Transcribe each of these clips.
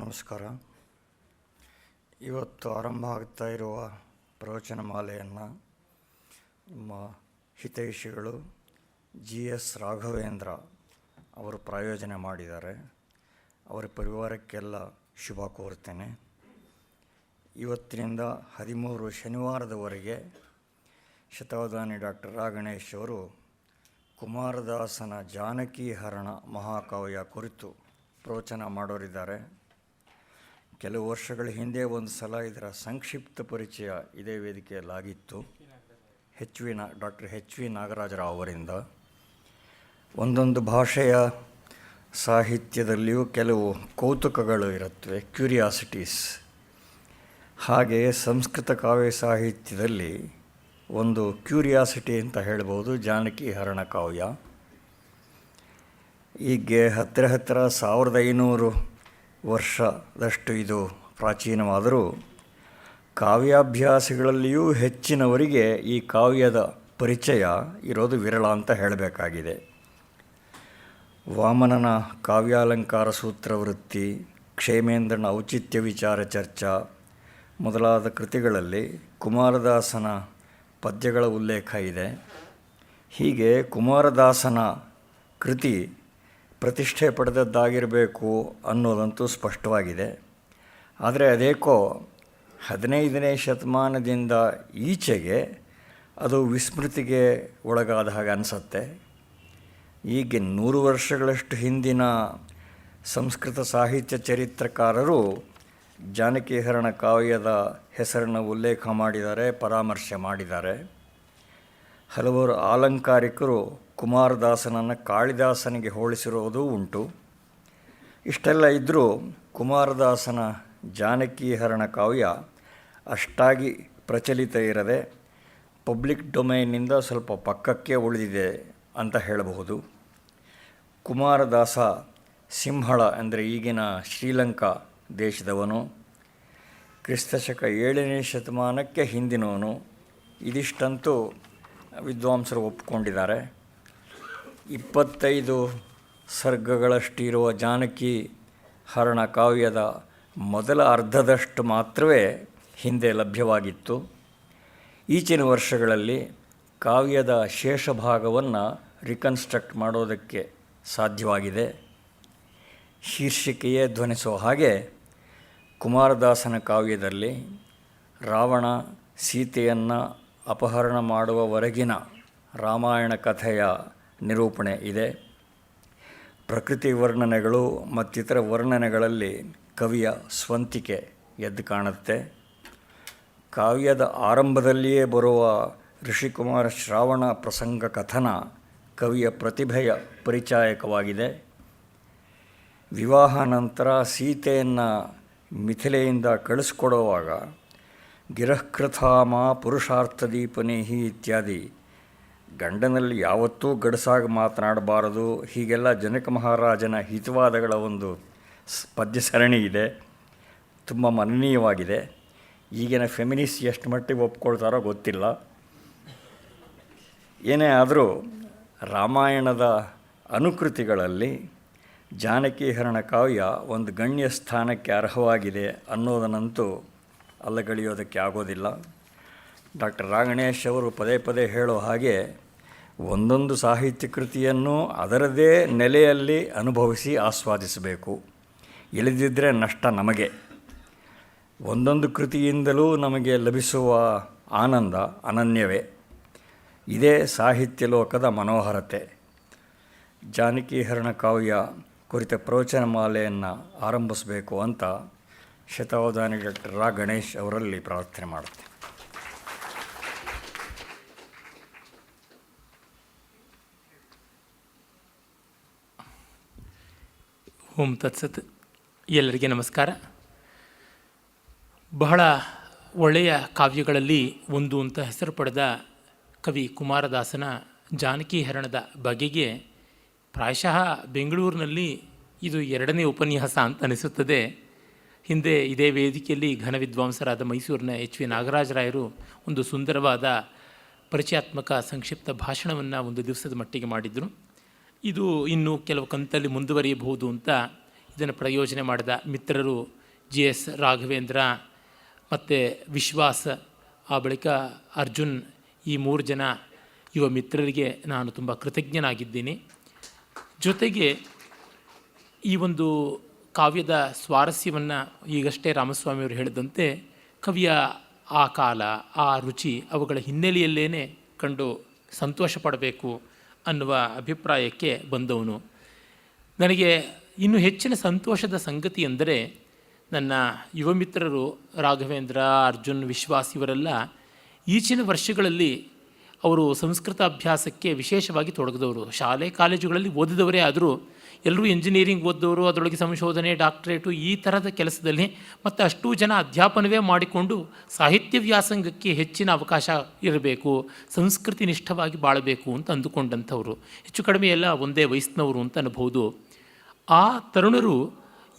ನಮಸ್ಕಾರ. ಇವತ್ತು ಆರಂಭ ಆಗ್ತಾ ಇರುವ ಪ್ರವಚನ ಮಾಲೆಯನ್ನು ನಮ್ಮ ಹಿತೈಷಿಗಳು GS ರಾಘವೇಂದ್ರ ಅವರು ಪ್ರಾಯೋಜನೆ ಮಾಡಿದ್ದಾರೆ. ಅವರ ಪರಿವಾರಕ್ಕೆಲ್ಲ ಶುಭ ಕೋರ್ತೇನೆ. ಇವತ್ತಿನಿಂದ 13 ಶನಿವಾರದವರೆಗೆ ಶತಾವಧಾನಿ ಡಾಕ್ಟರ್ ರಾ ಗಣೇಶ್ ಅವರು ಕುಮಾರದಾಸನ ಜಾನಕಿ ಹರಣ ಮಹಾಕಾವ್ಯ ಕುರಿತು ಪ್ರವಚನ ಮಾಡೋರಿದ್ದಾರೆ. ಕೆಲವು ವರ್ಷಗಳ ಹಿಂದೆ ಒಂದು ಸಲ ಇದರ ಸಂಕ್ಷಿಪ್ತ ಪರಿಚಯ ಇದೇ ವೇದಿಕೆಯಲ್ಲಾಗಿತ್ತು. ಡಾಕ್ಟರ್ HV ನಾಗರಾಜರಾವ್ ಅವರಿಂದ. ಒಂದೊಂದು ಭಾಷೆಯ ಸಾಹಿತ್ಯದಲ್ಲಿಯೂ ಕೆಲವು ಕೌತುಕಗಳು ಇರುತ್ತವೆ, ಕ್ಯೂರಿಯಾಸಿಟೀಸ್. ಹಾಗೆ ಸಂಸ್ಕೃತ ಕಾವ್ಯ ಸಾಹಿತ್ಯದಲ್ಲಿ ಒಂದು ಕ್ಯೂರಿಯಾಸಿಟಿ ಅಂತ ಹೇಳ್ಬೋದು ಜಾನಕಿ ಹರಣ ಕಾವ್ಯ. ಹೀಗೆ ಹತ್ತಿರ 1500 ವರ್ಷದಷ್ಟು ಇದು ಪ್ರಾಚೀನವಾದರೂ ಕಾವ್ಯಾಭ್ಯಾಸಗಳಲ್ಲಿಯೂ ಹೆಚ್ಚಿನವರಿಗೆ ಈ ಕಾವ್ಯದ ಪರಿಚಯ ಇರೋದು ವಿರಳ ಅಂತ ಹೇಳಬೇಕಾಗಿದೆ. ವಾಮನನ ಕಾವ್ಯಾಲಂಕಾರ ಸೂತ್ರವೃತ್ತಿ, ಕ್ಷೇಮೇಂದ್ರನ ಔಚಿತ್ಯ ವಿಚಾರ ಚರ್ಚಾ ಮೊದಲಾದ ಕೃತಿಗಳಲ್ಲಿ ಕುಮಾರದಾಸನ ಪದ್ಯಗಳ ಉಲ್ಲೇಖ ಇದೆ. ಹೀಗೆ ಕುಮಾರದಾಸನ ಕೃತಿ ಪ್ರತಿಷ್ಠೆ ಪಡೆದದ್ದಾಗಿರಬೇಕು ಅನ್ನೋದಂತೂ ಸ್ಪಷ್ಟವಾಗಿದೆ. ಆದರೆ ಅದೇಕೋ 15ನೇ ಶತಮಾನದಿಂದ ಈಚೆಗೆ ಅದು ವಿಸ್ಮೃತಿಗೆ ಒಳಗಾದ ಹಾಗೆ ಅನಿಸುತ್ತೆ. ಹೀಗೆ 100 ವರ್ಷಗಳಷ್ಟು ಹಿಂದಿನ ಸಂಸ್ಕೃತ ಸಾಹಿತ್ಯ ಚರಿತ್ರಕಾರರು ಜಾನಕಿ ಹರಣ ಕಾವ್ಯದ ಹೆಸರನ್ನು ಉಲ್ಲೇಖ ಮಾಡಿದ್ದಾರೆ, ಪರಾಮರ್ಶೆ ಮಾಡಿದ್ದಾರೆ. ಹಲವರು ಆಲಂಕಾರಿಕರು ಕುಮಾರದಾಸನನ್ನು ಕಾಳಿದಾಸನಿಗೆ ಹೋಲಿಸಿರುವುದೂ ಉಂಟು. ಇಷ್ಟೆಲ್ಲ ಇದ್ದರೂ ಕುಮಾರದಾಸನ ಜಾನಕಿ ಹರಣ ಕಾವ್ಯ ಅಷ್ಟಾಗಿ ಪ್ರಚಲಿತ ಇರದೆ ಪಬ್ಲಿಕ್ ಡೊಮೈನ್ನಿಂದ ಸ್ವಲ್ಪ ಪಕ್ಕಕ್ಕೆ ಉಳಿದಿದೆ ಅಂತ ಹೇಳಬಹುದು. ಕುಮಾರದಾಸ ಸಿಂಹಳ ಅಂದರೆ ಈಗಿನ ಶ್ರೀಲಂಕಾ ದೇಶದವನು, ಕ್ರಿಸ್ತಶಕ 7ನೇ ಶತಮಾನಕ್ಕೆ ಹಿಂದಿನವನು. ಇದಿಷ್ಟಂತೂ ವಿದ್ವಾಂಸರು ಒಪ್ಪಿಕೊಂಡಿದ್ದಾರೆ. 25 ಸರ್ಗಗಳಷ್ಟಿರುವ ಜಾನಕಿ ಹರಣ ಕಾವ್ಯದ ಮೊದಲ ಅರ್ಧದಷ್ಟು ಮಾತ್ರವೇ ಹಿಂದೆ ಲಭ್ಯವಾಗಿತ್ತು. ಈಚಿನ ವರ್ಷಗಳಲ್ಲಿ ಕಾವ್ಯದ ಶೇಷ ಭಾಗವನ್ನು ರಿಕನ್ಸ್ಟ್ರಕ್ಟ್ ಮಾಡೋದಕ್ಕೆ ಸಾಧ್ಯವಾಗಿದೆ. ಶೀರ್ಷಿಕೆಯೇ ಧ್ವನಿಸೋ ಹಾಗೆ ಕುಮಾರದಾಸನ ಕಾವ್ಯದಲ್ಲಿ ರಾವಣ ಸೀತೆಯನ್ನು ಅಪಹರಣ ಮಾಡುವವರೆಗಿನ ರಾಮಾಯಣ ಕಥೆಯ ನಿರೂಪಣೆ ಇದೆ. ಪ್ರಕೃತಿ ವರ್ಣನೆಗಳು ಮತ್ತಿತರ ವರ್ಣನೆಗಳಲ್ಲಿ ಕವಿಯ ಸ್ವಂತಿಕೆ ಎದ್ದು ಕಾಣುತ್ತೆ. ಕಾವ್ಯದ ಆರಂಭದಲ್ಲಿಯೇ ಬರುವ ಋಷಿಕುಮಾರ ಶ್ರಾವಣ ಪ್ರಸಂಗ ಕಥನ ಕವಿಯ ಪ್ರತಿಭೆಯ ಪರಿಚಾಯಕವಾಗಿದೆ. ವಿವಾಹ ನಂತರ ಸೀತೆಯನ್ನು ಮಿಥಿಲೆಯಿಂದ ಕಳಿಸ್ಕೊಡುವಾಗ ಗಿರಃಕೃತಾಮ ಪುರುಷಾರ್ಥದೀಪನೇಹಿ ಇತ್ಯಾದಿ, ಗಂಡನಲ್ಲಿ ಯಾವತ್ತೂ ಗಡಸಾಗಿ ಮಾತನಾಡಬಾರದು, ಹೀಗೆಲ್ಲ ಜನಕ ಮಹಾರಾಜನ ಹಿತವಾದಗಳ ಒಂದು ಪದ್ಯ ಸರಣಿ ಇದೆ. ತುಂಬ ಮನನೀಯವಾಗಿದೆ. ಈಗಿನ ಫೆಮಿನಿಸ್ಟ್ ಎಷ್ಟು ಮಟ್ಟಿಗೆ ಒಪ್ಕೊಳ್ತಾರೋ ಗೊತ್ತಿಲ್ಲ. ಏನೇ ಆದರೂ ರಾಮಾಯಣದ ಅನುಕೃತಿಗಳಲ್ಲಿ ಜಾನಕಿ ಹರಣ ಕಾವ್ಯ ಒಂದು ಗಣ್ಯ ಸ್ಥಾನಕ್ಕೆ ಅರ್ಹವಾಗಿದೆ ಅನ್ನೋದನ್ನಂತೂ ಅಲ್ಲಗಳೆಯೋದಕ್ಕೆ ಆಗೋದಿಲ್ಲ. ಡಾಕ್ಟರ್ ರಾ ಗಣೇಶ್ ಅವರು ಪದೇ ಪದೇ ಹೇಳೋ ಹಾಗೆ ಒಂದೊಂದು ಸಾಹಿತ್ಯ ಕೃತಿಯನ್ನು ಅದರದೇ ನೆಲೆಯಲ್ಲಿ ಅನುಭವಿಸಿ ಆಸ್ವಾದಿಸಬೇಕು, ಇಳಿದಿದ್ದರೆ ನಷ್ಟ ನಮಗೆ. ಒಂದೊಂದು ಕೃತಿಯಿಂದಲೂ ನಮಗೆ ಲಭಿಸುವ ಆನಂದ ಅನನ್ಯವೇ. ಇದೇ ಸಾಹಿತ್ಯ ಲೋಕದ ಮನೋಹರತೆ. ಜಾನಕಿ ಹರಣ ಕಾವ್ಯ ಕುರಿತ ಪ್ರವಚನ ಮಾಲೆಯನ್ನು ಆರಂಭಿಸಬೇಕು ಅಂತ ಶತಾವಧಾನಿ ಡಾಕ್ಟರ್ ರಾ ಗಣೇಶ್ ಅವರಲ್ಲಿ ಪ್ರಾರ್ಥನೆ ಮಾಡುತ್ತೆ. ಓಂ ತತ್ಸತ್. ಎಲ್ಲರಿಗೆ ನಮಸ್ಕಾರ. ಬಹಳ ಒಳ್ಳೆಯ ಕಾವ್ಯಗಳಲ್ಲಿ ಒಂದು ಅಂತ ಹೆಸರು ಪಡೆದ ಕವಿ ಕುಮಾರದಾಸನ ಜಾನಕಿ ಹರಣದ ಬಗೆಗೆ ಪ್ರಾಯಶಃ ಬೆಂಗಳೂರಿನಲ್ಲಿ ಇದು 2ನೇ ಉಪನ್ಯಾಸ ಅಂತ ಅನಿಸುತ್ತದೆ. ಹಿಂದೆ ಇದೇ ವೇದಿಕೆಯಲ್ಲಿ ಘನ ವಿದ್ವಾಂಸರಾದ ಮೈಸೂರಿನ HV ನಾಗರಾಜರಾಯರು ಒಂದು ಸುಂದರವಾದ ಪರಿಚಯಾತ್ಮಕ ಸಂಕ್ಷಿಪ್ತ ಭಾಷಣವನ್ನು ಒಂದು ದಿವಸದ ಮಟ್ಟಿಗೆ ಮಾಡಿದರು. ಇದು ಇನ್ನೂ ಕೆಲವು ಕಂತಲ್ಲಿ ಮುಂದುವರಿಯಬಹುದು ಅಂತ ಇದನ್ನು ಪ್ರಯೋಜನೆ ಮಾಡಿದ ಮಿತ್ರರು GS ರಾಘವೇಂದ್ರ ಮತ್ತು ವಿಶ್ವಾಸ್, ಆ ಬಳಿಕ ಅರ್ಜುನ್, ಈ 3 ಜನ ಯುವ ಮಿತ್ರರಿಗೆ ನಾನು ತುಂಬ ಕೃತಜ್ಞನಾಗಿದ್ದೀನಿ. ಜೊತೆಗೆ ಈ ಒಂದು ಕಾವ್ಯದ ಸ್ವಾರಸ್ಯವನ್ನು ಈಗಷ್ಟೇ ರಾಮಸ್ವಾಮಿಯವರು ಹೇಳಿದಂತೆ ಕವಿಯ ಆ ಕಾಲ, ಆ ರುಚಿ, ಅವುಗಳ ಹಿನ್ನೆಲೆಯಲ್ಲೇ ಕಂಡು ಸಂತೋಷ ಪಡಬೇಕು ಅನ್ನುವ ಅಭಿಪ್ರಾಯಕ್ಕೆ ಬಂದವನು. ನನಗೆ ಇನ್ನೂ ಹೆಚ್ಚಿನ ಸಂತೋಷದ ಸಂಗತಿ ಎಂದರೆ ನನ್ನ ಯುವ ಮಿತ್ರರು ರಾಘವೇಂದ್ರ, ಅರ್ಜುನ್, ವಿಶ್ವಾಸ್ ಇವರೆಲ್ಲ ಈಚಿನ ವರ್ಷಗಳಲ್ಲಿ ಅವರು ಸಂಸ್ಕೃತ ಅಭ್ಯಾಸಕ್ಕೆ ವಿಶೇಷವಾಗಿ ತೊಡಗಿದವರು. ಶಾಲೆ ಕಾಲೇಜುಗಳಲ್ಲಿ ಓದಿದವರೇ ಆದರೂ ಎಲ್ಲರೂ ಇಂಜಿನಿಯರಿಂಗ್ ಓದಿದವರು, ಅದರೊಳಗೆ ಸಂಶೋಧನೆ, ಡಾಕ್ಟ್ರೇಟು, ಈ ಥರದ ಕೆಲಸದಲ್ಲಿ ಮತ್ತು ಅಷ್ಟೂ ಜನ ಅಧ್ಯಾಪನವೇ ಮಾಡಿಕೊಂಡು ಸಾಹಿತ್ಯ ವ್ಯಾಸಂಗಕ್ಕೆ ಹೆಚ್ಚಿನ ಅವಕಾಶ ಇರಬೇಕು, ಸಂಸ್ಕೃತಿ ನಿಷ್ಠವಾಗಿ ಬಾಳಬೇಕು ಅಂತ ಅಂದುಕೊಂಡಂಥವ್ರು. ಹೆಚ್ಚು ಕಡಿಮೆ ಎಲ್ಲ ಒಂದೇ ವಯಸ್ಸಿನವರು ಅಂತ ಅನ್ಬೋದು. ಆ ತರುಣರು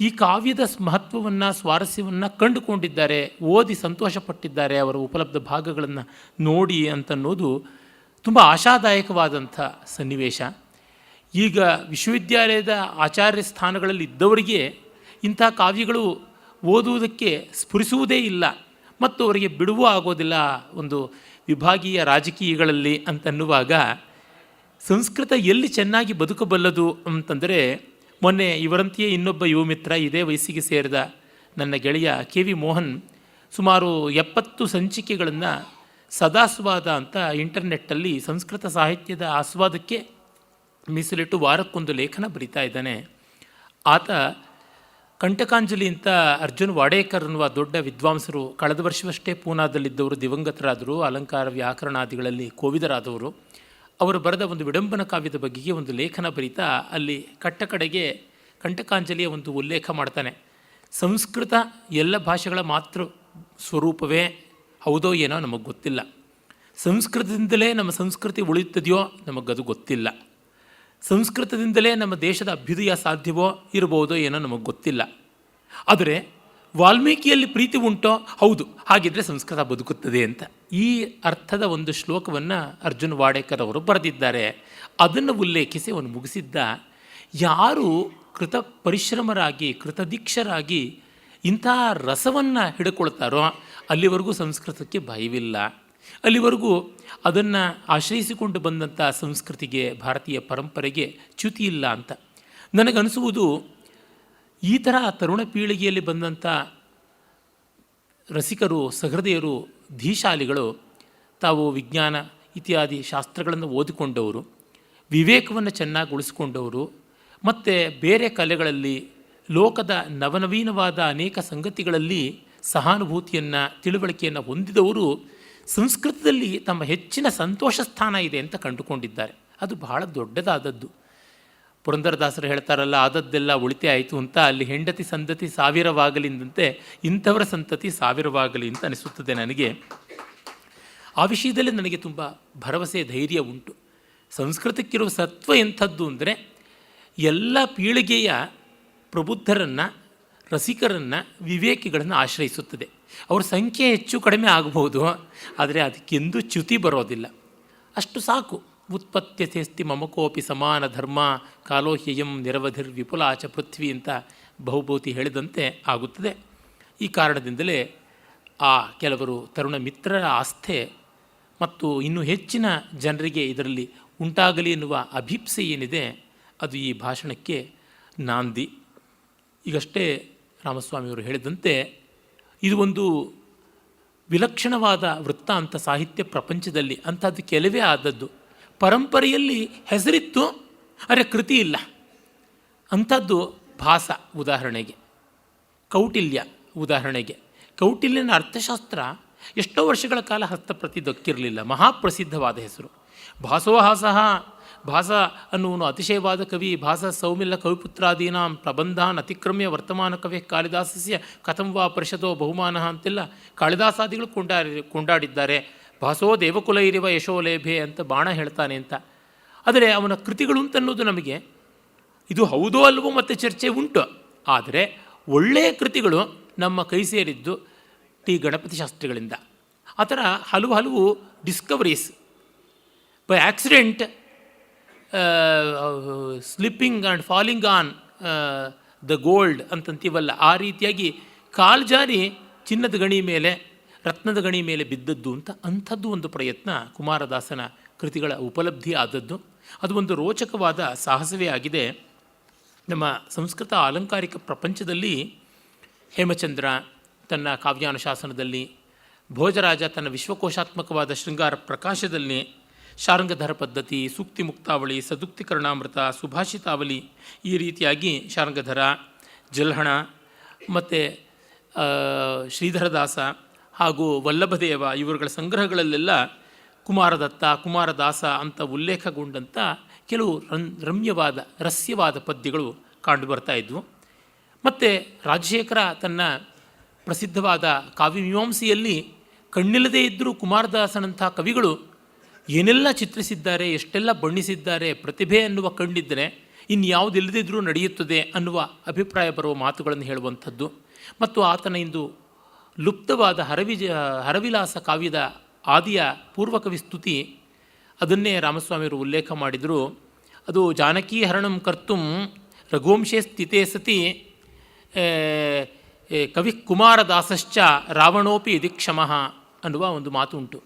ಈ ಕಾವ್ಯದ ಮಹತ್ವವನ್ನು, ಸ್ವಾರಸ್ಯವನ್ನು ಕಂಡುಕೊಂಡಿದ್ದಾರೆ, ಓದಿ ಸಂತೋಷಪಟ್ಟಿದ್ದಾರೆ, ಅವರ ಉಪಲಬ್ಧ ಭಾಗಗಳನ್ನು ನೋಡಿ ಅಂತನ್ನೋದು ತುಂಬ ಆಶಾದಾಯಕವಾದಂಥ ಸನ್ನಿವೇಶ. ಈಗ ವಿಶ್ವವಿದ್ಯಾಲಯದ ಆಚಾರ್ಯ ಸ್ಥಾನಗಳಲ್ಲಿ ಇದ್ದವರಿಗೆ ಇಂಥ ಕಾವ್ಯಗಳು ಓದುವುದಕ್ಕೆ ಸ್ಫುರಿಸುವುದೇ ಇಲ್ಲ ಮತ್ತು ಅವರಿಗೆ ಬಿಡುವೂ ಆಗೋದಿಲ್ಲ ಒಂದು ವಿಭಾಗೀಯ ರಾಜಕೀಯಗಳಲ್ಲಿ ಅಂತನ್ನುವಾಗ ಸಂಸ್ಕೃತ ಎಲ್ಲಿ ಚೆನ್ನಾಗಿ ಬದುಕಬಲ್ಲದು ಅಂತಂದರೆ, ಮೊನ್ನೆ ಇವರಂತೆಯೇ ಇನ್ನೊಬ್ಬ ಯುವ ಮಿತ್ರ, ಇದೇ ವಯಸ್ಸಿಗೆ ಸೇರಿದ ನನ್ನ ಗೆಳೆಯ KV ಮೋಹನ್ ಸುಮಾರು 70 ಸಂಚಿಕೆಗಳನ್ನು ಸದಾಸ್ವಾದ ಅಂತ ಇಂಟರ್ನೆಟ್ಟಲ್ಲಿ ಸಂಸ್ಕೃತ ಸಾಹಿತ್ಯದ ಆಸ್ವಾದಕ್ಕೆ ಮೀಸಲಿಟ್ಟು ವಾರಕ್ಕೊಂದು ಲೇಖನ ಬರಿತಾ ಇದ್ದಾನೆ. ಆತ ಕಂಟಕಾಂಜಲಿ ಅಂತ ಅರ್ಜುನ್ ವಾಡೇಕರ್ ಅನ್ನುವ ದೊಡ್ಡ ವಿದ್ವಾಂಸರು, ಕಳೆದ ವರ್ಷವಷ್ಟೇ ಪೂನಾದಲ್ಲಿದ್ದವರು, ದಿವಂಗತರಾದರು, ಅಲಂಕಾರ ವ್ಯಾಕರಣಾದಿಗಳಲ್ಲಿ ಕೋವಿದರಾದವರು. ಅವರು ಬರೆದ ಒಂದು ವಿಡಂಬನ ಕಾವ್ಯದ ಬಗೆಗೆ ಒಂದು ಲೇಖನ ಬರೀತಾ ಅಲ್ಲಿ ಕಟ್ಟಕಡೆಗೆ ಕಂಟಕಾಂಜಲಿಯ ಒಂದು ಉಲ್ಲೇಖ ಮಾಡ್ತಾನೆ. ಸಂಸ್ಕೃತ ಎಲ್ಲ ಭಾಷೆಗಳ ಮಾತೃ ಸ್ವರೂಪವೇ ಹೌದೋ ಏನೋ ನಮಗೆ ಗೊತ್ತಿಲ್ಲ, ಸಂಸ್ಕೃತದಿಂದಲೇ ನಮ್ಮ ಸಂಸ್ಕೃತಿ ಉಳಿಯುತ್ತದೆಯೋ ನಮಗದು ಗೊತ್ತಿಲ್ಲ, ಸಂಸ್ಕೃತದಿಂದಲೇ ನಮ್ಮ ದೇಶದ ಅಭ್ಯುದಯ ಸಾಧ್ಯವೋ ಇರಬಹುದೋ ಏನೋ ನಮಗೆ ಗೊತ್ತಿಲ್ಲ. ಆದರೆ ವಾಲ್ಮೀಕಿಯಲ್ಲಿ ಪ್ರೀತಿ ಉಂಟೋ? ಹೌದು, ಹಾಗಿದ್ರೆ ಸಂಸ್ಕೃತ ಬದುಕುತ್ತದೆ ಅಂತ ಈ ಅರ್ಥದ ಒಂದು ಶ್ಲೋಕವನ್ನು ಅರ್ಜುನ್ ವಾಡೇಕರ್ ಅವರು ಬರೆದಿದ್ದಾರೆ. ಅದನ್ನು ಉಲ್ಲೇಖಿಸಿ ಅವನು ಮುಗಿಸಿದ್ದ, ಯಾರು ಕೃತ ಪರಿಶ್ರಮರಾಗಿ ಕೃತದೀಕ್ಷರಾಗಿ ಇಂಥ ರಸವನ್ನು ಹಿಡ್ಕೊಳ್ತಾರೋ ಅಲ್ಲಿವರೆಗೂ ಸಂಸ್ಕೃತಕ್ಕೆ ಭಯವಿಲ್ಲ, ಅಲ್ಲಿವರೆಗೂ ಅದನ್ನು ಆಶ್ರಯಿಸಿಕೊಂಡು ಬಂದಂಥ ಸಂಸ್ಕೃತಿಗೆ, ಭಾರತೀಯ ಪರಂಪರೆಗೆ ಚ್ಯುತಿ ಇಲ್ಲ ಅಂತ ನನಗನಿಸುವುದು. ಈ ಥರ ತರುಣ ಪೀಳಿಗೆಯಲ್ಲಿ ಬಂದಂಥ ರಸಿಕರು, ಸಹೃದಯರು, ಧೀಶಾಲಿಗಳು ತಾವು ವಿಜ್ಞಾನ ಇತ್ಯಾದಿ ಶಾಸ್ತ್ರಗಳನ್ನು ಓದಿಕೊಂಡವರು, ವಿವೇಕವನ್ನು ಚೆನ್ನಾಗಿ ಉಳಿಸ್ಕೊಂಡವರು ಮತ್ತು ಬೇರೆ ಕಲೆಗಳಲ್ಲಿ ಲೋಕದ ನವನವೀನವಾದ ಅನೇಕ ಸಂಗತಿಗಳಲ್ಲಿ ಸಹಾನುಭೂತಿಯನ್ನು, ತಿಳುವಳಿಕೆಯನ್ನು ಹೊಂದಿದವರು ಸಂಸ್ಕೃತದಲ್ಲಿ ತಮ್ಮ ಹೆಚ್ಚಿನ ಸಂತೋಷ ಸ್ಥಾನ ಇದೆ ಅಂತ ಕಂಡುಕೊಂಡಿದ್ದಾರೆ. ಅದು ಬಹಳ ದೊಡ್ಡದಾದದ್ದು. ಪುರಂದರದಾಸರು ಹೇಳ್ತಾರಲ್ಲ, ಆದದ್ದೆಲ್ಲ ಉಳಿತೆ ಆಯಿತು ಅಂತ. ಅಲ್ಲಿ ಹೆಂಡತಿ ಸಂತತಿ ಸಾವಿರವಾಗಲಿಂದಂತೆ ಇಂಥವರ ಸಂತತಿ ಸಾವಿರವಾಗಲಿ ಅಂತ ಅನಿಸುತ್ತದೆ ನನಗೆ. ಆ ವಿಷಯದಲ್ಲಿ ನನಗೆ ತುಂಬ ಭರವಸೆ, ಧೈರ್ಯ ಉಂಟು. ಸಂಸ್ಕೃತಕ್ಕಿರುವ ಸತ್ವ ಎಂಥದ್ದು ಅಂದರೆ, ಎಲ್ಲ ಪೀಳಿಗೆಯ ಪ್ರಬುದ್ಧರನ್ನು, ರಸಿಕರನ್ನು, ವಿವೇಕಿಗಳನ್ನು ಆಶ್ರಯಿಸುತ್ತದೆ. ಅವ್ರ ಸಂಖ್ಯೆ ಹೆಚ್ಚು ಕಡಿಮೆ ಆಗಬಹುದು, ಆದರೆ ಅದಕ್ಕೆಂದೂ ಚ್ಯುತಿ ಬರೋದಿಲ್ಲ. ಅಷ್ಟು ಸಾಕು. ಉತ್ಪತ್ತ್ಯಥೇಸ್ತಿ ಮಮಕೋಪಿ ಸಮಾನ ಧರ್ಮ ಕಾಲೋಹ್ಯಯಂ ನಿರವಧಿರ್ ವಿಪುಲಾಚ ಪೃಥ್ವಿ ಅಂತ ಬಹುಭೂತಿ ಹೇಳಿದಂತೆ ಆಗುತ್ತದೆ. ಈ ಕಾರಣದಿಂದಲೇ ಆ ಕೆಲವರು ತರುಣ ಮಿತ್ರರ ಆಸ್ಥೆ ಮತ್ತು ಇನ್ನೂ ಹೆಚ್ಚಿನ ಜನರಿಗೆ ಇದರಲ್ಲಿ ಉಂಟಾಗಲಿ ಎನ್ನುವ ಅಭೀಪ್ಸೆ ಏನಿದೆ ಅದು ಈ ಭಾಷಣಕ್ಕೆ ನಾಂದಿ. ಈಗಷ್ಟೇ ರಾಮಸ್ವಾಮಿಯವರು ಹೇಳಿದಂತೆ ಇದು ಒಂದು ವಿಲಕ್ಷಣವಾದ ವೃತ್ತಾಂತ ಸಾಹಿತ್ಯ ಪ್ರಪಂಚದಲ್ಲಿ. ಅಂಥದ್ದು ಕೆಲವೇ ಆದದ್ದು. ಪರಂಪರೆಯಲ್ಲಿ ಹೆಸರಿತ್ತು, ಆದರೆ ಕೃತಿ ಇಲ್ಲ. ಅಂಥದ್ದು ಭಾಸ ಉದಾಹರಣೆಗೆ, ಕೌಟಿಲ್ಯ ಉದಾಹರಣೆಗೆ. ಕೌಟಿಲ್ಯನ ಅರ್ಥಶಾಸ್ತ್ರ ಎಷ್ಟೋ ವರ್ಷಗಳ ಕಾಲ ಹಸ್ತಪ್ರತಿ ದಕ್ಕಿರಲಿಲ್ಲ. ಮಹಾಪ್ರಸಿದ್ಧವಾದ ಹೆಸರು. ಭಾಸೋಹಾಸಃ, ಭಾಸ ಅನ್ನುವನು ಅತಿಶಯವಾದ ಕವಿ. ಭಾಸ ಸೌಮಿಲ್ಲ ಕವಿಪುತ್ರಾದೀನಾಂ ಪ್ರಬಂಧಾನ್ ಅತಿಕ್ರಮ್ಯ ವರ್ತಮಾನ ಕವಿ ಕಾಳಿದಾಸಸ್ಯ ಕಥಂ ವಾ ಪರಿಷದೋ ಬಹುಮಾನ ಅಂತೆಲ್ಲ ಕಾಳಿದಾಸಾದಿಗಳು ಕೊಂಡಾಡಿದ್ದಾರೆ. ಭಾಸೋ ದೇವಕುಲೈರಿವ ಯಶೋಲೇಭೆ ಅಂತ ಬಾಣ ಹೇಳ್ತಾನೆ ಅಂತ. ಆದರೆ ಅವನ ಕೃತಿಗಳು ಅಂತನ್ನೋದು ನಮಗೆ ಇದು ಹೌದೋ ಅಲ್ವೋ ಮತ್ತು ಚರ್ಚೆ ಉಂಟು. ಆದರೆ ಒಳ್ಳೆಯ ಕೃತಿಗಳು ನಮ್ಮ ಕೈ ಸೇರಿದ್ದು ಟಿ ಗಣಪತಿ ಶಾಸ್ತ್ರಿಗಳಿಂದ. ಆ ಥರ ಹಲವು discoveries by accident, slipping and falling on the gold ಅಂತಂತೀವಲ್ಲ, ಆ ರೀತಿಯಾಗಿ ಕಾಲ್ಜಾರಿ ಚಿನ್ನದ ಗಣಿ ಮೇಲೆ ರತ್ನದ ಗಣಿ ಮೇಲೆ ಬಿದ್ದದ್ದು ಅಂತ ಅಂಥದ್ದು ಒಂದು ಪ್ರಯತ್ನ ಕುಮಾರದಾಸನ ಕೃತಿಗಳ ಉಪಲಬ್ಧಿ ಆದದ್ದು. ಅದು ಒಂದು ರೋಚಕವಾದ ಸಾಹಸವೇ ಆಗಿದೆ. ನಮ್ಮ ಸಂಸ್ಕೃತ ಆಲಂಕಾರಿಕ ಪ್ರಪಂಚದಲ್ಲಿ ಹೇಮಚಂದ್ರ ತನ್ನ ಕಾವ್ಯಾನುಶಾಸನದಲ್ಲಿ, ಭೋಜರಾಜ ತನ್ನ ವಿಶ್ವಕೋಶಾತ್ಮಕವಾದ ಶೃಂಗಾರ ಪ್ರಕಾಶದಲ್ಲಿ, ಶಾರಂಗಧರ ಪದ್ಧತಿ, ಸೂಕ್ತಿ ಮುಕ್ತಾವಳಿ, ಸದುಕ್ತಿಕರಣಾಮೃತ, ಸುಭಾಷಿತಾವಳಿ, ಈ ರೀತಿಯಾಗಿ ಶಾರಂಗಧರ, ಜಲ್ಹಣ ಮತ್ತು ಶ್ರೀಧರದಾಸ ಹಾಗೂ ವಲ್ಲಭದೇವ ಇವರುಗಳ ಸಂಗ್ರಹಗಳಲ್ಲೆಲ್ಲ ಕುಮಾರದತ್ತ, ಕುಮಾರದಾಸ ಅಂತ ಉಲ್ಲೇಖಗೊಂಡಂಥ ಕೆಲವು ರಮ್ಯವಾದ ರಸ್ಯವಾದ ಪದ್ಯಗಳು ಕಂಡುಬರ್ತಾ ಇದ್ವು. ಮತ್ತು ರಾಜಶೇಖರ ತನ್ನ ಪ್ರಸಿದ್ಧವಾದ ಕಾವ್ಯಮೀಮಾಂಸೆಯಲ್ಲಿ ಕಣ್ಣಿಲ್ಲದೇ ಇದ್ದರೂ ಕುಮಾರದಾಸನಂಥ ಕವಿಗಳು ಏನೆಲ್ಲ ಚಿತ್ರಿಸಿದ್ದಾರೆ, ಎಷ್ಟೆಲ್ಲ ಬಣ್ಣಿಸಿದ್ದಾರೆ, ಪ್ರತಿಭೆ ಅನ್ನುವ ಕಣ್ಣಿದ್ದರೆ ಇನ್ಯಾವುದಿಲ್ಲದಿದ್ದರೂ ನಡೆಯುತ್ತದೆ ಅನ್ನುವ ಅಭಿಪ್ರಾಯ ಬರುವ ಮಾತುಗಳನ್ನು ಹೇಳುವಂಥದ್ದು. ಮತ್ತು ಆತನ ಇಂದು ಲುಪ್ತವಾದ ಹರವಿಲಾಸ ಕಾವ್ಯದ ಆದಿಯ ಪೂರ್ವಕವಿ ಸ್ತುತಿ, ಅದನ್ನೇ ರಾಮಸ್ವಾಮಿಯವರು ಉಲ್ಲೇಖ ಮಾಡಿದರು. ಅದು ಜಾನಕೀ ಹರಣಂ ಕರ್ತುಂ ರಘುವಂಶೇ ಸ್ಥಿತೇ ಸತಿ ಕವಿ ಕುಮಾರದಾಸಶ್ಚ ರಾವಣೋಪಿ ಯದಿ ಕ್ಷಮಃ ಅನ್ನುವ ಒಂದು ಮಾತು ಉಂಟು.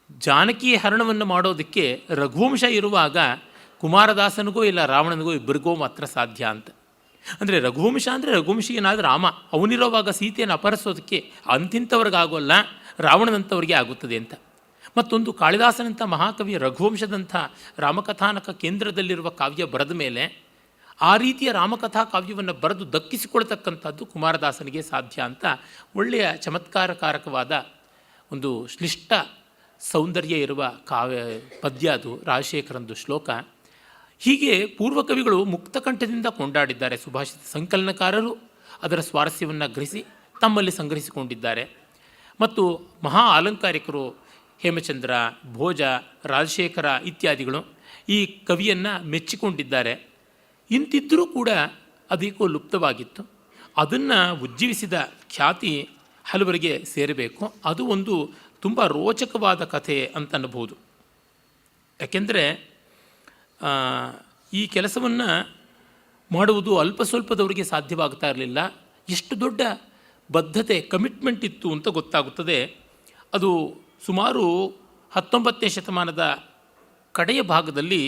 ಜಾನಕಿ ಹರಣವನ್ನು ಮಾಡೋದಕ್ಕೆ ರಘುವಂಶ ಇರುವಾಗ ಕುಮಾರದಾಸನಿಗೂ ಇಲ್ಲ ರಾವಣನಿಗೂ ಇಬ್ಬರಿಗೂ ಮಾತ್ರ ಸಾಧ್ಯ ಅಂತ. ಅಂದರೆ ರಘುವಂಶ ಅಂದರೆ ರಘುವಂಶೀಯನಾದ ರಾಮ, ಅವನಿರೋವಾಗ ಸೀತೆಯನ್ನು ಅಪಹರಿಸೋದಕ್ಕೆ ಅಂತಿಂಥವ್ರಿಗಾಗೋಲ್ಲ, ರಾವಣನಂಥವ್ರಿಗೆ ಆಗುತ್ತದೆ ಅಂತ. ಮತ್ತೊಂದು ಕಾಳಿದಾಸನಂಥ ಮಹಾಕವಿ ರಘುವಂಶದಂಥ ರಾಮಕಥಾನಕ ಕೇಂದ್ರದಲ್ಲಿರುವ ಕಾವ್ಯ ಬರೆದ ಮೇಲೆ ಆ ರೀತಿಯ ರಾಮಕಥಾ ಕಾವ್ಯವನ್ನು ಬರೆದು ದಕ್ಕಿಸಿಕೊಳ್ತಕ್ಕಂಥದ್ದು ಕುಮಾರದಾಸನಿಗೆ ಸಾಧ್ಯ ಅಂತ ಒಳ್ಳೆಯ ಚಮತ್ಕಾರಕಾರಕವಾದ ಒಂದು ಶ್ಲಿಷ್ಟ ಸೌಂದರ್ಯ ಇರುವ ಕಾವ್ಯ ಪದ್ಯ ಅದು ರಾಜಶೇಖರಂದು ಶ್ಲೋಕ. ಹೀಗೆ ಪೂರ್ವಕವಿಗಳು ಮುಕ್ತಕಂಠದಿಂದ ಕೊಂಡಾಡಿದ್ದಾರೆ. ಸುಭಾಷಿತ ಸಂಕಲನಕಾರರು ಅದರ ಸ್ವಾರಸ್ಯವನ್ನು ಗ್ರಹಿಸಿ ತಮ್ಮಲ್ಲಿ ಸಂಗ್ರಹಿಸಿಕೊಂಡಿದ್ದಾರೆ. ಮತ್ತು ಮಹಾ ಅಲಂಕಾರಿಕರು ಹೇಮಚಂದ್ರ, ಭೋಜ, ರಾಜಶೇಖರ ಇತ್ಯಾದಿಗಳು ಈ ಕವಿಯನ್ನು ಮೆಚ್ಚಿಕೊಂಡಿದ್ದಾರೆ. ಇಂತಿದ್ದರೂ ಕೂಡ ಅದಕ್ಕೂ ಲುಪ್ತವಾಗಿತ್ತು. ಅದನ್ನು ಉಜ್ಜೀವಿಸಿದ ಖ್ಯಾತಿ ಹಲವರಿಗೆ ಸೇರಬೇಕು. ಅದು ಒಂದು ತುಂಬ ರೋಚಕವಾದ ಕಥೆ ಅಂತ ಅನ್ನಬಹುದು. ಯಾಕೆಂದರೆ ಈ ಕೆಲಸವನ್ನು ಮಾಡುವುದು ಅಲ್ಪ ಸ್ವಲ್ಪದವರಿಗೆ ಸಾಧ್ಯವಾಗ್ತಾ ಇರಲಿಲ್ಲ. ಎಷ್ಟು ದೊಡ್ಡ ಬದ್ಧತೆ, ಕಮಿಟ್ಮೆಂಟ್ ಇತ್ತು ಅಂತ ಗೊತ್ತಾಗುತ್ತದೆ. ಅದು ಸುಮಾರು 19ನೇ ಶತಮಾನದ ಕಡೆಯ ಭಾಗದಲ್ಲಿ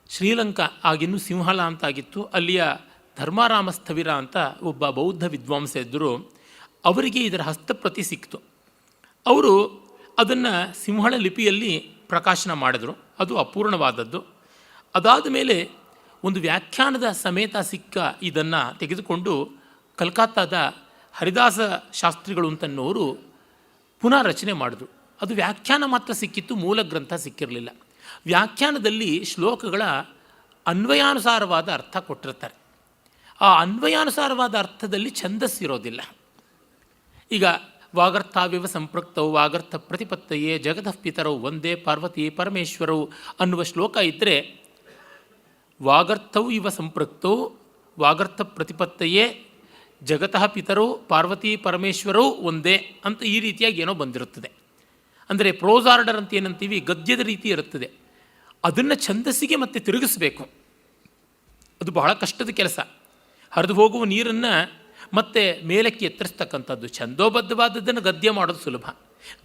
ಶ್ರೀಲಂಕಾ, ಆಗಿನ್ನೂ ಸಿಂಹಳ ಅಂತಾಗಿತ್ತು, ಅಲ್ಲಿಯ ಧರ್ಮಾರಾಮ ಸ್ಥವಿರ ಅಂತ ಒಬ್ಬ ಬೌದ್ಧ ವಿದ್ವಾಂಸ ಇದ್ದರು. ಅವರಿಗೆ ಇದರ ಹಸ್ತಪ್ರತಿ ಸಿಕ್ತು. ಅವರು ಅದನ್ನು ಸಿಂಹಳ ಲಿಪಿಯಲ್ಲಿ ಪ್ರಕಾಶನ ಮಾಡಿದರು. ಅದು ಅಪೂರ್ಣವಾದದ್ದು. ಅದಾದ ಮೇಲೆ ಒಂದು ವ್ಯಾಖ್ಯಾನದ ಸಮೇತ ಸಿಕ್ಕ ಇದನ್ನು ತೆಗೆದುಕೊಂಡು ಕಲ್ಕತ್ತಾದ ಹರಿದಾಸ ಶಾಸ್ತ್ರಿಗಳು ಅಂತನ್ನೋರು ಪುನಃ ರಚನೆ ಮಾಡಿದ್ರು. ಅದು ವ್ಯಾಖ್ಯಾನ ಮಾತ್ರ ಸಿಕ್ಕಿತ್ತು, ಮೂಲ ಗ್ರಂಥ ಸಿಕ್ಕಿರಲಿಲ್ಲ. ವ್ಯಾಖ್ಯಾನದಲ್ಲಿ ಶ್ಲೋಕಗಳ ಅನ್ವಯಾನುಸಾರವಾದ ಅರ್ಥ ಕೊಟ್ಟಿರ್ತಾರೆ. ಆ ಅನ್ವಯಾನುಸಾರವಾದ ಅರ್ಥದಲ್ಲಿ ಛಂದಸ್ಸಿರೋದಿಲ್ಲ. ಈಗ ವಾಗರ್ಥಾವಿವ ಸಂಪೃಕ್ತವು ವಾಗರ್ಥ ಪ್ರತಿಪತ್ತಯೇ ಜಗತಃ ಪಿತರವು ಒಂದೇ ಪಾರ್ವತಿ ಪರಮೇಶ್ವರವು ಅನ್ನುವ ಶ್ಲೋಕ ಇದ್ದರೆ, ವಾಗರ್ಥವು ಇವ ಸಂಪೃಕ್ತವು ವಾಗರ್ಥ ಪ್ರತಿಪತ್ತಯೇ ಜಗತಃ ಪಿತರು ಪಾರ್ವತಿ ಪರಮೇಶ್ವರವು ಒಂದೇ ಅಂತ ಈ ರೀತಿಯಾಗಿ ಏನೋ ಬಂದಿರುತ್ತದೆ. ಅಂದರೆ ಪ್ರೋಸ್ ಆರ್ಡರ್ ಅಂತ ಏನಂತೀವಿ, ಗದ್ಯದ ರೀತಿ ಇರುತ್ತದೆ. ಅದನ್ನು ಛಂದಸ್ಸಿಗೆ ಮತ್ತೆ ತಿರುಗಿಸಬೇಕು. ಅದು ಬಹಳ ಕಷ್ಟದ ಕೆಲಸ. ಹರಿದು ಹೋಗುವ ನೀರನ್ನು ಮತ್ತೆ ಮೇಲಕ್ಕೆ ಎತ್ತರಿಸ್ತಕ್ಕಂಥದ್ದು. ಛಂದೋಬದ್ಧವಾದದ್ದನ್ನು ಗದ್ಯ ಮಾಡೋದು ಸುಲಭ.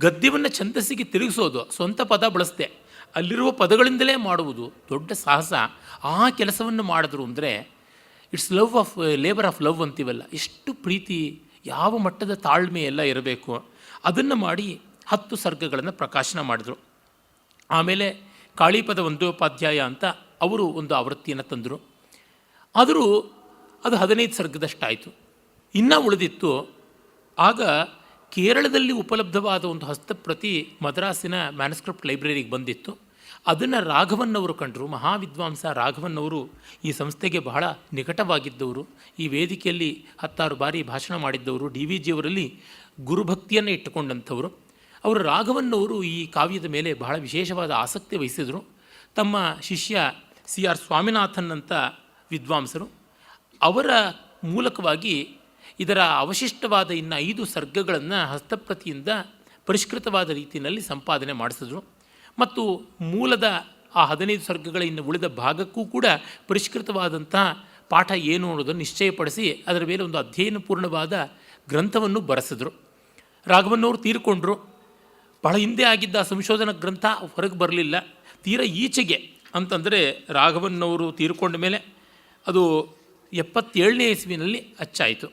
ಗದ್ಯವನ್ನು ಛಂದಸ್ಸಿಗೆ ತಿರುಗಿಸೋದು ಸ್ವಂತ ಪದ ಬಳಸದೆ ಅಲ್ಲಿರುವ ಪದಗಳಿಂದಲೇ ಮಾಡುವುದು ದೊಡ್ಡ ಸಾಹಸ. ಆ ಕೆಲಸವನ್ನು ಮಾಡಿದ್ರು ಅಂದರೆ it's love of labour of love ಅಂತೀವಲ್ಲ, ಎಷ್ಟು ಪ್ರೀತಿ, ಯಾವ ಮಟ್ಟದ ತಾಳ್ಮೆ ಎಲ್ಲ ಇರಬೇಕು. ಅದನ್ನು ಮಾಡಿ 10 ಸರ್ಗಗಳನ್ನು ಪ್ರಕಾಶನ ಮಾಡಿದರು. ಆಮೇಲೆ ಕಾಳಿಪದ ಒಂದೋಪಾಧ್ಯಾಯ ಅಂತ ಅವರು ಒಂದು ಆವೃತ್ತಿಯನ್ನು ತಂದರು. ಆದರೂ ಅದು 15 ಸರ್ಗದಷ್ಟಾಯಿತು. ಇನ್ನೂ ಉಳಿದಿತ್ತು. ಆಗ ಕೇರಳದಲ್ಲಿ ಉಪಲಬ್ಧವಾದ ಒಂದು ಹಸ್ತಪ್ರತಿ ಮದ್ರಾಸಿನ ಮ್ಯಾನುಸ್ಕ್ರಿಪ್ಟ್ ಲೈಬ್ರರಿಗೆ ಬಂದಿತ್ತು. ಅದನ್ನು ರಾಘವನ್ನವರು ಕಂಡರು. ಮಹಾವಿದ್ವಾಂಸ ರಾಘವನ್ನವರು ಈ ಸಂಸ್ಥೆಗೆ ಬಹಳ ನಿಕಟವಾಗಿದ್ದವರು, ಈ ವೇದಿಕೆಯಲ್ಲಿ 10 ಬಾರಿ ಭಾಷಣ ಮಾಡಿದ್ದವರು, DVG ಅವರಲ್ಲಿ ಗುರುಭಕ್ತಿಯನ್ನು ಇಟ್ಟುಕೊಂಡಂಥವರು. ಅವರು ರಾಘವನ್ನವರು ಈ ಕಾವ್ಯದ ಮೇಲೆ ಬಹಳ ವಿಶೇಷವಾದ ಆಸಕ್ತಿ ವಹಿಸಿದರು. ತಮ್ಮ ಶಿಷ್ಯ CR ಸ್ವಾಮಿನಾಥನ್ ಅಂತ ವಿದ್ವಾಂಸರು, ಅವರ ಮೂಲಕವಾಗಿ ಇದರ ಅವಶಿಷ್ಟವಾದ ಇನ್ನು 5 ಸರ್ಗಗಳನ್ನು ಹಸ್ತಪ್ರತಿಯಿಂದ ಪರಿಷ್ಕೃತವಾದ ರೀತಿಯಲ್ಲಿ ಸಂಪಾದನೆ ಮಾಡಿಸಿದ್ರು. ಮತ್ತು ಮೂಲದ ಆ 15 ಸರ್ಗಗಳ ಇನ್ನು ಉಳಿದ ಭಾಗಕ್ಕೂ ಕೂಡ ಪರಿಷ್ಕೃತವಾದಂತಹ ಪಾಠ ಏನು ಅನ್ನೋದನ್ನು ನಿಶ್ಚಯಪಡಿಸಿ ಅದರ ಮೇಲೆ ಒಂದು ಅಧ್ಯಯನಪೂರ್ಣವಾದ ಗ್ರಂಥವನ್ನು ಬರೆಸಿದ್ರು. ರಾಘವನ್ನವರು ತೀರಿಕೊಂಡ್ರು. ಬಹಳ ಹಿಂದೆ ಆಗಿದ್ದ ಸಂಶೋಧನಾ ಗ್ರಂಥ ಹೊರಗೆ ಬರಲಿಲ್ಲ. ತೀರ ಈಚೆಗೆ ಅಂತಂದರೆ ರಾಘವನ್ನವರು ತೀರಿಕೊಂಡ ಮೇಲೆ ಅದು 77ನೇ ಇಸ್ವಿನಲ್ಲಿ ಅಚ್ಚಾಯಿತು.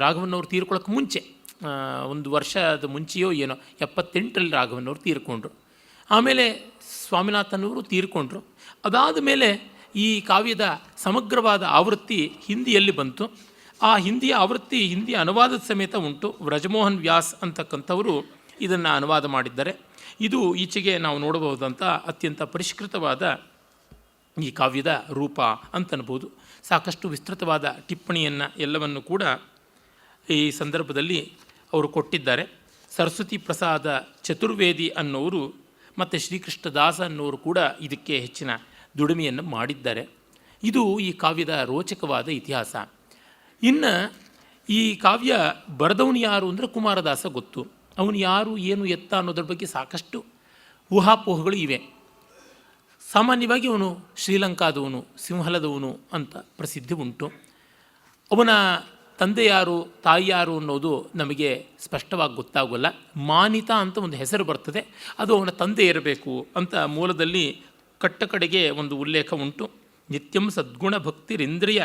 ರಾಘವನ್ನವರು ತೀರ್ಕೊಳ್ಳೋಕ್ಕೆ ಮುಂಚೆ ಒಂದು ವರ್ಷದ ಮುಂಚೆಯೋ ಏನೋ 78ರಲ್ಲಿ ರಾಘವನ್ನವರು ತೀರಿಕೊಂಡ್ರು. ಆಮೇಲೆ ಸ್ವಾಮಿನಾಥನವರು ತೀರಿಕೊಂಡ್ರು. ಅದಾದ ಮೇಲೆ ಈ ಕಾವ್ಯದ ಸಮಗ್ರವಾದ ಆವೃತ್ತಿ ಹಿಂದಿಯಲ್ಲಿ ಬಂತು. ಆ ಹಿಂದಿಯ ಆವೃತ್ತಿ ಹಿಂದಿ ಅನುವಾದದ ಸಮೇತ ಉಂಟು. ವ್ರಜಮೋಹನ್ ವ್ಯಾಸ್ ಅಂತಕ್ಕಂಥವರು ಇದನ್ನು ಅನುವಾದ ಮಾಡಿದ್ದಾರೆ. ಇದು ಈಚೆಗೆ ನಾವು ನೋಡಬಹುದಂಥ ಅತ್ಯಂತ ಪರಿಷ್ಕೃತವಾದ ಈ ಕಾವ್ಯದ ರೂಪ ಅಂತನ್ಬೋದು. ಸಾಕಷ್ಟು ವಿಸ್ತೃತವಾದ ಟಿಪ್ಪಣಿಯನ್ನು ಎಲ್ಲವನ್ನು ಕೂಡ ಈ ಸಂದರ್ಭದಲ್ಲಿ ಅವರು ಕೊಟ್ಟಿದ್ದಾರೆ. ಸರಸ್ವತಿ ಪ್ರಸಾದ ಚತುರ್ವೇದಿ ಅನ್ನೋರು ಮತ್ತು ಶ್ರೀಕೃಷ್ಣದಾಸ ಅನ್ನೋರು ಕೂಡ ಇದಕ್ಕೆ ಹೆಚ್ಚಿನ ದುಡಿಮೆಯನ್ನು ಮಾಡಿದ್ದಾರೆ. ಇದು ಈ ಕಾವ್ಯದ ರೋಚಕವಾದ ಇತಿಹಾಸ. ಇನ್ನು ಈ ಕಾವ್ಯ ಬರೆದವನು ಯಾರು ಅಂದರೆ ಕುಮಾರದಾಸ ಗೊತ್ತು. ಅವನು ಯಾರು ಏನು ಎತ್ತ ಅನ್ನೋದ್ರ ಬಗ್ಗೆ ಸಾಕಷ್ಟು ಊಹಾಪೋಹಗಳು ಇವೆ. ಸಾಮಾನ್ಯವಾಗಿ ಅವನು ಶ್ರೀಲಂಕಾದವನು, ಸಿಂಹಲದವನು ಅಂತ ಪ್ರಸಿದ್ಧಿ ಉಂಟು. ಅವನ ತಂದೆ ಯಾರು, ತಾಯಿ ಯಾರು ಅನ್ನೋದು ನಮಗೆ ಸ್ಪಷ್ಟವಾಗಿ ಗೊತ್ತಾಗೋಲ್ಲ. ಮಾನಿತ ಅಂತ ಒಂದು ಹೆಸರು ಬರ್ತದೆ, ಅದು ಅವನ ತಂದೆ ಇರಬೇಕು ಅಂತ ಮೂಲದಲ್ಲಿ ಕಟ್ಟಕಡೆಗೆ ಒಂದು ಉಲ್ಲೇಖ ಉಂಟು. ನಿತ್ಯಂ ಸದ್ಗುಣ ಭಕ್ತಿರಿಂದ್ರಿಯ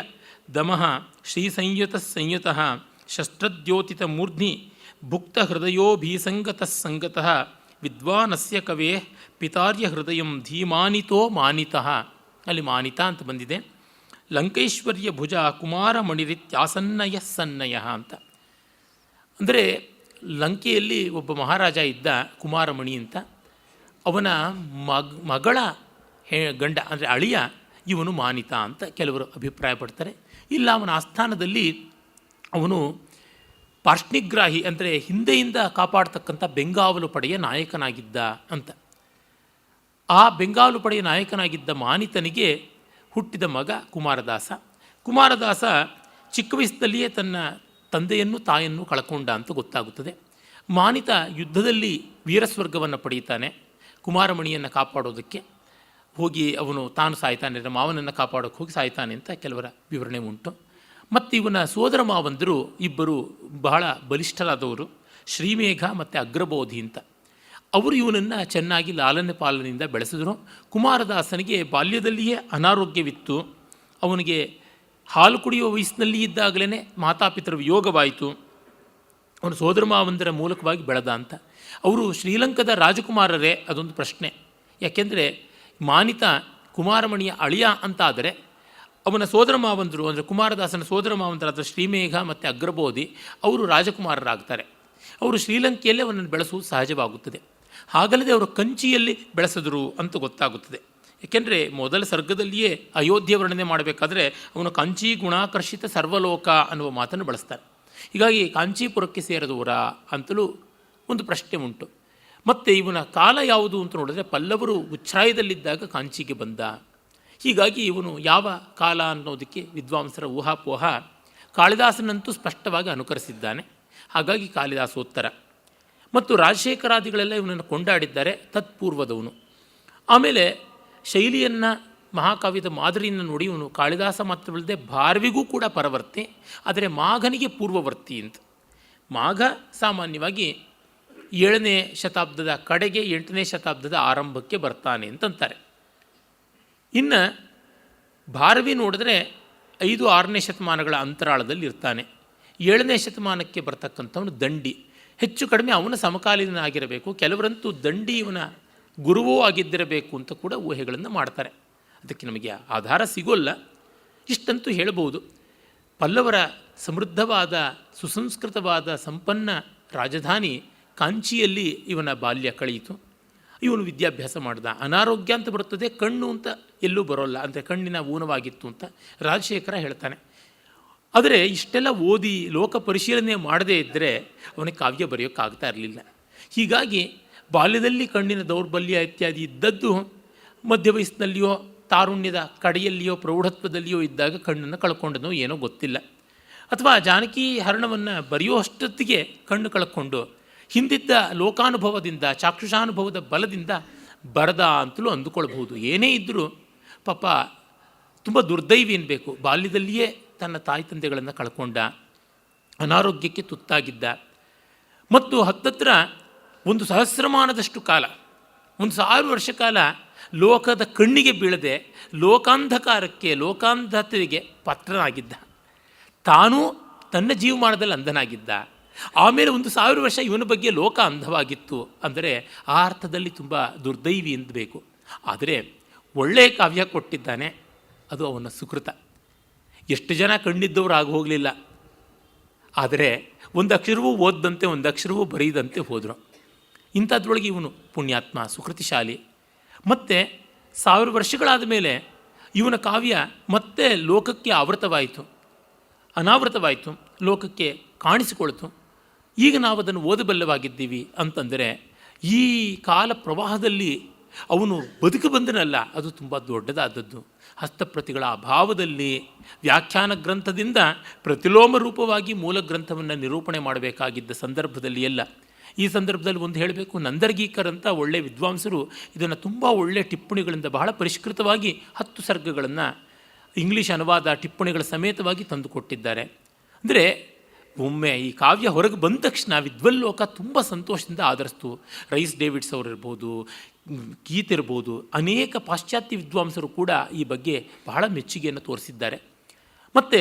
ದಮಃ ಶ್ರೀ ಸಂಯುತಃ ಶಸ್ತ್ರದ್ಯೋತಿತ ಮೂರ್ಧ್ನಿ ಭುಕ್ತ ಹೃದಯೋ ಭೀಸಂಗತಃ ಸಂಗತಃ ವಿದ್ವಾನಸ್ಯ ಕವೇ ಪಿತಾರ್ಯ ಹೃದಯಂ ಧೀಮಾನಿತೋ ಮಾನಿತಃ. ಅಲ್ಲಿ ಮಾನಿತ ಅಂತ ಬಂದಿದೆ. ಲಂಕೈಶ್ವರ್ಯ ಭುಜ ಕುಮಾರಮಣಿರಿತ್ಯಾಸನ್ನಯ ಸನ್ನಯ ಅಂತ. ಅಂದರೆ ಲಂಕೆಯಲ್ಲಿ ಒಬ್ಬ ಮಹಾರಾಜ ಇದ್ದ, ಕುಮಾರಮಣಿ ಅಂತ. ಅವನ ಮಗಳ ಗಂಡ ಅಂದರೆ ಅಳಿಯ ಇವನು ಮಾನಿತ ಅಂತ ಕೆಲವರು ಅಭಿಪ್ರಾಯಪಡ್ತಾರೆ. ಇಲ್ಲ, ಅವನ ಆಸ್ಥಾನದಲ್ಲಿ ಅವನು ಪಾರ್ಷ್ಣಿಗ್ರಾಹಿ ಅಂದರೆ ಹಿಂದೆಯಿಂದ ಕಾಪಾಡ್ತಕ್ಕಂಥ ಬೆಂಗಾವಲು ಪಡೆಯ ನಾಯಕನಾಗಿದ್ದ ಅಂತ. ಆ ಬೆಂಗಾವಲು ಪಡೆಯ ನಾಯಕನಾಗಿದ್ದ ಮಾನಿತನಿಗೆ ಹುಟ್ಟಿದ ಮಗ ಕುಮಾರದಾಸ. ಕುಮಾರದಾಸ ಚಿಕ್ಕ ವಯಸ್ಸಲ್ಲಿಯೇ ತನ್ನ ತಂದೆಯನ್ನು ತಾಯನ್ನು ಕಳ್ಕೊಂಡ ಅಂತ ಗೊತ್ತಾಗುತ್ತದೆ. ಮಾನಿತ ಯುದ್ಧದಲ್ಲಿ ವೀರಸ್ವರ್ಗವನ್ನು ಪಡೆಯುತ್ತಾನೆ. ಕುಮಾರಮಣಿಯನ್ನು ಕಾಪಾಡೋದಕ್ಕೆ ಹೋಗಿ ಅವನು ತಾನು ಸಾಯ್ತಾನೆ, ಮಾವನನ್ನು ಕಾಪಾಡೋಕ್ಕೆ ಹೋಗಿ ಸಾಯ್ತಾನೆ ಅಂತ ಕೆಲವರ ವಿವರಣೆ ಉಂಟು. ಮತ್ತು ಇವನ ಸೋದರ ಮಾವಂದರು ಇಬ್ಬರು ಬಹಳ ಬಲಿಷ್ಠರಾದವರು, ಶ್ರೀಮೇಘ ಮತ್ತು ಅಗ್ರಬೋಧಿ ಅಂತ. ಅವರು ಇವನನ್ನು ಚೆನ್ನಾಗಿ ಲಾಲನೆ ಪಾಲನೆಯಿಂದ ಬೆಳೆಸಿದ್ರು. ಕುಮಾರದಾಸನಿಗೆ ಬಾಲ್ಯದಲ್ಲಿಯೇ ಅನಾರೋಗ್ಯವಿತ್ತು. ಅವನಿಗೆ ಹಾಲು ಕುಡಿಯುವ ವಯಸ್ಸಿನಲ್ಲಿ ಇದ್ದಾಗಲೇ ಮಾತಾಪಿತರ ವಿಯೋಗವಾಯಿತು. ಅವನು ಸೋದರ ಮಾವಂದರ ಮೂಲಕವಾಗಿ ಬೆಳೆದ ಅಂತ. ಅವರು ಶ್ರೀಲಂಕಾದ ರಾಜಕುಮಾರರೇ? ಅದೊಂದು ಪ್ರಶ್ನೆ. ಯಾಕೆಂದರೆ ಮಾನಿತ ಕುಮಾರಮಣಿಯ ಅಳಿಯ ಅಂತಾದರೆ ಅವನ ಸೋದರ ಮಾವಂದರು ಅಂದರೆ ಕುಮಾರದಾಸನ ಸೋದರ ಮಾವಂದರಾದ ಶ್ರೀಮೇಘ ಮತ್ತು ಅಗ್ರಬೋಧಿ ಅವರು ರಾಜಕುಮಾರರಾಗ್ತಾರೆ. ಅವರು ಶ್ರೀಲಂಕೆಯಲ್ಲೇ ಅವನನ್ನು ಬೆಳೆಸುವುದು ಸಹಜವಾಗುತ್ತದೆ. ಹಾಗಲ್ಲದೆ ಅವರು ಕಂಚಿಯಲ್ಲಿ ಬೆಳೆಸಿದ್ರು ಅಂತ ಗೊತ್ತಾಗುತ್ತದೆ. ಏಕೆಂದರೆ ಮೊದಲ ಸರ್ಗದಲ್ಲಿಯೇ ಅಯೋಧ್ಯೆ ವರ್ಣನೆ ಮಾಡಬೇಕಾದ್ರೆ ಅವನು ಕಾಂಚಿ ಗುಣಾಕರ್ಷಿತ ಸರ್ವಲೋಕ ಅನ್ನುವ ಮಾತನ್ನು ಬಳಸ್ತಾರೆ. ಹೀಗಾಗಿ ಕಾಂಚೀಪುರಕ್ಕೆ ಸೇರಿದವರ ಅಂತಲೂ ಒಂದು ಪ್ರಶ್ನೆ ಉಂಟು. ಮತ್ತು ಇವನ ಕಾಲ ಯಾವುದು ಅಂತ ನೋಡಿದ್ರೆ ಪಲ್ಲವರು ಉಚ್ಛ್ರಾಯದಲ್ಲಿದ್ದಾಗ ಕಾಂಚಿಗೆ ಬಂದ. ಹೀಗಾಗಿ ಇವನು ಯಾವ ಕಾಲ ಅನ್ನೋದಕ್ಕೆ ವಿದ್ವಾಂಸರ ಊಹಾಪೋಹ. ಕಾಳಿದಾಸನಂತೂ ಸ್ಪಷ್ಟವಾಗಿ ಅನುಕರಿಸಿದ್ದಾನೆ. ಹಾಗಾಗಿ ಕಾಳಿದಾಸೋತ್ತರ. ಮತ್ತು ರಾಜಶೇಖರಾದಿಗಳೆಲ್ಲ ಇವನನ್ನು ಕೊಂಡಾಡಿದ್ದಾರೆ, ತತ್ಪೂರ್ವದವನು. ಆಮೇಲೆ ಶೈಲಿಯನ್ನು, ಮಹಾಕಾವ್ಯದ ಮಾದರಿಯನ್ನು ನೋಡಿ ಇವನು ಕಾಳಿದಾಸ ಮಾತ್ರವಲ್ಲದೆ ಭಾರವಿಗೂ ಕೂಡ ಪರವರ್ತಿ, ಆದರೆ ಮಾಘನಿಗೆ ಪೂರ್ವವರ್ತಿ ಅಂತ. ಮಾಘ ಸಾಮಾನ್ಯವಾಗಿ 7ನೇ ಶತಾಬ್ದದ ಕಡೆಗೆ 8ನೇ ಶತಾಬ್ದದ ಆರಂಭಕ್ಕೆ ಬರ್ತಾನೆ ಅಂತಂತಾರೆ. ಇನ್ನು ಭಾರವಿ ನೋಡಿದ್ರೆ 5-6ನೇ ಶತಮಾನಗಳ ಅಂತರಾಳದಲ್ಲಿ ಇರ್ತಾನೆ. 7ನೇ ಶತಮಾನಕ್ಕೆ ಬರ್ತಕ್ಕಂಥವನು ದಂಡಿ. ಹೆಚ್ಚು ಕಡಿಮೆ ಅವನ ಸಮಕಾಲೀನಾಗಿರಬೇಕು. ಕೆಲವರಂತೂ ದಂಡಿ ಇವನ ಗುರುವೂ ಆಗಿದ್ದಿರಬೇಕು ಅಂತ ಕೂಡ ಊಹೆಗಳನ್ನು ಮಾಡ್ತಾರೆ. ಅದಕ್ಕೆ ನಮಗೆ ಆಧಾರ ಸಿಗೋಲ್ಲ. ಇಷ್ಟಂತೂ ಹೇಳಬಹುದು. ಪಲ್ಲವರ ಸಮೃದ್ಧವಾದ ಸುಸಂಸ್ಕೃತವಾದ ಸಂಪನ್ನ ರಾಜಧಾನಿ ಕಾಂಚಿಯಲ್ಲಿ ಇವನ ಬಾಲ್ಯ ಕಳೆಯಿತು. ಇವನು ವಿದ್ಯಾಭ್ಯಾಸ ಮಾಡಿದ. ಅನಾರೋಗ್ಯ ಅಂತ ಬರುತ್ತದೆ, ಕಣ್ಣು ಅಂತ ಎಲ್ಲೂ ಬರೋಲ್ಲ, ಅಂದರೆ ಕಣ್ಣಿನ ಊನವಾಗಿತ್ತು ಅಂತ ರಾಜಶೇಖರ ಹೇಳ್ತಾನೆ. ಆದರೆ ಇಷ್ಟೆಲ್ಲ ಓದಿ ಲೋಕ ಪರಿಶೀಲನೆ ಮಾಡದೇ ಇದ್ದರೆ ಅವನಿಗೆ ಕಾವ್ಯ ಬರೆಯೋಕ್ಕಾಗ್ತಾ ಇರಲಿಲ್ಲ. ಹೀಗಾಗಿ ಬಾಲ್ಯದಲ್ಲಿ ಕಣ್ಣಿನ ದೌರ್ಬಲ್ಯ ಇತ್ಯಾದಿ ಇದ್ದದ್ದು ಮಧ್ಯ ವಯಸ್ಸಿನಲ್ಲಿಯೋ ತಾರುಣ್ಯದ ಕಡೆಯಲ್ಲಿಯೋ ಪ್ರೌಢತ್ವದಲ್ಲಿಯೋ ಇದ್ದಾಗ ಕಣ್ಣನ್ನು ಕಳ್ಕೊಂಡನೋ ಏನೋ ಗೊತ್ತಿಲ್ಲ. ಅಥವಾ ಜಾನಕಿ ಹರಣವನ್ನು ಬರೆಯೋ ಅಷ್ಟೊತ್ತಿಗೆ ಕಣ್ಣು ಕಳ್ಕೊಂಡು ಹಿಂದಿದ್ದ ಲೋಕಾನುಭವದಿಂದ, ಚಾಕ್ಷುಷಾನುಭವದ ಬಲದಿಂದ ಬರದ ಅಂತಲೂ ಅಂದುಕೊಳ್ಬಹುದು. ಏನೇ ಇದ್ದರೂ ಪಾಪ ತುಂಬ ದುರ್ದೈವಿ ಎನ್ನಬೇಕು. ಬಾಲ್ಯದಲ್ಲಿಯೇ ತನ್ನ ತಾಯಿ ತಂದೆಗಳನ್ನು ಕಳ್ಕೊಂಡ, ಅನಾರೋಗ್ಯಕ್ಕೆ ತುತ್ತಾಗಿದ್ದ ಮತ್ತು ಹತ್ತತ್ರ 1,000 ಕಾಲ, 1,000 ವರ್ಷ ಕಾಲ ಲೋಕದ ಕಣ್ಣಿಗೆ ಬೀಳದೆ ಲೋಕಾಂಧಕಾರಕ್ಕೆ, ಲೋಕಾಂಧತೆಗೆ ಪಾತ್ರನಾಗಿದ್ದ. ತಾನೂ ತನ್ನ ಜೀವಮಾನದಲ್ಲಿ ಅಂಧನಾಗಿದ್ದ. ಆಮೇಲೆ 1,000 ವರ್ಷ ಇವನ ಬಗ್ಗೆ ಲೋಕ ಅಂಧವಾಗಿತ್ತು. ಅಂದರೆ ಆ ಅರ್ಥದಲ್ಲಿ ತುಂಬ ದುರ್ದೈವಿ ಎನ್ನಬೇಕು. ಆದರೆ ಒಳ್ಳೆಯ ಕಾವ್ಯ ಕೊಟ್ಟಿದ್ದಾನೆ, ಅದು ಅವನ ಸುಕೃತ. ಎಷ್ಟು ಜನ ಕಂಡಿದ್ದವರು ಆಗಿ ಹೋಗಲಿಲ್ಲ, ಆದರೆ ಒಂದು ಅಕ್ಷರವೂ ಓದ್ದಂತೆ ಒಂದು ಅಕ್ಷರವೂ ಬರೆಯದಂತೆ ಹೋದರು. ಇಂಥದ್ರೊಳಗೆ ಇವನು ಪುಣ್ಯಾತ್ಮ, ಸುಕೃತಿಶಾಲಿ. ಮತ್ತು 1000 ವರ್ಷಗಳಾದ ಮೇಲೆ ಇವನ ಕಾವ್ಯ ಮತ್ತೆ ಲೋಕಕ್ಕೆ ಆವೃತವಾಯಿತು, ಅನಾವೃತವಾಯಿತು, ಲೋಕಕ್ಕೆ ಕಾಣಿಸಿಕೊಳ್ತು. ಈಗ ನಾವು ಅದನ್ನು ಓದಬಲ್ಲವಾಗಿದ್ದೀವಿ ಅಂತಂದರೆ ಈ ಕಾಲ ಪ್ರವಾಹದಲ್ಲಿ ಅವನು ಬದುಕು ಬಂದನಲ್ಲ, ಅದು ತುಂಬ ದೊಡ್ಡದಾದದ್ದು. ಹಸ್ತಪ್ರತಿಗಳ ಅಭಾವದಲ್ಲಿ ವ್ಯಾಖ್ಯಾನ ಗ್ರಂಥದಿಂದ ಪ್ರತಿಲೋಮ ರೂಪವಾಗಿ ಮೂಲ ಗ್ರಂಥವನ್ನು ನಿರೂಪಣೆ ಮಾಡಬೇಕಾಗಿದ್ದ ಸಂದರ್ಭದಲ್ಲಿ ಎಲ್ಲ. ಈ ಸಂದರ್ಭದಲ್ಲಿ ಒಂದು ಹೇಳಬೇಕು, ನಂದರ್ಗೀಕರ್ ಅಂತ ಒಳ್ಳೆಯ ವಿದ್ವಾಂಸರು ಇದನ್ನು ತುಂಬ ಒಳ್ಳೆಯ ಟಿಪ್ಪಣಿಗಳಿಂದ ಬಹಳ ಪರಿಷ್ಕೃತವಾಗಿ 10 ಸರ್ಗಗಳನ್ನು ಇಂಗ್ಲೀಷ್ ಅನುವಾದ ಟಿಪ್ಪಣಿಗಳ ಸಮೇತವಾಗಿ ತಂದುಕೊಟ್ಟಿದ್ದಾರೆ. ಅಂದರೆ ಒಮ್ಮೆ ಈ ಕಾವ್ಯ ಹೊರಗೆ ಬಂದ ತಕ್ಷಣ ವಿದ್ವಲ್ಲೋಕ ತುಂಬ ಸಂತೋಷದಿಂದ ಆಧರಿಸ್ತು. ರೈಸ್ ಡೇವಿಡ್ಸ್ ಅವರಿರ್ಬೋದು, ಕೀತ್ ಇರ್ಬೋದು, ಅನೇಕ ಪಾಶ್ಚಾತ್ಯ ವಿದ್ವಾಂಸರು ಕೂಡ ಈ ಬಗ್ಗೆ ಬಹಳ ಮೆಚ್ಚುಗೆಯನ್ನು ತೋರಿಸಿದ್ದಾರೆ. ಮತ್ತು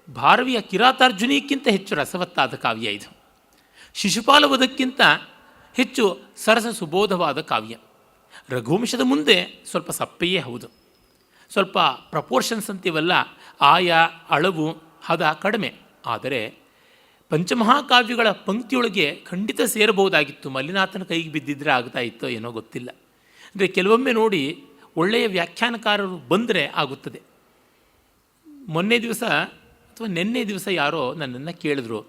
ಭಾರವಿಯ ಕಿರಾತಾರ್ಜುನಿಯಕ್ಕಿಂತ ಹೆಚ್ಚು ರಸವತ್ತಾದ ಕಾವ್ಯ ಇದು. ಶಿಶುಪಾಲವಧಕ್ಕಿಂತ ಹೆಚ್ಚು ಸರಸ ಸುಬೋಧವಾದ ಕಾವ್ಯ. ರಘುವಂಶದ ಮುಂದೆ ಸ್ವಲ್ಪ ಸಪ್ಪೆಯೇ ಹೌದು, ಸ್ವಲ್ಪ ಪ್ರಪೋರ್ಷನ್ಸ್ ಅಂತೀವಲ್ಲ, ಆಯಾ ಅಳವು ಹದ ಕಡಿಮೆ. ಆದರೆ ಪಂಚಮಹಾಕಾವ್ಯಗಳ ಪಂಕ್ತಿಯೊಳಗೆ ಖಂಡಿತ ಸೇರಬಹುದಾಗಿತ್ತು. ಮಲ್ಲಿನಾಥನ ಕೈಗೆ ಬಿದ್ದಿದ್ರೆ ಆಗ್ತಾ ಇತ್ತೋ ಏನೋ ಗೊತ್ತಿಲ್ಲ. ಅಂದರೆ ಕೆಲವೊಮ್ಮೆ ನೋಡಿ ಒಳ್ಳೆಯ ವ್ಯಾಖ್ಯಾನಕಾರರು ಬಂದರೆ ಆಗುತ್ತದೆ. ಮೊನ್ನೆ ದಿವಸ ಅಥವಾ ನಿನ್ನೆ ದಿವಸ ಯಾರೋ ನನ್ನನ್ನು ಕೇಳಿದ್ರು,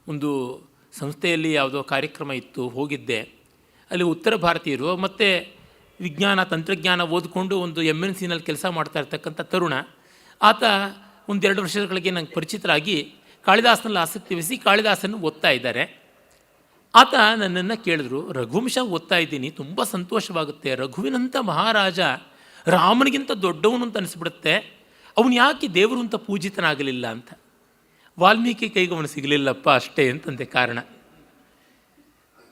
ಒಂದು ಸಂಸ್ಥೆಯಲ್ಲಿ ಯಾವುದೋ ಕಾರ್ಯಕ್ರಮ ಇತ್ತು, ಹೋಗಿದ್ದೆ. ಅಲ್ಲಿ ಉತ್ತರ ಭಾರತೀಯರು ಮತ್ತು ವಿಜ್ಞಾನ ತಂತ್ರಜ್ಞಾನ ಓದಿಕೊಂಡು ಒಂದು MNCನಲ್ಲಿ ಕೆಲಸ ಮಾಡ್ತಾ ಇರ್ತಕ್ಕಂಥ ತರುಣ ಆತ 1-2 ವರ್ಷಗಳಿಗೆ ನಂಗೆ ಪರಿಚಿತರಾಗಿ ಕಾಳಿದಾಸನಲ್ಲಿ ಆಸಕ್ತಿ ವಹಿಸಿ ಕಾಳಿದಾಸನ್ನು ಓದ್ತಾ ಇದ್ದಾರೆ. ಆತ ನನ್ನನ್ನು ಕೇಳಿದ್ರು, ರಘುವಂಶ ಓದ್ತಾ ಇದ್ದೀನಿ, ತುಂಬ ಸಂತೋಷವಾಗುತ್ತೆ. ರಘುವಿನಂಥ ಮಹಾರಾಜ ರಾಮನಿಗಿಂತ ದೊಡ್ಡವನು ಅಂತ ಅನಿಸ್ಬಿಡುತ್ತೆ, ಅವನು ಯಾಕೆ ದೇವರು ಅಂತ ಪೂಜಿತನಾಗಲಿಲ್ಲ ಅಂತ. ವಾಲ್ಮೀಕಿ ಕೈಗೆ ಅವನು ಸಿಗಲಿಲ್ಲಪ್ಪ ಅಷ್ಟೇ ಅಂತಂದೆ ಕಾರಣ.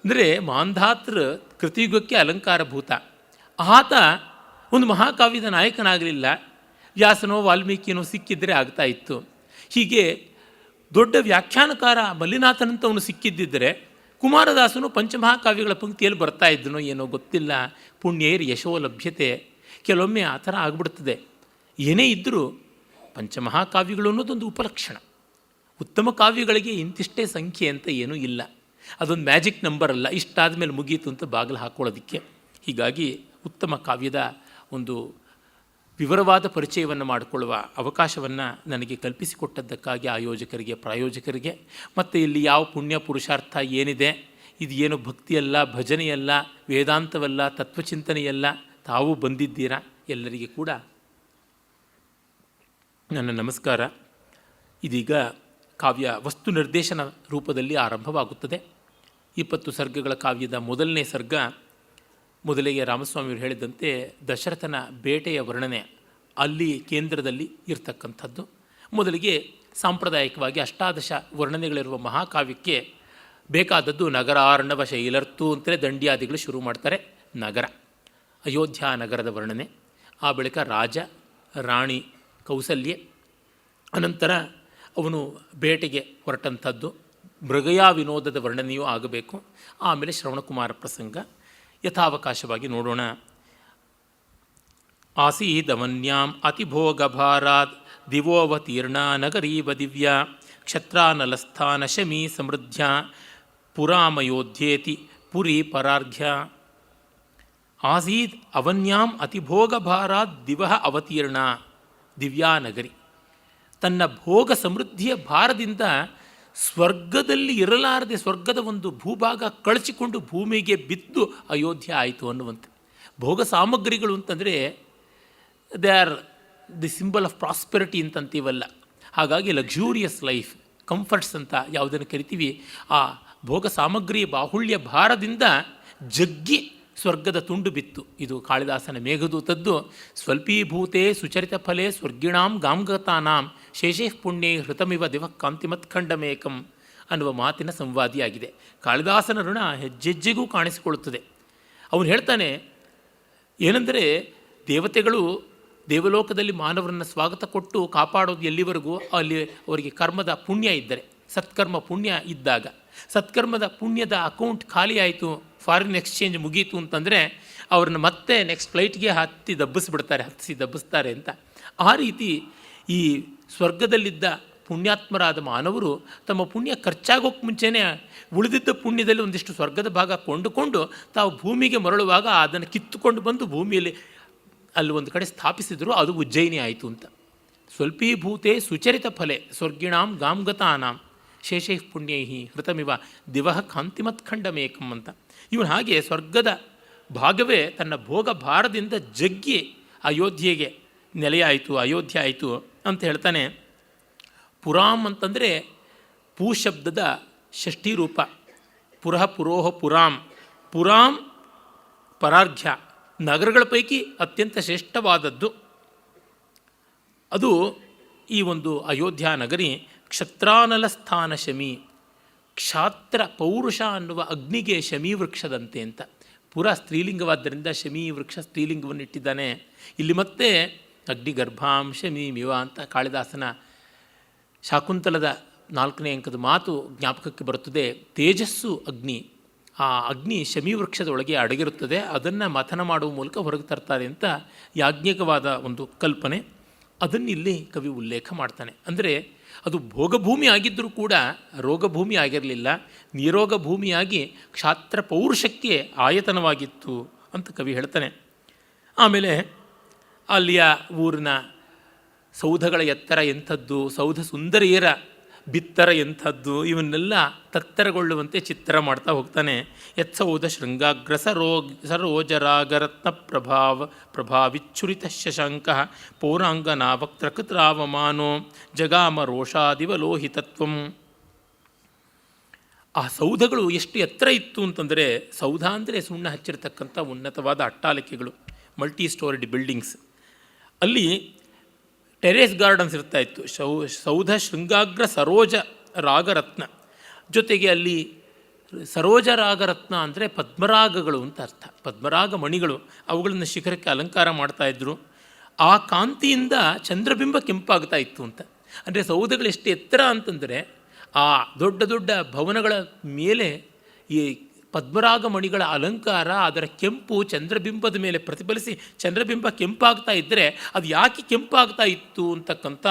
ಅಂದರೆ ಮಾಂಧಾತೃ ಕೃತಿಯುಗಕ್ಕೆ ಅಲಂಕಾರಭೂತ. ಆತ ಒಂದು ಮಹಾಕಾವ್ಯದ ನಾಯಕನಾಗಲಿಲ್ಲ, ವ್ಯಾಸನೋ ವಾಲ್ಮೀಕಿಯನೋ ಸಿಕ್ಕಿದ್ದರೆ ಆಗ್ತಾ ಇತ್ತು. ಹೀಗೆ ದೊಡ್ಡ ವ್ಯಾಖ್ಯಾನಕಾರ ಮಲ್ಲಿನಾಥನಂತವನು ಸಿಕ್ಕಿದ್ದಿದ್ದರೆ ಕುಮಾರದಾಸನು ಪಂಚಮಹಾಕಾವ್ಯಗಳ ಪಂಕ್ತಿಯಲ್ಲಿ ಬರ್ತಾ ಇದ್ದನೋ ಏನೋ ಗೊತ್ತಿಲ್ಲ. ಪುಣ್ಯೇರ್ ಯಶೋ ಲಭ್ಯತೆ, ಕೆಲವೊಮ್ಮೆ ಆ ಥರ ಆಗ್ಬಿಡ್ತದೆ. ಏನೇ ಇದ್ದರೂ ಪಂಚಮಹಾಕಾವ್ಯಗಳು ಅನ್ನೋದೊಂದು ಉಪಲಕ್ಷಣ. ಉತ್ತಮ ಕಾವ್ಯಗಳಿಗೆ ಇಂತಿಷ್ಟೇ ಸಂಖ್ಯೆ ಅಂತ ಏನೂ ಇಲ್ಲ, ಅದೊಂದು ಮ್ಯಾಜಿಕ್ ನಂಬರ್ ಅಲ್ಲ, ಇಷ್ಟಾದ ಮೇಲೆ ಮುಗೀತು ಅಂತ ಬಾಗಿಲು ಹಾಕ್ಕೊಳ್ಳೋದಕ್ಕೆ. ಹೀಗಾಗಿ ಉತ್ತಮ ಕಾವ್ಯದ ಒಂದು ವಿವರವಾದ ಪರಿಚಯವನ್ನು ಮಾಡಿಕೊಳ್ಳುವ ಅವಕಾಶವನ್ನು ನನಗೆ ಕಲ್ಪಿಸಿಕೊಟ್ಟದ್ದಕ್ಕಾಗಿ ಆಯೋಜಕರಿಗೆ, ಪ್ರಾಯೋಜಕರಿಗೆ, ಮತ್ತು ಇಲ್ಲಿ ಯಾವ ಪುಣ್ಯ ಪುರುಷಾರ್ಥ ಏನಿದೆ, ಇದು ಏನು ಭಕ್ತಿಯಲ್ಲ, ಭಜನೆಯಲ್ಲ, ವೇದಾಂತವಲ್ಲ, ತತ್ವಚಿಂತನೆಯಲ್ಲ, ತಾವು ಬಂದಿದ್ದೀರಾ, ಎಲ್ಲರಿಗೆ ಕೂಡ ನನ್ನ ನಮಸ್ಕಾರ. ಇದೀಗ ಕಾವ್ಯ ವಸ್ತು ನಿರ್ದೇಶನ ರೂಪದಲ್ಲಿ ಆರಂಭವಾಗುತ್ತದೆ. 20 ಸರ್ಗಗಳ ಕಾವ್ಯದ ಮೊದಲನೇ ಸರ್ಗ, ಮೊದಲಿಗೆ ರಾಮಸ್ವಾಮಿಯವರು ಹೇಳಿದಂತೆ ದಶರಥನ ಬೇಟೆಯ ವರ್ಣನೆ ಅಲ್ಲಿ ಕೇಂದ್ರದಲ್ಲಿ ಇರ್ತಕ್ಕಂಥದ್ದು. ಮೊದಲಿಗೆ ಸಾಂಪ್ರದಾಯಿಕವಾಗಿ 18 ವರ್ಣನೆಗಳಿರುವ ಮಹಾಕಾವ್ಯಕ್ಕೆ ಬೇಕಾದದ್ದು ನಗರಾರ್ಣವ ಶೈಲರ್ತು ಅಂತಲೇ ದಂಡ್ಯಾದಿಗಳು ಶುರು ಮಾಡ್ತಾರೆ. ನಗರ, ಅಯೋಧ್ಯ ನಗರದ ವರ್ಣನೆ, ಆ ಬಳಿಕ ರಾಜ ರಾಣಿ ಕೌಸಲ್ಯೆ, ಅನಂತರ ಅವನು ಬೇಟೆಗೆ ಹೊರಟಂಥದ್ದು, ಮೃಗಯಾ ವಿನೋದದ ವರ್ಣನೆಯೂ ಆಗಬೇಕು, ಆಮೇಲೆ ಶ್ರವಣಕುಮಾರ ಪ್ರಸಂಗ. ಯಥಾವಕಾಶವಾಗಿ ನೋಡೋಣ. ಆಸೀದವನ್ಯಾಂ ಅತಿಭೋಗಭಾರಾತ್ ದಿವೋವತೀರ್ಣ ನಗರೀವ ದಿವ್ಯ ಕ್ಷತ್ರಾನಲಸ್ಥಾನ ಶಮೀ ಸಮೃದ್ಧ್ಯ ಪುರಾಮಯೋಧ್ಯೇತಿ ಪುರಿ ಪರಾರ್ಘ್ಯ. ಆಸೀದ್ ಅವನ್ಯಾಂ ಅತಿಭೋಗಭಾರಾತ್ ದಿವಃ ಅವತೀರ್ಣ ದಿವ್ಯಾ ನಗರಿ. ತನ್ನ ಭೋಗ ಸಮೃದ್ಧಿಯ ಭಾರದಿಂದ ಸ್ವರ್ಗದಲ್ಲಿ ಇರಲಾರದೆ ಸ್ವರ್ಗದ ಒಂದು ಭೂಭಾಗ ಕಳಚಿಕೊಂಡು ಭೂಮಿಗೆ ಬಿದ್ದು ಅಯೋಧ್ಯ ಆಯಿತು ಅನ್ನುವಂತೆ. ಭೋಗ ಸಾಮಗ್ರಿಗಳು ಅಂತಂದರೆ they are the symbol of prosperity ಅಂತಂತೀವಲ್ಲ, ಹಾಗಾಗಿ ಲಕ್ಸುರಿಯಸ್ ಲೈಫ್, ಕಂಫರ್ಟ್ಸ್ ಅಂತ ಯಾವುದನ್ನು ಕರಿತೀವಿ, ಆ ಭೋಗ ಸಾಮಗ್ರಿಯ ಬಾಹುಳ್ಯ ಭಾರದಿಂದ ಜಗ್ಗಿ ಸ್ವರ್ಗದ ತುಂಡು ಬಿತ್ತು. ಇದು ಕಾಳಿದಾಸನ ಮೇಘದೂತದ್ದು. ಸ್ವಲ್ಪೀಭೂತೆ ಸುಚರಿತ ಫಲೆ ಸ್ವರ್ಗಿಣಾಂ ಗಾಂಗತಾನಾಂ ಶೇಷೇ ಪುಣ್ಯೇ ಹೃತಮಿವ ದಿವ ಕಾಂತಿಮತ್ಖಂಡಮೇಕಂ ಅನ್ನುವ ಮಾತಿನ ಸಂವಾದಿಯಾಗಿದೆ. ಕಾಳಿದಾಸನ ಋಣ ಹೆಜ್ಜೆಜ್ಜೆಗೂ ಕಾಣಿಸಿಕೊಳ್ಳುತ್ತದೆ. ಅವನು ಹೇಳ್ತಾನೆ ಏನೆಂದರೆ, ದೇವತೆಗಳು ದೇವಲೋಕದಲ್ಲಿ ಮಾನವರನ್ನು ಸ್ವಾಗತ ಕೊಟ್ಟು ಕಾಪಾಡೋದು ಎಲ್ಲಿವರೆಗೂ ಅಲ್ಲಿ ಅವರಿಗೆ ಕರ್ಮದ ಪುಣ್ಯ ಇದ್ದರೆ, ಸತ್ಕರ್ಮ ಪುಣ್ಯ ಇದ್ದಾಗ. ಸತ್ಕರ್ಮದ ಪುಣ್ಯದ ಅಕೌಂಟ್ ಖಾಲಿ ಆಯಿತು, ಫಾರಿನ್ ಎಕ್ಸ್ಚೇಂಜ್ ಮುಗೀತು ಅಂತಂದರೆ ಅವ್ರನ್ನ ಮತ್ತೆ ನೆಕ್ಸ್ಟ್ ಫ್ಲೈಟ್ಗೆ ಹತ್ತಿಸಿ ದಬ್ಬಿಸ್ತಾರೆ ಅಂತ. ಆ ರೀತಿ ಈ ಸ್ವರ್ಗದಲ್ಲಿದ್ದ ಪುಣ್ಯಾತ್ಮರಾದ ಮಾನವರು ತಮ್ಮ ಪುಣ್ಯ ಖರ್ಚಾಗೋಕ್ಕೆ ಮುಂಚೆನೇ ಉಳಿದಿದ್ದ ಪುಣ್ಯದಲ್ಲಿ ಒಂದಿಷ್ಟು ಸ್ವರ್ಗದ ಭಾಗ ಕೊಂಡುಕೊಂಡು ತಾವು ಭೂಮಿಗೆ ಮರಳುವಾಗ ಅದನ್ನು ಕಿತ್ತುಕೊಂಡು ಬಂದು ಭೂಮಿಯಲ್ಲಿ ಅಲ್ಲಿ ಒಂದು ಕಡೆ ಸ್ಥಾಪಿಸಿದರು. ಅದು ಉಜ್ಜಯಿನಿ ಆಯಿತು ಅಂತ. ಸ್ವಲ್ಪೀಭೂತೆ ಸುಚರಿತ ಫಲೆ ಸ್ವರ್ಗಿಣಾಂ ಗಾಂಗತಾನಾಂ ಶೇಷೈ ಪುಣ್ಯೈ ಹೃತಮಿವ ದಿವಹ ಕಾಂತಿಮತ್ಖಂಡಮೇಕಂ ಅಂತ. ಇವನು ಹಾಗೆ ಸ್ವರ್ಗದ ಭಾಗವೇ ತನ್ನ ಭೋಗ ಭಾರದಿಂದ ಜಗ್ಗಿ ಅಯೋಧ್ಯೆಗೆ ನೆಲೆಯಾಯಿತು, ಅಯೋಧ್ಯೆ ಆಯಿತು ಅಂತ ಹೇಳ್ತಾನೆ. ಪುರಾಮ್ ಅಂತಂದರೆ ಪೂ ಶಬ್ದದ ಷಷ್ಠಿ ರೂಪ. ಪುರಃ ಪುರೋಹ ಪುರಾಮ್. ಪುರಾಮ್ ಪರಾರ್ಘ್ಯ, ನಗರಗಳ ಪೈಕಿ ಅತ್ಯಂತ ಶ್ರೇಷ್ಠವಾದದ್ದು ಅದು ಈ ಒಂದು ಅಯೋಧ್ಯ ನಗರಿ. ಕ್ಷತ್ರಾನಲ ಸ್ಥಾನ ಶಮಿ, ಕ್ಷಾತ್ರ ಪೌರುಷ ಅನ್ನುವ ಅಗ್ನಿಗೆ ಶಮಿ ವೃಕ್ಷದಂತೆ ಅಂತ. ಪುರ ಸ್ತ್ರೀಲಿಂಗವಾದ್ದರಿಂದ ಶಮಿ ವೃಕ್ಷ ಸ್ತ್ರೀಲಿಂಗವನ್ನು ಇಟ್ಟಿದ್ದಾನೆ. ಇಲ್ಲಿ ಮತ್ತೆ ಅಗ್ನಿಗರ್ಭಾಂ ಶಮೀಮಿವ ಅಂತ ಕಾಳಿದಾಸನ ಶಾಕುಂತಲದ 4ನೇ ಅಂಕದ ಮಾತು ಜ್ಞಾಪಕಕ್ಕೆ ಬರುತ್ತದೆ. ತೇಜಸ್ಸು ಅಗ್ನಿ, ಆ ಅಗ್ನಿ ಶಮಿ ವೃಕ್ಷದ ಒಳಗೆ ಅಡಗಿರುತ್ತದೆ, ಅದನ್ನು ಮಥನ ಮಾಡುವ ಮೂಲಕ ಹೊರಗೆ ತರ್ತಾರೆ ಅಂತ ಯಾಜ್ಞಿಕವಾದ ಒಂದು ಕಲ್ಪನೆ. ಅದನ್ನಿಲ್ಲಿ ಕವಿ ಉಲ್ಲೇಖ ಮಾಡ್ತಾನೆ. ಅಂದರೆ ಅದು ಭೋಗಭೂಮಿ ಆಗಿದ್ದರೂ ಕೂಡ ರೋಗಭೂಮಿ ಆಗಿರಲಿಲ್ಲ, ನಿರೋಗ ಭೂಮಿಯಾಗಿ ಕ್ಷಾತ್ರ ಪೌರುಷಕ್ಕೆ ಆಯತನವಾಗಿತ್ತು ಅಂತ ಕವಿ ಹೇಳ್ತಾನೆ. ಆಮೇಲೆ ಅಲ್ಲಿಯ ಊರಿನ ಸೌಧಗಳ ಎತ್ತರ ಎಂಥದ್ದು, ಸೌಧ ಸುಂದರಿಯರ ಬಿತ್ತರ ಎಂಥದ್ದು, ಇವನ್ನೆಲ್ಲ ತತ್ತರಗೊಳ್ಳುವಂತೆ ಚಿತ್ರ ಮಾಡ್ತಾ ಹೋಗ್ತಾನೆ. ಯತ್ಸೌಧ ಶೃಂಗಾಗ್ರ ಸರೋಜರಾಗರತ್ನ ಪ್ರಭಾವಿಚ್ಛುರಿತ ಶಶಾಂಕ ಪೌರಾಂಗನಾ ವಕ್ತ್ರಕೃತರಾವಮಾನೋ ಜಗಾಮ ರೋಷಾದಿವ ಲೋಹಿತತ್ವಂ. ಆ ಸೌಧಗಳು ಎಷ್ಟು ಎತ್ತರ ಇತ್ತು ಅಂತಂದರೆ, ಸೌಧ ಅಂದರೆ ಸುಣ್ಣ ಹಚ್ಚಿರತಕ್ಕಂಥ ಉನ್ನತವಾದ ಅಟ್ಟಾಲಿಕೆಗಳು, ಮಲ್ಟಿ ಸ್ಟೋರಿಡ್ ಬಿಲ್ಡಿಂಗ್ಸ್. ಅಲ್ಲಿ ಟೆರೇಸ್ ಗಾರ್ಡನ್ಸ್ ಇರ್ತಾ ಇತ್ತು. ಸೌಧ ಶೃಂಗಾಗ್ರ ಸರೋಜ ರಾಗರತ್ನ, ಜೊತೆಗೆ ಅಲ್ಲಿ ಸರೋಜ ರಾಗರತ್ನ ಅಂದರೆ ಪದ್ಮರಾಗಗಳು ಅಂತ ಅರ್ಥ. ಪದ್ಮರಾಗ ಮಣಿಗಳು, ಅವುಗಳನ್ನು ಶಿಖರಕ್ಕೆ ಅಲಂಕಾರ ಮಾಡ್ತಾಯಿದ್ರು. ಆ ಕಾಂತಿಯಿಂದ ಚಂದ್ರಬಿಂಬ ಕೆಂಪಾಗ್ತಾ ಇತ್ತು ಅಂತ. ಅಂದರೆ ಸೌಧಗಳು ಎಷ್ಟು ಎತ್ತರ ಅಂತಂದರೆ ಆ ದೊಡ್ಡ ದೊಡ್ಡ ಭವನಗಳ ಮೇಲೆ ಈ ಪದ್ಮರಾಗ ಮಣಿಗಳ ಅಲಂಕಾರ, ಅದರ ಕೆಂಪು ಚಂದ್ರಬಿಂಬದ ಮೇಲೆ ಪ್ರತಿಫಲಿಸಿ ಚಂದ್ರಬಿಂಬ ಕೆಂಪಾಗ್ತಾ ಇದ್ದರೆ ಅದು ಯಾಕೆ ಕೆಂಪಾಗ್ತಾ ಇತ್ತು ಅಂತಕ್ಕಂಥ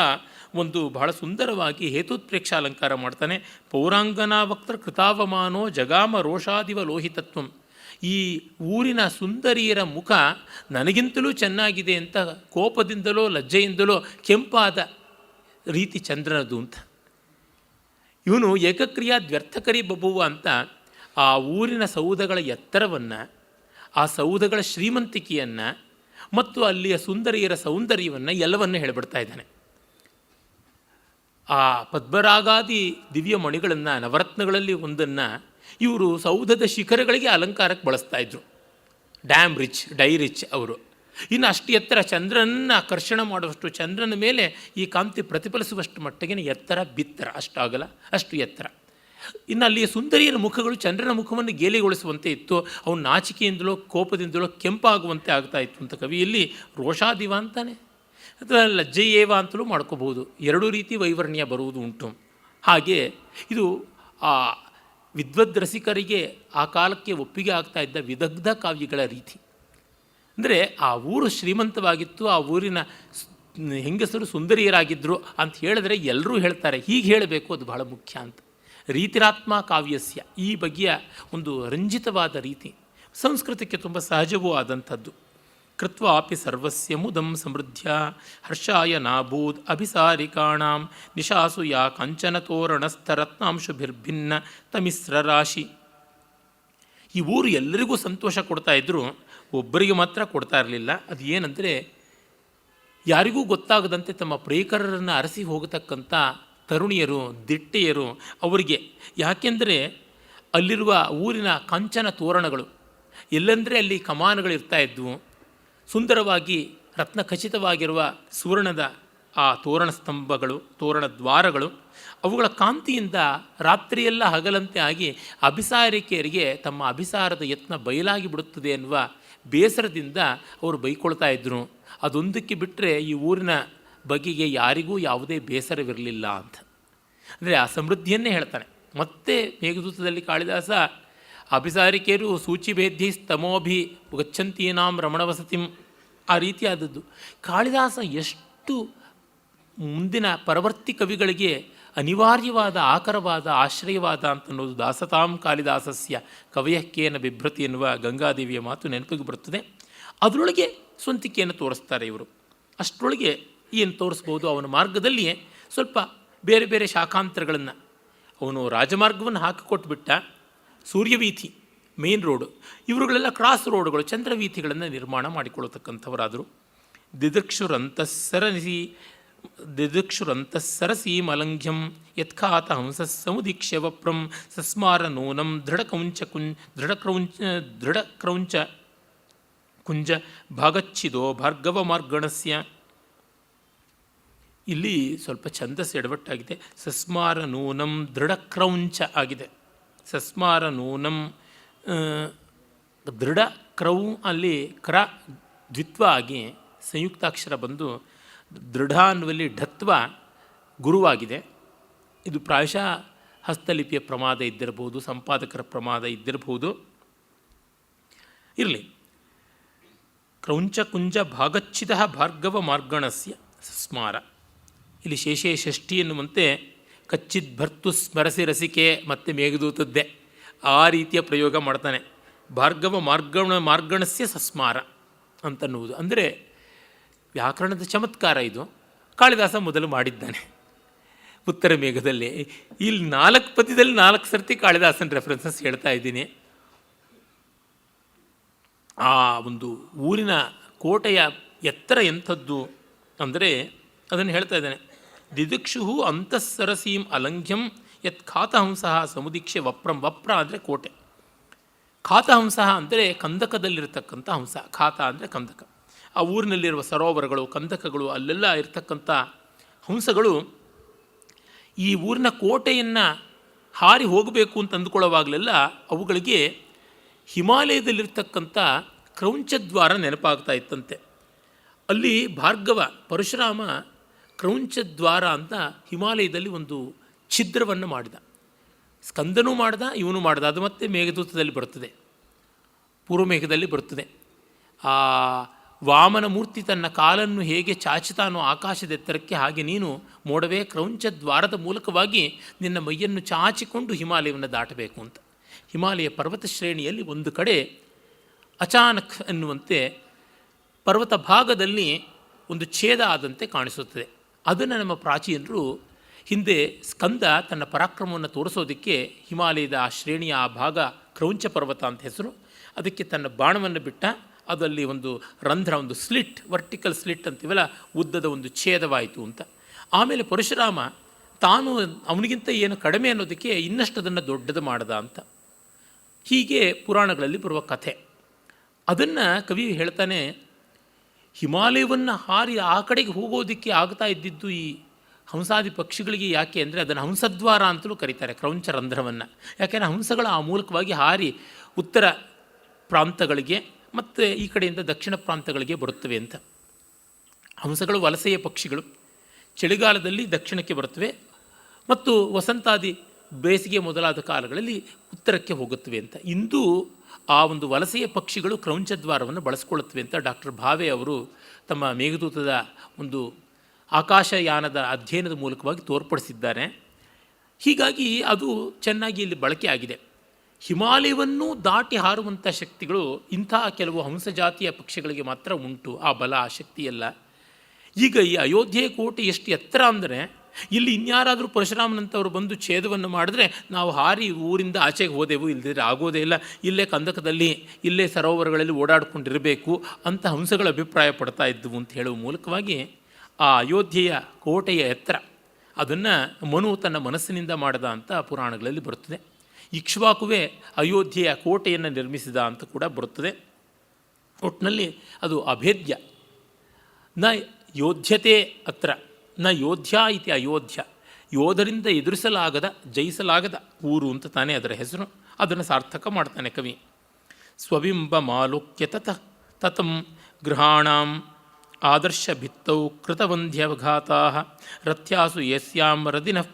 ಒಂದು ಬಹಳ ಸುಂದರವಾಗಿ ಹೇತುತ್ಪ್ರೇಕ್ಷ ಅಲಂಕಾರ ಮಾಡ್ತಾನೆ. ಪೌರಾಂಗನಾ ವಕ್ತ್ರ ಕೃತಾವಮಾನೋ ಜಗಾಮ ರೋಷಾದಿವ ಲೋಹಿತತ್ವಂ. ಈ ಊರಿನ ಸುಂದರಿಯರ ಮುಖ ನನಗಿಂತಲೂ ಚೆನ್ನಾಗಿದೆ ಅಂತ ಕೋಪದಿಂದಲೋ ಲಜ್ಜೆಯಿಂದಲೋ ಕೆಂಪಾದ ರೀತಿ ಚಂದ್ರನದು ಅಂತ. ಇವನು ಏಕಕ್ರಿಯಾ ದ್ವ್ಯರ್ಥಕರಿ ಬಬುವ ಅಂತ ಆ ಊರಿನ ಸೌಧಗಳ ಎತ್ತರವನ್ನು, ಆ ಸೌಧಗಳ ಶ್ರೀಮಂತಿಕೆಯನ್ನು ಮತ್ತು ಅಲ್ಲಿಯ ಸುಂದರಿಯರ ಸೌಂದರ್ಯವನ್ನು ಎಲ್ಲವನ್ನೂ ಹೇಳಿಬಿಡ್ತಾ ಇದ್ದಾನೆ. ಆ ಪದ್ಮರಾಗಾದಿ ದಿವ್ಯ ಮಣಿಗಳನ್ನು, ನವರತ್ನಗಳಲ್ಲಿ ಒಂದನ್ನು ಇವರು ಸೌಧದ ಶಿಖರಗಳಿಗೆ ಅಲಂಕಾರಕ್ಕೆ ಬಳಸ್ತಾ ಇದ್ದರು. ಡ್ಯಾಮ್ ರಿಚ್, ಡೈ ರಿಚ್ ಅವರು. ಇನ್ನು ಅಷ್ಟು ಎತ್ತರ, ಚಂದ್ರನನ್ನು ಆಕರ್ಷಣ ಮಾಡುವಷ್ಟು, ಚಂದ್ರನ ಮೇಲೆ ಈ ಕಾಂತಿ ಪ್ರತಿಫಲಿಸುವಷ್ಟು ಮಟ್ಟಿಗೆ ಎತ್ತರ, ಬಿತ್ತರ, ಅಷ್ಟಾಗಲ್ಲ, ಅಷ್ಟು ಎತ್ತರ. ಇನ್ನು ಅಲ್ಲಿಯ ಸುಂದರಿಯರ ಮುಖಗಳು ಚಂದ್ರನ ಮುಖವನ್ನು ಗೇಲಿಗೊಳಿಸುವಂತೆ ಇತ್ತು. ಅವನು ನಾಚಿಕೆಯಿಂದಲೋ ಕೋಪದಿಂದಲೋ ಕೆಂಪಾಗುವಂತೆ ಆಗ್ತಾ ಇತ್ತು ಅಂತ ಕವಿಯಲ್ಲಿ ರೋಷಾದಿವ ಅಂತಾನೆ, ಅಥವಾ ಲಜ್ಜೆಯೇವ ಅಂತಲೂ ಮಾಡ್ಕೋಬಹುದು. ಎರಡೂ ರೀತಿ ವೈವರ್ಣ್ಯ ಬರುವುದು ಉಂಟು. ಹಾಗೆ ಇದು ಆ ವಿದ್ವದ್ ರಸಿಕರಿಗೆ ಆ ಕಾಲಕ್ಕೆ ಒಪ್ಪಿಗೆ ಆಗ್ತಾ ಇದ್ದ ವಿದಗ್ಧ ಕಾವ್ಯಗಳ ರೀತಿ. ಅಂದರೆ ಆ ಊರು ಶ್ರೀಮಂತವಾಗಿತ್ತು, ಆ ಊರಿನ ಹೆಂಗಸರು ಸುಂದರಿಯರಾಗಿದ್ದರು ಅಂತ ಹೇಳಿದ್ರೆ ಎಲ್ಲರೂ ಹೇಳ್ತಾರೆ. ಹೀಗೆ ಹೇಳಬೇಕು, ಅದು ಬಹಳ ಮುಖ್ಯ ಅಂತ. ರೀತಿರಾತ್ಮ ಕಾವ್ಯಸ್ಯ, ಈ ಬಗೆಯ ಒಂದು ರಂಜಿತವಾದ ರೀತಿ ಸಂಸ್ಕೃತಕ್ಕೆ ತುಂಬ ಸಹಜವೂ ಆದಂಥದ್ದು. ಕೃತ್ವಾಪಿ ಸರ್ವಸ್ಯ ಮುದಂ ಸಮೃದ್ಧ ಹರ್ಷಾಯ ನಾಭೂದ್ ಅಭಿಸಾರಿಕಾಣಾಂ ನಿಶಾಸು ಯಾ ಕಂಚನ ತೋರಣಸ್ಥರತ್ನಾಂಶುಭಿರ್ಭಿನ್ನ ತಮಿಸ್ರ ರಾಶಿ. ಈ ಊರು ಎಲ್ಲರಿಗೂ ಸಂತೋಷ ಕೊಡ್ತಾ ಇದ್ದರು, ಒಬ್ಬರಿಗೆ ಮಾತ್ರ ಕೊಡ್ತಾ ಇರಲಿಲ್ಲ. ಅದು ಏನಂದರೆ, ಯಾರಿಗೂ ಗೊತ್ತಾಗದಂತೆ ತಮ್ಮ ಪ್ರಿಯಕರರನ್ನು ಅರಸಿ ಹೋಗತಕ್ಕಂಥ ತರುಣಿಯರು, ದಿಟ್ಟೆಯರು ಅವರಿಗೆ. ಯಾಕೆಂದರೆ ಅಲ್ಲಿರುವ ಊರಿನ ಕಾಂಚನ ತೋರಣಗಳು, ಎಲ್ಲಂದರೆ ಅಲ್ಲಿ ಕಮಾನುಗಳಿರ್ತಾ ಇದ್ವು. ಸುಂದರವಾಗಿ ರತ್ನಖಚಿತವಾಗಿರುವ ಸುವರ್ಣದ ಆ ತೋರಣ ಸ್ತಂಭಗಳು, ತೋರಣ ದ್ವಾರಗಳು, ಅವುಗಳ ಕಾಂತಿಯಿಂದ ರಾತ್ರಿಯೆಲ್ಲ ಹಗಲಂತೆ ಆಗಿ ಅಭಿಸಾರಿಕೆಯರಿಗೆ ತಮ್ಮ ಅಭಿಸಾರದ ಯತ್ನ ಬಯಲಾಗಿ ಬಿಡುತ್ತದೆ ಎನ್ನುವ ಬೇಸರದಿಂದ ಅವರು ಬೈಕೊಳ್ತಾ ಇದ್ದರು. ಅದೊಂದಕ್ಕೆ ಬಿಟ್ಟರೆ ಈ ಊರಿನ ಬಗೆಗೆ ಯಾರಿಗೂ ಯಾವುದೇ ಬೇಸರವಿರಲಿಲ್ಲ ಅಂತ. ಅಂದರೆ ಆ ಸಮೃದ್ಧಿಯನ್ನೇ ಹೇಳ್ತಾನೆ. ಮತ್ತೆ ಮೇಘದೂತದಲ್ಲಿ ಕಾಳಿದಾಸ ಅಭಿಸಾರಿಕೆಯರು ಸೂಚಿಭೇದ್ಯೈ ಸ್ತಮೋಭಿ ಗಚ್ಚಂತೀನಾಂ ರಮಣವಸತಿಂ, ಆ ರೀತಿಯಾದದ್ದು. ಕಾಳಿದಾಸ ಎಷ್ಟು ಮುಂದಿನ ಪರವರ್ತಿ ಕವಿಗಳಿಗೆ ಅನಿವಾರ್ಯವಾದ ಆಕರವಾದ ಆಶ್ರಯವಾದ ಅಂತನ್ನೋದು ದಾಸತಾಂ ಕಾಳಿದಾಸಸ್ಯ ಕವಯಕ್ಕೇನ ಬಿಭ್ರತಿ ಎನ್ನುವ ಗಂಗಾದೇವಿಯ ಮಾತು ನೆನಪಿಗೆ ಬರುತ್ತದೆ. ಅದರೊಳಗೆ ಸ್ವಂತಿಕೆಯನ್ನು ತೋರಿಸ್ತಾರೆ ಇವರು. ಅಷ್ಟರೊಳಗೆ ಏನು ತೋರಿಸ್ಬೋದು, ಅವನ ಮಾರ್ಗದಲ್ಲಿಯೇ ಸ್ವಲ್ಪ ಬೇರೆ ಬೇರೆ ಶಾಖಾಂತರಗಳನ್ನು, ಅವನು ರಾಜಮಾರ್ಗವನ್ನು ಹಾಕಿಕೊಟ್ಬಿಟ್ಟ. ಸೂರ್ಯವೀಥಿ ಮೇನ್ ರೋಡು, ಇವರುಗಳೆಲ್ಲ ಕ್ರಾಸ್ ರೋಡುಗಳು, ಚಂದ್ರವೀಥಿಗಳನ್ನು ನಿರ್ಮಾಣ ಮಾಡಿಕೊಳ್ಳತಕ್ಕಂಥವರಾದರು. ದಿದಕ್ಷುರಂತಃಸರಸೀಮಲಂಘ್ಯಂ ಯತ್ಖಾತ ಹಂಸ ಸಮುದೀಕ್ಷ್ಯ ವಪ್ರಂ ಸಸ್ಮಾರ ನೂನಂ ದೃಢಕ್ರೌಂಚ ಕುಂಜ ಭಾಗಚ್ಛಿದೋ ಭಾರ್ಗವ ಮಾರ್ಗಣಸ್ಯ. ಇಲ್ಲಿ ಸ್ವಲ್ಪ ಛಂದಸ್ಸು ಎಡವಟ್ಟಾಗಿದೆ. ಸಸ್ಮಾರ ನೂನಂ ದೃಢಕ್ರೌಂಚ ಆಗಿದೆ. ಸಸ್ಮಾರ ನೂನಂ ದೃಢ ಕ್ರೌ ಅಲ್ಲಿ ಕ್ರ ದ್ವಿತ್ವ ಆಗಿ ಸಂಯುಕ್ತಾಕ್ಷರ ಬಂದು ದೃಢ ಅನ್ನುವಲ್ಲಿ ಢತ್ವ ಗುರುವಾಗಿದೆ. ಇದು ಪ್ರಾಯಶಃ ಹಸ್ತಲಿಪಿಯ ಪ್ರಮಾದ ಇದ್ದಿರಬಹುದು, ಸಂಪಾದಕರ ಪ್ರಮಾದ ಇದ್ದಿರಬಹುದು. ಇರಲಿ. ಕ್ರೌಂಚ ಕುಂಜ ಭಾಗಚ್ಛಿದ ಭಾರ್ಗವ ಮಾರ್ಗಣಸ್ಯ ಸಸ್ಮಾರ. ಇಲ್ಲಿ ಶೇಷೇ ಷಷ್ಠಿ ಎನ್ನುವಂತೆ ಕಚ್ಚಿದ್ ಭರ್ತು ಸ್ಮರಸಿ ರಸಿಕೆ ಮತ್ತು ಮೇಘದೂತದ್ದೇ ಆ ರೀತಿಯ ಪ್ರಯೋಗ ಮಾಡ್ತಾನೆ. ಭಾರ್ಗವ ಮಾರ್ಗಣಸ್ಯ ಸಸ್ಮಾರ ಅಂತನ್ನುವುದು ಅಂದರೆ ವ್ಯಾಕರಣದ ಚಮತ್ಕಾರ. ಇದು ಕಾಳಿದಾಸ ಮೊದಲು ಮಾಡಿದ್ದಾನೆ ಉತ್ತರ ಮೇಘದಲ್ಲಿ. ಇಲ್ಲಿ 4 ಪದ್ಯದಲ್ಲಿ 4 ಸರ್ತಿ ಕಾಳಿದಾಸನ ರೆಫರೆನ್ಸಸ್ ಹೇಳ್ತಾ ಇದ್ದೀನಿ. ಆ ಒಂದು ಊರಿನ ಕೋಟೆಯ ಎತ್ತರ ಎಂಥದ್ದು ಅಂದರೆ ಅದನ್ನು ಹೇಳ್ತಾ ಇದ್ದಾನೆ. ದಿದಿಕ್ಷು ಅಂತಃಸರಸೀಂ ಅಲಂಘ್ಯಂ ಯತ್ ಖಾತಹಂಸ ಸಮುದೀಕ್ಷ್ಯ ವಪ್ರಂ. ವಪ್ರ ಅಂದರೆ ಕೋಟೆ, ಖಾತಹಂಸ ಅಂದರೆ ಕಂದಕದಲ್ಲಿರತಕ್ಕಂಥ ಹಂಸ. ಖಾತ ಅಂದರೆ ಕಂದಕ. ಆ ಊರಿನಲ್ಲಿರುವ ಸರೋವರಗಳು, ಕಂದಕಗಳು, ಅಲ್ಲೆಲ್ಲ ಇರತಕ್ಕಂಥ ಹಂಸಗಳು ಈ ಊರಿನ ಕೋಟೆಯನ್ನು ಹಾರಿ ಹೋಗಬೇಕು ಅಂತ ಅಂದುಕೊಳ್ಳುವಾಗಲೆಲ್ಲ ಅವುಗಳಿಗೆ ಹಿಮಾಲಯದಲ್ಲಿರ್ತಕ್ಕಂಥ ಕ್ರೌಂಚದ್ವಾರ ನೆನಪಾಗ್ತಾ ಇತ್ತಂತೆ. ಅಲ್ಲಿ ಭಾರ್ಗವ ಪರಶುರಾಮ ಕ್ರೌಂಚದ್ವಾರ ಅಂತ ಹಿಮಾಲಯದಲ್ಲಿ ಒಂದು ಛಿದ್ರವನ್ನು ಮಾಡಿದ. ಸ್ಕಂದನೂ ಮಾಡ್ದ, ಇವನು ಮಾಡ್ದ. ಅದು ಮತ್ತೆ ಮೇಘದೂತದಲ್ಲಿ ಬರುತ್ತದೆ, ಪೂರ್ವಮೇಘದಲ್ಲಿ ಬರುತ್ತದೆ. ಆ ವಾಮನ ಮೂರ್ತಿ ತನ್ನ ಕಾಲನ್ನು ಹೇಗೆ ಚಾಚುತ್ತಾನೋ ಆಕಾಶದ ಎತ್ತರಕ್ಕೆ, ಹಾಗೆ ನೀನು ಮೋಡವೇ ಕ್ರೌಂಚದ್ವಾರದ ಮೂಲಕವಾಗಿ ನಿನ್ನ ಮೈಯನ್ನು ಚಾಚಿಕೊಂಡು ಹಿಮಾಲಯವನ್ನು ದಾಟಬೇಕು ಅಂತ. ಹಿಮಾಲಯ ಪರ್ವತ ಶ್ರೇಣಿಯಲ್ಲಿ ಒಂದು ಕಡೆ ಅಚಾನಕ್ ಎನ್ನುವಂತೆ ಪರ್ವತ ಭಾಗದಲ್ಲಿ ಒಂದು ಛೇದ ಆದಂತೆ ಕಾಣಿಸುತ್ತದೆ. ಅದನ್ನು ನಮ್ಮ ಪ್ರಾಚೀನರು ಹಿಂದೆ ಸ್ಕಂದ ತನ್ನ ಪರಾಕ್ರಮವನ್ನು ತೋರಿಸೋದಕ್ಕೆ ಹಿಮಾಲಯದ ಆ ಶ್ರೇಣಿಯ ಆ ಭಾಗ ಕ್ರೌಂಚ ಪರ್ವತ ಅಂತ ಹೆಸರು. ಅದಕ್ಕೆ ತನ್ನ ಬಾಣವನ್ನು ಬಿಟ್ಟ. ಅದಲ್ಲಿ ಒಂದು ರಂಧ್ರ, ಒಂದು ಸ್ಲಿಟ್, ವರ್ಟಿಕಲ್ ಸ್ಲಿಟ್ ಅಂತೀವಲ್ಲ, ಉದ್ದದ ಒಂದು ಛೇದವಾಯಿತು ಅಂತ. ಆಮೇಲೆ ಪರಶುರಾಮ ತಾನು ಅವನಿಗಿಂತ ಏನು ಕಡಿಮೆ ಅನ್ನೋದಕ್ಕೆ ಇನ್ನಷ್ಟು ಅದನ್ನು ದೊಡ್ಡದು ಮಾಡ್ದ ಅಂತ. ಹೀಗೆ ಪುರಾಣಗಳಲ್ಲಿ ಬರುವ ಕಥೆ. ಅದನ್ನು ಕವಿ ಹೇಳ್ತಾನೆ, ಹಿಮಾಲಯವನ್ನು ಹಾರಿ ಆ ಕಡೆಗೆ ಹೋಗೋದಕ್ಕೆ ಆಗ್ತಾ ಇದ್ದಿದ್ದು ಈ ಹಂಸಾದಿ ಪಕ್ಷಿಗಳಿಗೆ. ಯಾಕೆ ಅಂದರೆ ಅದನ್ನು ಹಂಸದ್ವಾರ ಅಂತಲೂ ಕರೀತಾರೆ, ಕ್ರೌಂಚ ರಂಧ್ರವನ್ನು. ಯಾಕೆಂದರೆ ಹಂಸಗಳು ಆ ಮೂಲಕವಾಗಿ ಹಾರಿ ಉತ್ತರ ಪ್ರಾಂತಗಳಿಗೆ ಮತ್ತು ಈ ಕಡೆಯಿಂದ ದಕ್ಷಿಣ ಪ್ರಾಂತಗಳಿಗೆ ಬರುತ್ತವೆ ಅಂತ. ಹಂಸಗಳು ವಲಸೆಯ ಪಕ್ಷಿಗಳು. ಚಳಿಗಾಲದಲ್ಲಿ ದಕ್ಷಿಣಕ್ಕೆ ಬರುತ್ತವೆ ಮತ್ತು ವಸಂತಾದಿ ಬೇಸಿಗೆ ಮೊದಲಾದ ಕಾಲಗಳಲ್ಲಿ ಉತ್ತರಕ್ಕೆ ಹೋಗುತ್ತವೆ ಅಂತ. ಇಂದು ಆ ಒಂದು ವಲಸೆಯ ಪಕ್ಷಿಗಳು ಕ್ರೌಂಚದ್ವಾರವನ್ನು ಬಳಸ್ಕೊಳ್ಳುತ್ತವೆ ಅಂತ ಡಾಕ್ಟರ್ ಭಾವೆ ಅವರು ತಮ್ಮ ಮೇಘದೂತದ ಒಂದು ಆಕಾಶಯಾನದ ಅಧ್ಯಯನದ ಮೂಲಕವಾಗಿ ತೋರ್ಪಡಿಸಿದ್ದಾರೆ. ಹೀಗಾಗಿ ಅದು ಚೆನ್ನಾಗಿ ಇಲ್ಲಿ ಬಳಕೆ ಆಗಿದೆ. ಹಿಮಾಲಯವನ್ನೂ ದಾಟಿ ಹಾರುವಂಥ ಶಕ್ತಿಗಳು ಇಂಥ ಕೆಲವು ಹಂಸಜಾತಿಯ ಪಕ್ಷಿಗಳಿಗೆ ಮಾತ್ರ ಉಂಟು. ಆ ಬಲ, ಆ ಶಕ್ತಿಯಲ್ಲ. ಈಗ ಈ ಅಯೋಧ್ಯೆ ಕೋಟೆ ಎಷ್ಟು ಎತ್ತರ ಅಂದರೆ, ಇಲ್ಲಿ ಇನ್ಯಾರಾದರೂ ಪರಶುರಾಮನಂತವರು ಬಂದು ಛೇದವನ್ನು ಮಾಡಿದ್ರೆ ನಾವು ಹಾರಿ ಊರಿಂದ ಆಚೆಗೆ ಹೋದೆವು, ಇಲ್ಲದಿದ್ದರೆ ಆಗೋದೇ ಇಲ್ಲ, ಇಲ್ಲೇ ಕಂದಕದಲ್ಲಿ, ಇಲ್ಲೇ ಸರೋವರಗಳಲ್ಲಿ ಓಡಾಡಿಕೊಂಡಿರಬೇಕು ಅಂತ ಹಂಸಗಳ ಅಭಿಪ್ರಾಯ ಪಡ್ತಾ ಇದ್ದವು ಅಂತ ಹೇಳುವ ಮೂಲಕವಾಗಿ ಆ ಅಯೋಧ್ಯೆಯ ಕೋಟೆಯ ಎತ್ತರ ಅದನ್ನು ಮನು ತನ್ನ ಮನಸ್ಸಿನಿಂದ ಮಾಡಿದ ಅಂತ ಪುರಾಣಗಳಲ್ಲಿ ಬರುತ್ತದೆ. ಇಕ್ಷ್ವಾಕುವೇ ಅಯೋಧ್ಯೆಯ ಕೋಟೆಯನ್ನು ನಿರ್ಮಿಸಿದ ಅಂತ ಕೂಡ ಬರುತ್ತದೆ. ಒಟ್ಟಿನಲ್ಲಿ ಅದು ಅಭೇದ್ಯ. ನ ಯೋಧ್ಯತೆ ಅತ್ರ ನ ಯೋಧ್ಯ ಇತಿ ಅಯೋಧ್ಯ, ಯೋಧರಿಂದ ಎದುರಿಸಲಾಗದ ಜಯಿಸಲಾಗದ ಊರು ಅಂತ ತಾನೇ ಅದರ ಹೆಸರು. ಅದನ್ನು ಸಾರ್ಥಕ ಮಾಡ್ತಾನೆ ಕವಿ. ಸ್ವಬಿಂಬ ಮಾಲೋಕ್ಯ ತತಂ ಗೃಹಾಣಾಂ ಆದರ್ಶ ಭಿತ್ತೌ ಕೃತವಂಧ್ಯವಘಾತಾ ರಥ್ಯಾಸು ಯಸ್ಯಾಂ ರದಿನಃ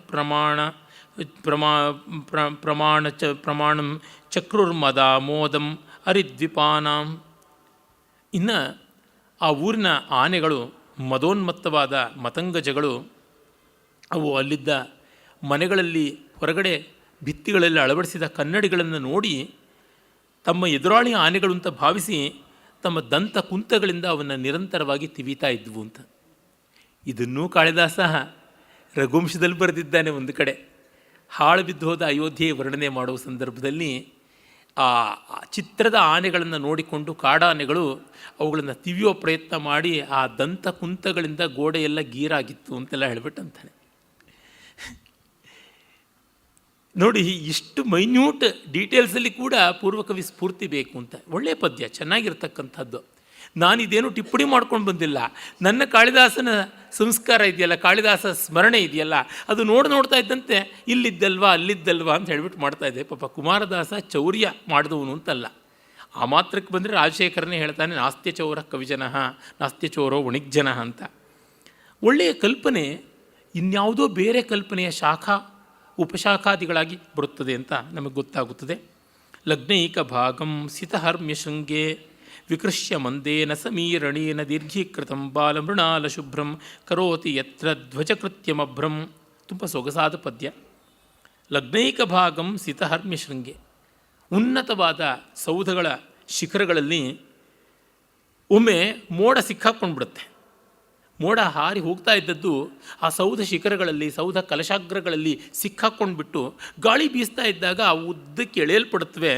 ಪ್ರಮಾಣಂ ಚಕ್ರುರ್ಮದ ಮೋದಂ ಅರಿದ್ವಿಪಾನಾಂ. ಇನ್ನು ಆ ಊರಿನ ಆನೆಗಳು ಮದೋನ್ಮತ್ತವಾದ ಮತಂಗಜಗಳು ಅವು ಅಲ್ಲಿದ್ದ ಮನೆಗಳಲ್ಲಿ ಹೊರಗಡೆ ಭಿತ್ತಿಗಳಲ್ಲಿ ಅಳವಡಿಸಿದ ಕನ್ನಡಿಗಳನ್ನು ನೋಡಿ ತಮ್ಮ ಎದುರಾಳಿ ಆನೆಗಳು ಅಂತ ಭಾವಿಸಿ ತಮ್ಮ ದಂತ ಕುಂತಗಳಿಂದ ಅವನ್ನು ನಿರಂತರವಾಗಿ ತಿವಿತಾ ಇದ್ವು ಅಂತ. ಇದನ್ನೂ ಕಾಳಿದಾಸ ರಘುವಂಶದಲ್ಲಿ ಬರೆದಿದ್ದಾನೆ. ಒಂದು ಕಡೆ ಹಾಳು ಬಿದ್ದು ಹೋದ ಅಯೋಧ್ಯೆ ವರ್ಣನೆ ಮಾಡುವ ಸಂದರ್ಭದಲ್ಲಿ ಆ ಚಿತ್ರದ ಆನೆಗಳನ್ನು ನೋಡಿಕೊಂಡು ಕಾಡಾನೆಗಳು ಅವುಗಳನ್ನು ತಿವಿಯೋ ಪ್ರಯತ್ನ ಮಾಡಿ ಆ ದಂತ ಕುಂತಗಳಿಂದ ಗೋಡೆಯೆಲ್ಲ ಗೀರಾಗಿತ್ತು ಅಂತೆಲ್ಲ ಹೇಳ್ಬಿಟ್ಟಂತಾನೆ. ನೋಡಿ, ಇಷ್ಟು ಮೈನ್ಯೂಟ್ ಡೀಟೇಲ್ಸಲ್ಲಿ ಕೂಡ ಪೂರ್ವಕವಿ ಸ್ಫೂರ್ತಿ ಬೇಕು ಅಂತ. ಒಳ್ಳೆಯ ಪದ್ಯ, ಚೆನ್ನಾಗಿರ್ತಕ್ಕಂಥದ್ದು. ನಾನಿದೇನು ಟಿಪ್ಪಣಿ ಮಾಡ್ಕೊಂಡು ಬಂದಿಲ್ಲ. ನನ್ನ ಕಾಳಿದಾಸನ ಸಂಸ್ಕಾರ ಇದೆಯಲ್ಲ, ಕಾಳಿದಾಸ ಸ್ಮರಣೆ ಇದೆಯಲ್ಲ, ಅದು ನೋಡ್ತಾ ಇದ್ದಂತೆ ಇಲ್ಲಿದ್ದಲ್ವಾ ಅಲ್ಲಿದ್ದಲ್ವಾ ಅಂತ ಹೇಳ್ಬಿಟ್ಟು ಮಾಡ್ತಾಯಿದ್ದೆ. ಪಾಪ ಕುಮಾರದಾಸ ಚೌರ್ಯ ಮಾಡಿದವನು ಅಂತಲ್ಲ. ಆ ಮಾತ್ರಕ್ಕೆ ಬಂದರೆ ರಾಜಶೇಖರನೇ ಹೇಳ್ತಾನೆ, ನಾಸ್ತ್ಯ ಚೌರ ಕವಿಜನಃ ನಾಸ್ತ್ಯ ಚೌರೋ ವಣಿಜ್ಜನಃ ಅಂತ. ಒಳ್ಳೆಯ ಕಲ್ಪನೆ ಇನ್ಯಾವುದೋ ಬೇರೆ ಕಲ್ಪನೆಯ ಶಾಖಾ ಉಪಶಾಖಾದಿಗಳಾಗಿ ಬರುತ್ತದೆ ಅಂತ ನಮಗೆ ಗೊತ್ತಾಗುತ್ತದೆ. ಲಗ್ನೈಕ ಭಾಗಂ ಸಿತಹರ್ಮ್ಯ ಶೃಂಗೇ ವಿಕೃಷ್ಯ ಮಂದೇನ ಸಮೀರಣೇನ ದೀರ್ಘೀಕೃತಂ ಬಾಲಮೃಣಾಲ ಶುಭ್ರಂ ಕರೋತಿ ಯತ್ರ ಧ್ವಜಕೃತ್ಯಮಭ್ರಂ. ತುಂಬ ಸೊಗಸಾದ ಪದ್ಯ. ಲಗ್ನೈಕ ಭಾಗಂ ಸಿತಹರ್ಮ್ಯ ಶೃಂಗೆ, ಉನ್ನತವಾದ ಸೌಧಗಳ ಶಿಖರಗಳಲ್ಲಿ ಒಮ್ಮೆ ಮೋಡ ಸಿಕ್ಕಾಕ್ಕೊಂಡ್ಬಿಡುತ್ತೆ. ಮೋಡ ಹಾರಿ ಹೋಗ್ತಾ ಇದ್ದದ್ದು ಆ ಸೌಧ ಶಿಖರಗಳಲ್ಲಿ, ಸೌಧ ಕಲಶಾಗ್ರಗಳಲ್ಲಿ ಸಿಕ್ಕಾಕ್ಕೊಂಡ್ಬಿಟ್ಟು ಗಾಳಿ ಬೀಸ್ತಾ ಇದ್ದಾಗ ಆ ಉದ್ದಕ್ಕೆ ಎಳೆಯಲ್ಪಡುತ್ತವೆ.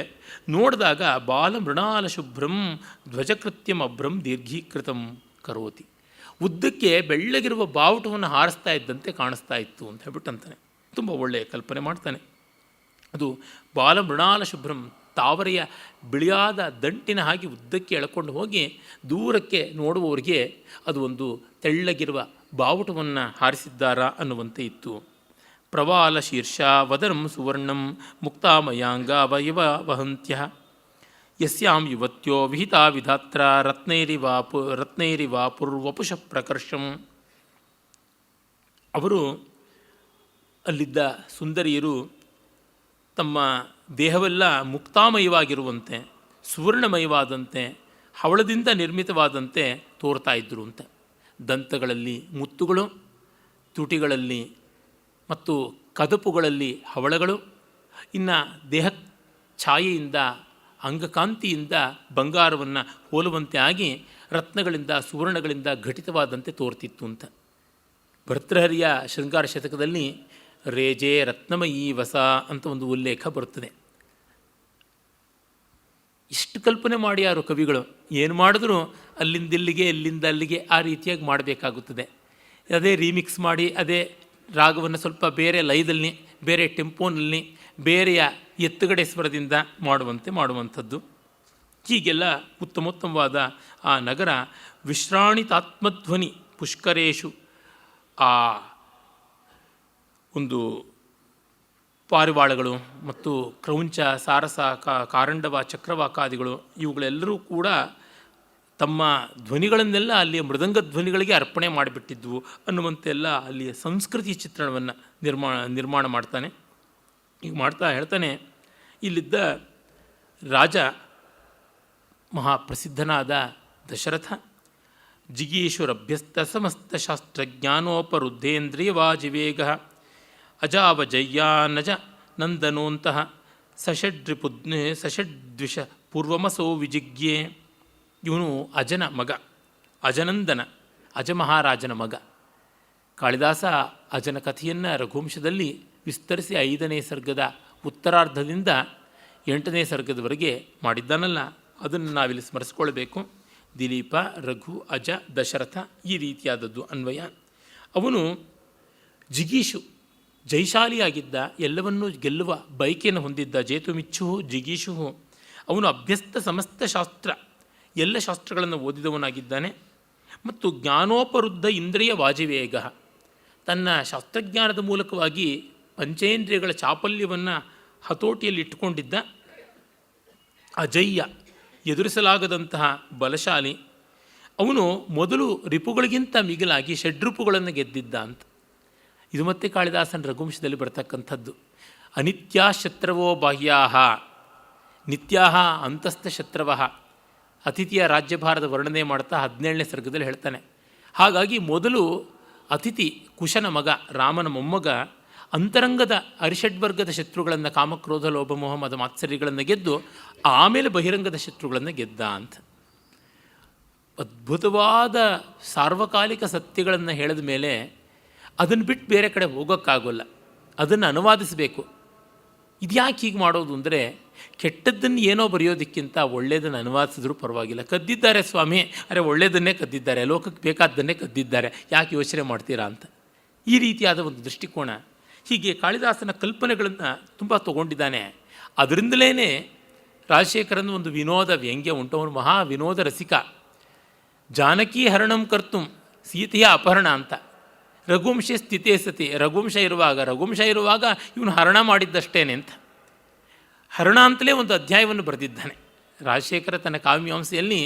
ನೋಡಿದಾಗ ಬಾಲ ಮೃಣಾಲ ಶುಭ್ರಂ ಧ್ವಜಕೃತ್ಯಂ ಅಭ್ರಂ ದೀರ್ಘೀಕೃತಂ ಕರೋತಿ, ಉದ್ದಕ್ಕೆ ಬೆಳ್ಳಗಿರುವ ಬಾವುಟವನ್ನು ಹಾರಿಸ್ತಾ ಇದ್ದಂತೆ ಕಾಣಿಸ್ತಾ ಇತ್ತು ಅಂತ ಹೇಳ್ಬಿಟ್ಟು ಅಂತಾನೆ. ತುಂಬ ಒಳ್ಳೆಯ ಕಲ್ಪನೆ ಮಾಡ್ತಾನೆ. ಅದು ಬಾಲ ಮೃಣಾಲ ಶುಭ್ರಂ, ತಾವರೆಯ ಬಿಳಿಯಾದ ದಂಟಿನ ಹಾಗೆ ಉದ್ದಕ್ಕೆ ಎಳ್ಕೊಂಡು ಹೋಗಿ ದೂರಕ್ಕೆ ನೋಡುವವರಿಗೆ ಅದು ಒಂದು ತೆಳ್ಳಗಿರುವ ಬಾವುಟವನ್ನು ಹಾರಿಸಿದ್ದಾರಾ ಅನ್ನುವಂತೆ ಇತ್ತು. ಪ್ರವಾಲ ಶೀರ್ಷ ವದನಂ ಸುವರ್ಣಂ ಮುಕ್ತಾಮಯಾಂಗ ಅವಯವ ವಹಂತ್ಯ ಯಸ್ಯಾಂ ಯುವತ್ಯೋ ವಿಹಿತಾ ವಿಧಾತ್ರ ರತ್ನೈರಿವಾಪುರ್ವಪುಷ ಪ್ರಕರ್ಷಂ. ಅವರು ಅಲ್ಲಿದ್ದ ಸುಂದರಿಯರು ತಮ್ಮ ದೇಹವೆಲ್ಲ ಮುಕ್ತಾಮಯವಾಗಿರುವಂತೆ, ಸುವರ್ಣಮಯವಾದಂತೆ, ಹವಳದಿಂದ ನಿರ್ಮಿತವಾದಂತೆ ತೋರ್ತಾ ಇದ್ದರು ಅಂತ. ದಂತಗಳಲ್ಲಿ ಮುತ್ತುಗಳು, ತುಟಿಗಳಲ್ಲಿ ಮತ್ತು ಕದಪುಗಳಲ್ಲಿ ಹವಳಗಳು, ಇನ್ನು ದೇಹ ಛಾಯೆಯಿಂದ ಅಂಗಕಾಂತಿಯಿಂದ ಬಂಗಾರವನ್ನು ಹೋಲುವಂತೆ ಆಗಿ ರತ್ನಗಳಿಂದ ಸುವರ್ಣಗಳಿಂದ ಘಟಿತವಾದಂತೆ ತೋರ್ತಿತ್ತು ಅಂತ. ಭರ್ತೃಹರಿಯ ಶೃಂಗಾರ ಶತಕದಲ್ಲಿ ರೇಜೆ ರತ್ನಮಯೀ ವಸ ಅಂತ ಒಂದು ಉಲ್ಲೇಖ ಬರುತ್ತದೆ. ಇಷ್ಟು ಕಲ್ಪನೆ ಮಾಡಿ ಯಾರು ಕವಿಗಳು ಏನು ಮಾಡಿದ್ರು ಅಲ್ಲಿಂದಿಲ್ಲಿಗೆ ಇಲ್ಲಿಂದ ಅಲ್ಲಿಗೆ ಆ ರೀತಿಯಾಗಿ ಮಾಡಬೇಕಾಗುತ್ತದೆ. ಅದೇ ರೀಮಿಕ್ಸ್ ಮಾಡಿ ಅದೇ ರಾಗವನ್ನು ಸ್ವಲ್ಪ ಬೇರೆ ಲಯದಲ್ಲಿ, ಬೇರೆ ಟೆಂಪೋನಲ್ಲಿ, ಬೇರೆಯ ಎತ್ತುಗಡೆ ಸ್ವರದಿಂದ ಮಾಡುವಂಥದ್ದು. ಹೀಗೆಲ್ಲ ಉತ್ತಮೋತ್ತಮವಾದ ಆ ನಗರ ವಿಶ್ರಾಣಿತಾತ್ಮಧ್ವನಿ ಪುಷ್ಕರೇಶು, ಆ ಒಂದು ಪಾರಿವಾಳಗಳು ಮತ್ತು ಕ್ರೌಂಚ, ಸಾರಸ, ಕಾರಂಡವ, ಚಕ್ರವಾಕಾದಿಗಳು ಇವುಗಳೆಲ್ಲರೂ ಕೂಡ ತಮ್ಮ ಧ್ವನಿಗಳನ್ನೆಲ್ಲ ಅಲ್ಲಿಯ ಮೃದಂಗ ಧ್ವನಿಗಳಿಗೆ ಅರ್ಪಣೆ ಮಾಡಿಬಿಟ್ಟಿದ್ವು ಅನ್ನುವಂತೆಲ್ಲ ಅಲ್ಲಿಯ ಸಂಸ್ಕೃತಿ ಚಿತ್ರಣವನ್ನು ನಿರ್ಮಾಣ ಮಾಡ್ತಾನೆ. ಈಗ ಹೇಳ್ತಾನೆ, ಇಲ್ಲಿದ್ದ ರಾಜ ಮಹಾಪ್ರಸಿದ್ಧನಾದ ದಶರಥ ಜಿಗೀಶುರಭ್ಯಸ್ತ ಸಮಸ್ತ ಶಾಸ್ತ್ರಜ್ಞಾನೋಪರುದ್ಧೇಂದ್ರಿಯವಾಜಿವೇಗ ಅಜಾವಜಯ್ಯಾನಜ ನಂದನೋಂತಹ ಸಷಡ್ವಿಷ ಪೂರ್ವಮಸೋ ವಿಜಿಗ್ಯೆ. ಇವನು ಅಜನ ಮಗ, ಅಜನಂದನ, ಅಜಮಹಾರಾಜನ ಮಗ. ಕಾಳಿದಾಸ ಅಜನ ಕಥೆಯನ್ನು ರಘುವಂಶದಲ್ಲಿ ವಿಸ್ತರಿಸಿ 5ನೇ ಸರ್ಗದ ಉತ್ತರಾರ್ಧದಿಂದ 8ನೇ ಸರ್ಗದವರೆಗೆ ಮಾಡಿದ್ದಾನಲ್ಲ, ಅದನ್ನು ನಾವಿಲ್ಲಿ ಸ್ಮರಿಸ್ಕೊಳ್ಬೇಕು. ದಿಲೀಪ, ರಘು, ಅಜ, ದಶರಥ ಈ ರೀತಿಯಾದದ್ದು ಅನ್ವಯ. ಅವನು ಜಿಗೀಷು, ಜೈಶಾಲಿಯಾಗಿದ್ದ, ಎಲ್ಲವನ್ನೂ ಗೆಲ್ಲುವ ಬಯಕೆಯನ್ನು ಹೊಂದಿದ್ದ. ಜೇತುಮಿಚ್ಚು ಜಿಗೀಷು, ಅವನು ಅಭ್ಯಸ್ತ ಸಮಸ್ತ ಶಾಸ್ತ್ರ, ಎಲ್ಲ ಶಾಸ್ತ್ರಗಳನ್ನು ಓದಿದವನಾಗಿದ್ದಾನೆ. ಮತ್ತು ಜ್ಞಾನೋಪರುದ್ಧ ಇಂದ್ರಿಯ ವಾಜಿವೇಗ, ತನ್ನ ಶಾಸ್ತ್ರಜ್ಞಾನದ ಮೂಲಕವಾಗಿ ಪಂಚೇಂದ್ರಿಯಗಳ ಚಾಪಲ್ಯವನ್ನು ಹತೋಟಿಯಲ್ಲಿ ಇಟ್ಟುಕೊಂಡಿದ್ದ. ಅಜಯ್ಯ, ಎದುರಿಸಲಾಗದಂತಹ ಬಲಶಾಲಿ. ಅವನು ಮೊದಲು ರಿಪುಗಳಿಗಿಂತ ಮಿಗಿಲಾಗಿ ಷಡ್ರಿಪುಗಳನ್ನು ಗೆದ್ದಿದ್ದ ಅಂತ. ಇದು ಮತ್ತೆ ಕಾಳಿದಾಸನ ರಘುವಂಶದಲ್ಲಿ ಬರ್ತಕ್ಕಂಥದ್ದು. ಅನಿತ್ಯಾ ಶತ್ರವೋ ಬಾಹ್ಯಾಹ ನಿತ್ಯಾಹ ಅಂತಸ್ಥ ಶತ್ರವಃ. ಅತಿಥಿಯ ರಾಜ್ಯಭಾರದ ವರ್ಣನೆ ಮಾಡ್ತಾ 17ನೇ ಸರ್ಗದಲ್ಲಿ ಹೇಳ್ತಾನೆ. ಹಾಗಾಗಿ ಮೊದಲು ಅತಿಥಿ ಕುಶನ ಮಗ, ರಾಮನ ಮೊಮ್ಮಗ, ಅಂತರಂಗದ ಅರಿಷಡ್ವರ್ಗದ ಶತ್ರುಗಳನ್ನು, ಕಾಮಕ್ರೋಧ ಲೋಭ ಮೋಹ ಮದ ಮಾತ್ಸರ್ಯಗಳನ್ನು ಗೆದ್ದು ಆಮೇಲೆ ಬಹಿರಂಗದ ಶತ್ರುಗಳನ್ನು ಗೆದ್ದ ಅಂತ. ಅದ್ಭುತವಾದ ಸಾರ್ವಕಾಲಿಕ ಸತ್ಯಗಳನ್ನು ಹೇಳಿದ ಮೇಲೆ ಅದನ್ನು ಬಿಟ್ಟು ಬೇರೆ ಕಡೆ ಹೋಗೋಕ್ಕಾಗೋಲ್ಲ, ಅದನ್ನು ಅನುವಾದಿಸಬೇಕು. ಇದ್ಯಾಕೆ ಹೀಗೆ ಮಾಡೋದು ಅಂದರೆ, ಕೆಟ್ಟದ್ದನ್ನು ಏನೋ ಬರೆಯೋದಕ್ಕಿಂತ ಒಳ್ಳೆಯದನ್ನು ಅನುವಾದಿಸಿದ್ರೂ ಪರವಾಗಿಲ್ಲ. ಕದ್ದಿದ್ದಾರೆ ಸ್ವಾಮಿ, ಅರೆ ಒಳ್ಳೆಯದನ್ನೇ ಕದ್ದಿದ್ದಾರೆ, ಲೋಕಕ್ಕೆ ಬೇಕಾದ್ದನ್ನೇ ಕದ್ದಿದ್ದಾರೆ, ಯಾಕೆ ಯೋಚನೆ ಮಾಡ್ತೀರಾ ಅಂತ. ಈ ರೀತಿಯಾದ ಒಂದು ದೃಷ್ಟಿಕೋನ. ಹೀಗೆ ಕಾಳಿದಾಸನ ಕಲ್ಪನೆಗಳನ್ನು ತುಂಬ ತಗೊಂಡಿದ್ದಾನೆ. ಅದರಿಂದಲೇ ರಾಜಶೇಖರನ ಒಂದು ವಿನೋದ ವ್ಯಂಗ್ಯ ಉಂಟು. ಅವನು ಮಹಾ ವಿನೋದ ರಸಿಕ. ಜಾನಕಿ ಹರಣಂ ಕರ್ತುಂ ಸೀತೆಯ ಅಪಹರಣ ಅಂತ. ರಘುವಂಶ ಸ್ಥಿತೇ ಸತಿ, ರಘುವಂಶ ಇರುವಾಗ ಇವನು ಹರಣ ಮಾಡಿದ್ದಷ್ಟೇನೆ ಅಂತ. ಹರಣ ಅಂತಲೇ ಒಂದು ಅಧ್ಯಾಯವನ್ನು ಬರೆದಿದ್ದಾನೆ ರಾಜಶೇಖರ ತನ್ನ ಕಾವ್ಯಮೀಮಾಂಸೆಯಲ್ಲಿ.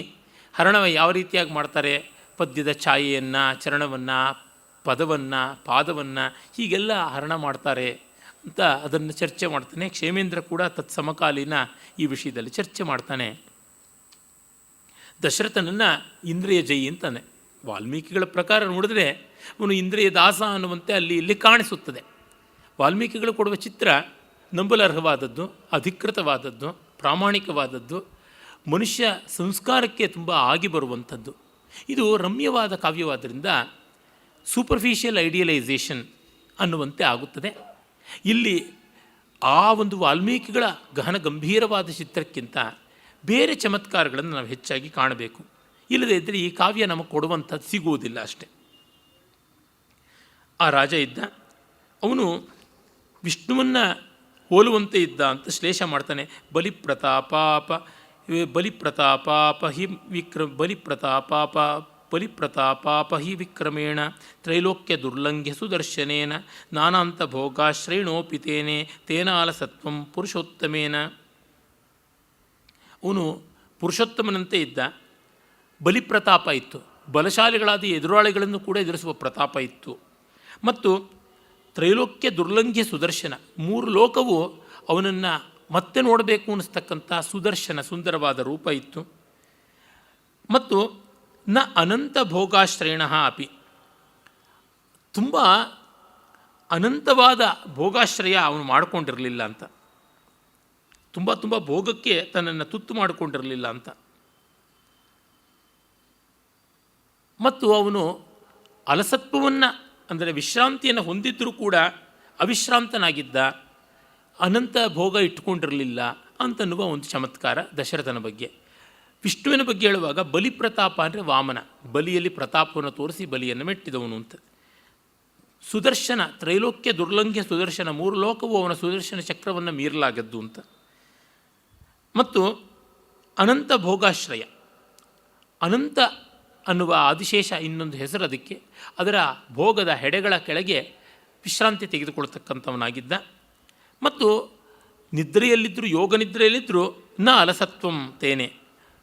ಹರಣ ಯಾವ ರೀತಿಯಾಗಿ ಮಾಡ್ತಾರೆ, ಪದ್ಯದ ಛಾಯೆಯನ್ನು, ಚರಣವನ್ನು, ಪದವನ್ನು, ಪಾದವನ್ನು ಹೀಗೆಲ್ಲ ಹರಣ ಮಾಡ್ತಾರೆ ಅಂತ ಅದನ್ನು ಚರ್ಚೆ ಮಾಡ್ತಾನೆ. ಕ್ಷೇಮೇಂದ್ರ ಕೂಡ ತತ್ಸಮಕಾಲೀನ ಈ ವಿಷಯದಲ್ಲಿ ಚರ್ಚೆ ಮಾಡ್ತಾನೆ. ದಶರಥನನ್ನು ಇಂದ್ರಿಯ ಜೈ ಅಂತಾನೆ. ವಾಲ್ಮೀಕಿಗಳ ಪ್ರಕಾರ ನೋಡಿದ್ರೆ ಅವನು ಇಂದ್ರಿಯ ದಾಸ ಅನ್ನುವಂತೆ ಅಲ್ಲಿ ಇಲ್ಲಿ ಕಾಣಿಸುತ್ತದೆ. ವಾಲ್ಮೀಕಿಗಳು ಕೊಡುವ ಚಿತ್ರ ನಂಬಲರ್ಹವಾದದ್ದು, ಅಧಿಕೃತವಾದದ್ದು, ಪ್ರಾಮಾಣಿಕವಾದದ್ದು, ಮನುಷ್ಯ ಸಂಸ್ಕಾರಕ್ಕೆ ತುಂಬ ಆಗಿ ಬರುವಂಥದ್ದು. ಇದು ರಮ್ಯವಾದ ಕಾವ್ಯವಾದ್ದರಿಂದ ಸೂಪರ್ಫಿಷಿಯಲ್ ಐಡಿಯಲೈಸೇಷನ್ ಅನ್ನುವಂತೆ ಆಗುತ್ತದೆ. ಇಲ್ಲಿ ಆ ಒಂದು ವಾಲ್ಮೀಕಿಗಳ ಗಹನ ಗಂಭೀರವಾದ ಚಿತ್ರಕ್ಕಿಂತ ಬೇರೆ ಚಮತ್ಕಾರಗಳನ್ನು ನಾವು ಹೆಚ್ಚಾಗಿ ಕಾಣಬೇಕು. ಇಲ್ಲದೇ ಇದ್ದರೆ ಈ ಕಾವ್ಯ ನಮಗೆ ಕೊಡುವಂಥದ್ದು ಸಿಗುವುದಿಲ್ಲ ಅಷ್ಟೆ. ಆ ರಾಜ ಇದ್ದ, ಅವನು ವಿಷ್ಣುವನ್ನು ಹೋಲುವಂತೆ ಇದ್ದ ಅಂತ ಶ್ಲೇಷ ಮಾಡ್ತಾನೆ. ಬಲಿಪ್ರತಾಪಾಪ ಹಿ ವಿಕ್ರಮೇಣ ತ್ರೈಲೋಕ್ಯ ದುರ್ಲಂಘ್ಯ ಸುದರ್ಶನೇನ ನಾನಾಂತ ಭೋಗಾಶ್ರೈಣೋಪಿತೇನೆ ತೇನಾಲಸತ್ವಂ ಪುರುಷೋತ್ತಮೇನ. ಅವನು ಪುರುಷೋತ್ತಮನಂತೆ ಇದ್ದ. ಬಲಿಪ್ರತಾಪ ಇತ್ತು, ಬಲಶಾಲಿಗಳಾದ ಎದುರಾಳಿಗಳನ್ನು ಕೂಡ ಎದುರಿಸುವ ಪ್ರತಾಪ ಇತ್ತು. ಮತ್ತು ತ್ರೈಲೋಕ್ಯ ದುರ್ಲಂಘ್ಯ ಸುದರ್ಶನ, 3 ಲೋಕವು ಅವನನ್ನು ಮತ್ತೆ ನೋಡಬೇಕು ಅನ್ನಿಸ್ತಕ್ಕಂಥ ಸುದರ್ಶನ, ಸುಂದರವಾದ ರೂಪ ಇತ್ತು. ಮತ್ತು ನ ಅನಂತ ಭೋಗಾಶ್ರಯಣ ಅಪಿ, ತುಂಬ ಅನಂತವಾದ ಭೋಗಾಶ್ರಯ ಅವನು ಮಾಡಿಕೊಂಡಿರಲಿಲ್ಲ ಅಂತ. ತುಂಬ ಭೋಗಕ್ಕೆ ತನ್ನನ್ನು ತುತ್ತು ಮಾಡಿಕೊಂಡಿರಲಿಲ್ಲ ಅಂತ. ಮತ್ತು ಅವನು ಅಲಸತ್ವವನ್ನು ಅಂದರೆ ವಿಶ್ರಾಂತಿಯನ್ನು ಹೊಂದಿದ್ದರೂ ಕೂಡ ಅವಿಶ್ರಾಂತನಾಗಿದ್ದ, ಅನಂತ ಭೋಗ ಇಟ್ಟುಕೊಂಡಿರಲಿಲ್ಲ ಅಂತನ್ನುವ ಒಂದು ಚಮತ್ಕಾರ ದಶರಥನ ಬಗ್ಗೆ. ವಿಷ್ಣುವಿನ ಬಗ್ಗೆ ಹೇಳುವಾಗ ಬಲಿಪ್ರತಾಪ ಅಂದರೆ ವಾಮನ, ಬಲಿಯಲ್ಲಿ ಪ್ರತಾಪವನ್ನು ತೋರಿಸಿ ಬಲಿಯನ್ನು ಮೆಟ್ಟಿದವನು ಅಂತ. ಸುದರ್ಶನ, ತ್ರೈಲೋಕ್ಯ ದುರ್ಲಂಘ್ಯ ಸುದರ್ಶನ, 3 ಲೋಕವು ಅವನ ಸುದರ್ಶನ ಚಕ್ರವನ್ನು ಮೀರಲಾಗದ್ದು ಅಂತ. ಮತ್ತು ಅನಂತ ಭೋಗಾಶ್ರಯ, ಅನಂತ ಅನ್ನುವ ಆದಿಶೇಷ ಇನ್ನೊಂದು ಹೆಸರು ಅದಕ್ಕೆ. ಅದರ ಭೋಗದ ಹೆಡೆಗಳ ಕೆಳಗೆ ವಿಶ್ರಾಂತಿ ತೆಗೆದುಕೊಳ್ತಕ್ಕಂಥವನಾಗಿದ್ದ. ಮತ್ತು ನಿದ್ರೆಯಲ್ಲಿದ್ದರೂ, ಯೋಗ ನಿದ್ರೆಯಲ್ಲಿದ್ದರೂ ನ ಅಲಸತ್ವಂ ತೇನೆ,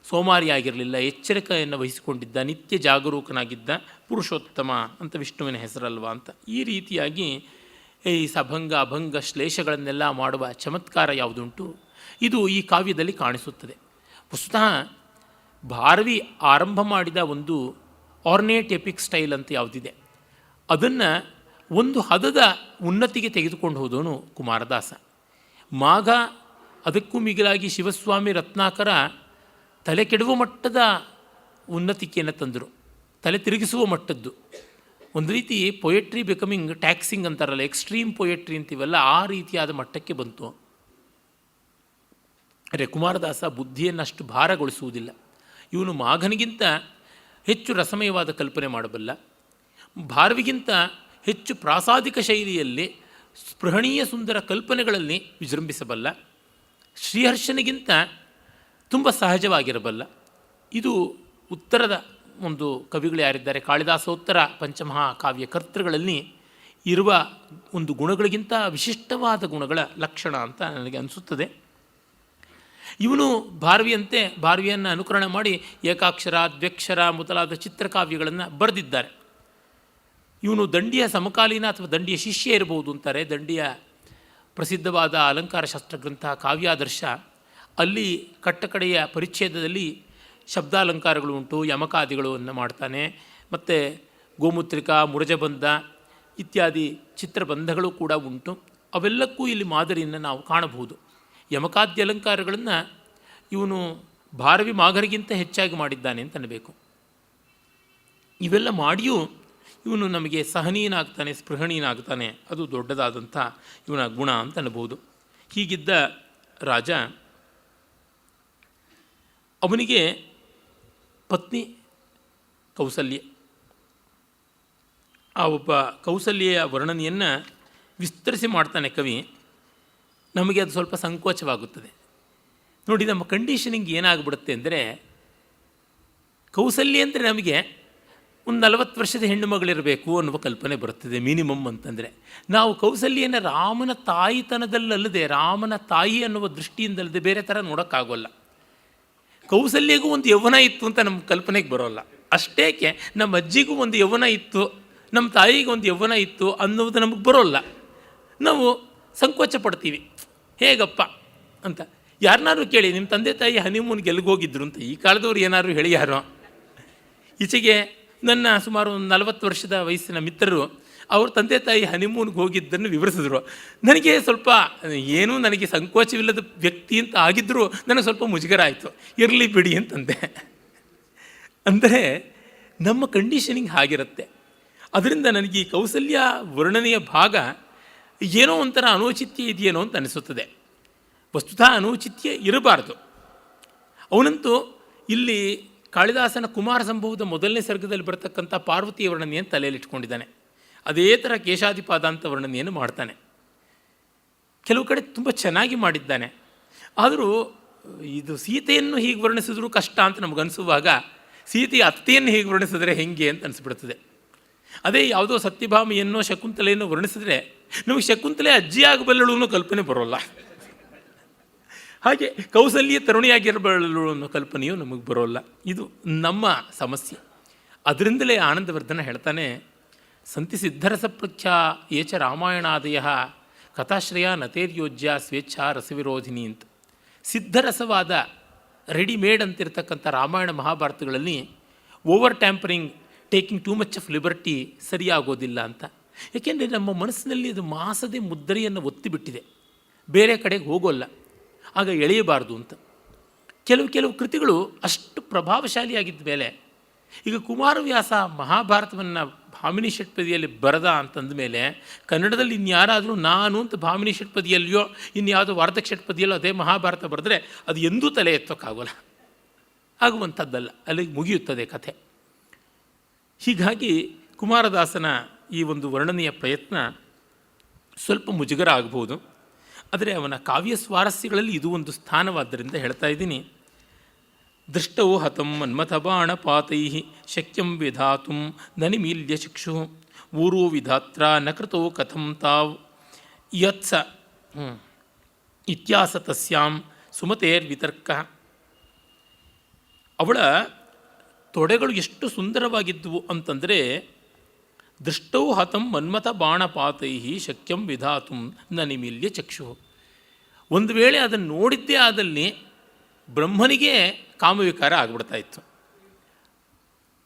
ಸೋಮಾರಿಯಾಗಿರಲಿಲ್ಲ, ಎಚ್ಚರಿಕೆಯನ್ನು ವಹಿಸಿಕೊಂಡಿದ್ದ, ನಿತ್ಯ ಜಾಗರೂಕನಾಗಿದ್ದ, ಪುರುಷೋತ್ತಮ ಅಂತ ವಿಷ್ಣುವಿನ ಹೆಸರಲ್ವಾ ಅಂತ. ಈ ರೀತಿಯಾಗಿ ಈ ಸಭಂಗ ಅಭಂಗ ಶ್ಲೇಷಗಳನ್ನೆಲ್ಲ ಮಾಡುವ ಚಮತ್ಕಾರ ಯಾವುದುಂಟು ಇದು ಈ ಕಾವ್ಯದಲ್ಲಿ ಕಾಣಿಸುತ್ತದೆ. ವಸ್ತುತಃ ಭಾರವಿ ಆರಂಭ ಮಾಡಿದ ಒಂದು ಆರ್ನೇಟ್ ಎಪಿಕ್ ಸ್ಟೈಲ್ ಅಂತ ಯಾವುದಿದೆ, ಅದನ್ನು ಒಂದು ಹದದ ಉನ್ನತಿಗೆ ತೆಗೆದುಕೊಂಡು ಹೋದವನು ಕುಮಾರದಾಸ. ಮಾಘ, ಅದಕ್ಕೂ ಮಿಗಿಲಾಗಿ ಶಿವಸ್ವಾಮಿ, ರತ್ನಾಕರ ತಲೆ ಕೆಡುವ ಮಟ್ಟದ ಉನ್ನತಿಕೆಯನ್ನು ತಂದರು, ತಲೆ ತಿರುಗಿಸುವ ಮಟ್ಟದ್ದು. ಒಂದು ರೀತಿ ಪೊಯೆಟ್ರಿ ಬಿಕಮಿಂಗ್ ಟ್ಯಾಕ್ಸಿಂಗ್ ಅಂತಾರಲ್ಲ, ಎಕ್ಸ್ಟ್ರೀಮ್ ಪೊಯೆಟ್ರಿ ಅಂತೀವಲ್ಲ, ಆ ರೀತಿಯಾದ ಮಟ್ಟಕ್ಕೆ ಬಂತು. ಅರೆ ಕುಮಾರದಾಸ ಬುದ್ಧಿಯನ್ನು ಅಷ್ಟು ಭಾರಗೊಳಿಸುವುದಿಲ್ಲ. ಇವನು ಮಾಘನಿಗಿಂತ ಹೆಚ್ಚು ರಸಮಯವಾದ ಕಲ್ಪನೆ ಮಾಡಬಲ್ಲ, ಭಾರವಿಗಿಂತ ಹೆಚ್ಚು ಪ್ರಾಸಾದಿಕ ಶೈಲಿಯಲ್ಲಿ ಸ್ಪೃಹಣೀಯ ಸುಂದರ ಕಲ್ಪನೆಗಳಲ್ಲಿ ವಿಜೃಂಭಿಸಬಲ್ಲ, ಶ್ರೀಹರ್ಷನಿಗಿಂತ ತುಂಬ ಸಹಜವಾಗಿರಬಲ್ಲ. ಇದು ಉತ್ತರದ ಒಂದು ಕವಿಗಳು ಯಾರಿದ್ದಾರೆ, ಕಾಳಿದಾಸೋತ್ತರ ಪಂಚಮಹಾ ಕಾವ್ಯ ಕರ್ತೃಗಳಲ್ಲಿ ಇರುವ ಒಂದು ಗುಣಗಳಿಗಿಂತ ವಿಶಿಷ್ಟವಾದ ಗುಣಗಳ ಲಕ್ಷಣ ಅಂತ ನನಗೆ ಅನಿಸುತ್ತದೆ. ಇವನು ಭಾರವಿಯಂತೆ ಭಾರವಿಯನ್ನು ಅನುಕರಣೆ ಮಾಡಿ ಏಕಾಕ್ಷರ, ದ್ವ್ಯಕ್ಷರ ಮೊದಲಾದ ಚಿತ್ರಕಾವ್ಯಗಳನ್ನು ಬರೆದಿದ್ದಾರೆ. ಇವನು ದಂಡಿಯ ಸಮಕಾಲೀನ ಅಥವಾ ದಂಡಿಯ ಶಿಷ್ಯ ಇರಬಹುದು ಅಂತಾರೆ. ದಂಡಿಯ ಪ್ರಸಿದ್ಧವಾದ ಅಲಂಕಾರ ಶಾಸ್ತ್ರ ಗ್ರಂಥ ಕಾವ್ಯಾದರ್ಶ, ಅಲ್ಲಿ ಕಟ್ಟಕಡೆಯ ಪರಿಚ್ಛೇದದಲ್ಲಿ ಶಬ್ದಾಲಂಕಾರಗಳು ಉಂಟು, ಯಮಕಾದಿಗಳನ್ನು ಮಾಡ್ತಾನೆ. ಮತ್ತು ಗೋಮೂತ್ರಿಕಾ, ಮುರಜಬಂಧ ಇತ್ಯಾದಿ ಚಿತ್ರಬಂಧಗಳು ಕೂಡ ಉಂಟು. ಅವೆಲ್ಲಕ್ಕೂ ಇಲ್ಲಿ ಮಾದರಿಯನ್ನು ನಾವು ಕಾಣಬಹುದು. ಯಮಕಾದ್ಯ ಅಲಂಕಾರಗಳನ್ನು ಇವನು ಭಾರವಿ ಮಾಘರಿಗಿಂತ ಹೆಚ್ಚಾಗಿ ಮಾಡಿದ್ದಾನೆ ಅಂತ ಅನ್ನಬೇಕು. ಇವೆಲ್ಲ ಮಾಡಿಯೂ ಇವನು ನಮಗೆ ಸಹನೀಯನಾಗ್ತಾನೆ, ಸ್ಪೃಹಣೀಯನಾಗ್ತಾನೆ. ಅದು ದೊಡ್ಡದಾದಂಥ ಇವನ ಗುಣ ಅಂತ ಅನ್ನಬಹುದು. ಹೀಗಿದ್ದ ರಾಜ, ಅವನಿಗೆ ಪತ್ನಿ ಕೌಸಲ್ಯ. ಆ ಒಬ್ಬ ಕೌಸಲ್ಯೆಯ ವರ್ಣನೆಯನ್ನು ವಿಸ್ತರಿಸಿ ಮಾಡ್ತಾನೆ ಕವಿ. ನಮಗೆ ಅದು ಸ್ವಲ್ಪ ಸಂಕೋಚವಾಗುತ್ತದೆ. ನೋಡಿ, ನಮ್ಮ ಕಂಡೀಷನಿಂಗ್ ಏನಾಗ್ಬಿಡುತ್ತೆ ಅಂದರೆ, ಕೌಸಲ್ಯ ಅಂದರೆ ನಮಗೆ ಒಂದು 40 ವರ್ಷದ ಹೆಣ್ಣು ಮಗಳಿರಬೇಕು ಅನ್ನುವ ಕಲ್ಪನೆ ಬರುತ್ತದೆ ಮಿನಿಮಮ್ ಅಂತಂದರೆ. ನಾವು ಕೌಸಲ್ಯನ ರಾಮನ ತಾಯಿತನದಲ್ಲದೆ, ರಾಮನ ತಾಯಿ ಅನ್ನುವ ದೃಷ್ಟಿಯಿಂದಲ್ಲದೆ ಬೇರೆ ಥರ ನೋಡೋಕ್ಕಾಗೋಲ್ಲ. ಕೌಸಲ್ಯಗೂ ಒಂದು ಯೌವನ ಇತ್ತು ಅಂತ ನಮ್ಮ ಕಲ್ಪನೆಗೆ ಬರೋಲ್ಲ. ಅಷ್ಟೇಕೆ ನಮ್ಮ ಅಜ್ಜಿಗೂ ಒಂದು ಯೌವನ ಇತ್ತು, ನಮ್ಮ ತಾಯಿಗೆ ಒಂದು ಯೌವನ ಇತ್ತು ಅನ್ನೋದು ನಮಗೆ ಬರೋಲ್ಲ. ನಾವು ಸಂಕೋಚ ಪಡ್ತೀವಿ, ಹೇಗಪ್ಪ ಅಂತ. ಯಾರನ್ನಾರು ಕೇಳಿ, ನಿಮ್ಮ ತಂದೆ ತಾಯಿ ಹನಿಮೂನ್ಗೆ ಎಲ್ಲಿಗೋಗಿದ್ರು ಅಂತ ಈ ಕಾಲದವ್ರು ಏನಾದ್ರು ಹೇಳಿ ಯಾರೋ. ಈಚೆಗೆ ನನ್ನ ಸುಮಾರು ಒಂದು 40 ವರ್ಷದ ವಯಸ್ಸಿನ ಮಿತ್ರರು ಅವ್ರ ತಂದೆ ತಾಯಿ ಹನಿಮೂನ್ಗೆ ಹೋಗಿದ್ದನ್ನು ವಿವರಿಸಿದ್ರು. ನನಗೆ ಸ್ವಲ್ಪ ನನಗೆ ಸಂಕೋಚವಿಲ್ಲದ ವ್ಯಕ್ತಿ ಅಂತ ಆಗಿದ್ದರೂ ನನಗೆ ಸ್ವಲ್ಪ ಮುಜುಗರ ಆಯಿತು. ಇರಲಿ ಬಿಡಿ ಅಂತಂದೆ. ಅಂದರೆ ನಮ್ಮ ಕಂಡೀಷನಿಂಗ್ ಹಾಗಿರುತ್ತೆ. ಅದರಿಂದ ನನಗೆ ಈ ಕೌಸಲ್ಯ ವರ್ಣನೆಯ ಭಾಗ ಏನೋ ಒಂಥರ ಅನೌಚಿತ್ಯ ಇದೆಯೇನೋ ಅಂತ ಅನಿಸುತ್ತದೆ. ವಸ್ತುತಃ ಅನೌಚಿತ್ಯ ಇರಬಾರ್ದು. ಅವನಂತೂ ಇಲ್ಲಿ ಕಾಳಿದಾಸನ ಕುಮಾರ ಸಂಭವದ ಮೊದಲನೇ ಸರ್ಗದಲ್ಲಿ ಬರತಕ್ಕಂಥ ಪಾರ್ವತಿಯ ವರ್ಣನೆಯನ್ನು ತಲೆಯಲ್ಲಿಟ್ಕೊಂಡಿದ್ದಾನೆ. ಅದೇ ಥರ ಕೇಶಾದಿಪಾದಾಂತ ವರ್ಣನೆಯನ್ನು ಮಾಡ್ತಾನೆ. ಕೆಲವು ಕಡೆ ತುಂಬ ಚೆನ್ನಾಗಿ ಮಾಡಿದ್ದಾನೆ. ಆದರೂ ಇದು ಸೀತೆಯನ್ನು ಹೀಗೆ ವರ್ಣಿಸಿದ್ರೂ ಕಷ್ಟ ಅಂತ ನಮಗನ್ನಿಸುವಾಗ, ಸೀತೆಯ ಅತ್ತೆಯನ್ನು ಹೀಗೆ ವರ್ಣಿಸಿದ್ರೆ ಹೆಂಗೆ ಅಂತ ಅನಿಸ್ಬಿಡ್ತದೆ. ಅದೇ ಯಾವುದೋ ಸತ್ಯಭಾಮೆಯನ್ನೋ ಶಕುಂತಲೆಯನ್ನು ವರ್ಣಿಸಿದ್ರೆ ನಮಗೆ ಶಕುಂತಲೆ ಅಜ್ಜಿ ಆಗಬಲ್ಲಳು ಅನ್ನೋ ಕಲ್ಪನೆ ಬರೋಲ್ಲ. ಹಾಗೆ ಕೌಸಲ್ಯ ತರುಣಿಯಾಗಿರಬಲ್ಲಳು ಅನ್ನೋ ಕಲ್ಪನೆಯೂ ನಮಗೆ ಬರೋಲ್ಲ. ಇದು ನಮ್ಮ ಸಮಸ್ಯೆ. ಅದರಿಂದಲೇ ಆನಂದವರ್ಧನ ಹೇಳ್ತಾನೆ, ಸಂತಿ ಸಿದ್ಧರಸ ಪ್ರಖ್ಯಾ ಏಚ ರಾಮಾಯಣಾದಯ ಕಥಾಶ್ರಯ ನತೇರ್ಯೋಜ್ಯ ಸ್ವೇಚ್ಛಾ ರಸವಿರೋಧಿನಿ ಅಂತ. ಸಿದ್ಧರಸವಾದ ರೆಡಿಮೇಡ್ ಅಂತಿರ್ತಕ್ಕಂಥ ರಾಮಾಯಣ ಮಹಾಭಾರತಗಳಲ್ಲಿ over tampering, taking too much of liberty ಸರಿಯಾಗೋದಿಲ್ಲ ಅಂತ. ಏಕೆಂದರೆ ನಮ್ಮ ಮನಸ್ಸಿನಲ್ಲಿ ಅದು ಮಾಸದೆ ಮುದ್ರೆಯನ್ನು ಒತ್ತಿಬಿಟ್ಟಿದೆ, ಬೇರೆ ಕಡೆಗೆ ಹೋಗೋಲ್ಲ. ಆಗ ಎಳೆಯಬಾರ್ದು ಅಂತ. ಕೆಲವು ಕೃತಿಗಳು ಅಷ್ಟು ಪ್ರಭಾವಶಾಲಿಯಾಗಿದ್ದ ಮೇಲೆ, ಈಗ ಕುಮಾರವ್ಯಾಸ ಮಹಾಭಾರತವನ್ನು ಭಾಮಿನಿ ಷಟ್ಪದಿಯಲ್ಲಿ ಬರದ ಅಂತಂದ ಮೇಲೆ ಕನ್ನಡದಲ್ಲಿ ಇನ್ಯಾರಾದರೂ ನಾನು ಅಂತ ಭಾಮಿನಿ ಷಟ್ಪದಿಯಲ್ಲಿಯೋ ಇನ್ಯಾವುದೋ ವಾರ್ಧಕ ಷಟ್ಪದಿಯಲ್ಲೋ ಅದೇ ಮಹಾಭಾರತ ಬರೆದ್ರೆ ಅದು ಎಂದೂ ತಲೆ ಎತ್ತೋಕ್ಕಾಗೋಲ್ಲ, ಆಗುವಂಥದ್ದಲ್ಲ. ಅಲ್ಲಿಗೆ ಮುಗಿಯುತ್ತದೆ ಕಥೆ. ಹೀಗಾಗಿ ಕುಮಾರದಾಸನ ಈ ಒಂದು ವರ್ಣನೆಯ ಪ್ರಯತ್ನ ಸ್ವಲ್ಪ ಮುಜುಗರ ಆಗಬಹುದು. ಆದರೆ ಅವನ ಕಾವ್ಯ ಸ್ವಾರಸ್ಯಗಳಲ್ಲಿ ಇದು ಒಂದು ಸ್ಥಾನವಾದ್ದರಿಂದ ಹೇಳ್ತಾ ಇದ್ದೀನಿ. ದೃಷ್ಟೌ ಹತಂ ಮನ್ಮಥಬಾಣಪಾತೈ ಶಕ್ಯಂ ವಿಧಾತುಂ ನ ನಿಮೀಲ್ಯ ಚಕ್ಷು ಊರೋ ವಿಧಾತ್ರ ನ ಕೃತೋ ಕಥಂ ತಾವ್ ಯತ್ಸ ಇತ್ಯಾಸ ತಸ್ಯಾಂ ಸುಮತೇರ್ವಿತರ್ಕ. ಅವಳ ತೊಡೆಗಳು ಎಷ್ಟು ಸುಂದರವಾಗಿದ್ದವು ಅಂತಂದರೆ, ದೃಷ್ಟೌ ಹತಂ ಮನ್ಮಥ ಬಾಣಪಾತೈ ಶಕ್ಯಂ ವಿಧಾತುಂ ನ ನಿಮೀಲ್ಯ ಚಕ್ಷು. ಒಂದು ವೇಳೆ ಅದನ್ನು ನೋಡಿದ್ದೇ ಆದಲ್ಲಿ ಬ್ರಹ್ಮನಿಗೆ ಕಾಮವಿಕಾರ ಆಗಿಬಿಡ್ತಾ ಇತ್ತು.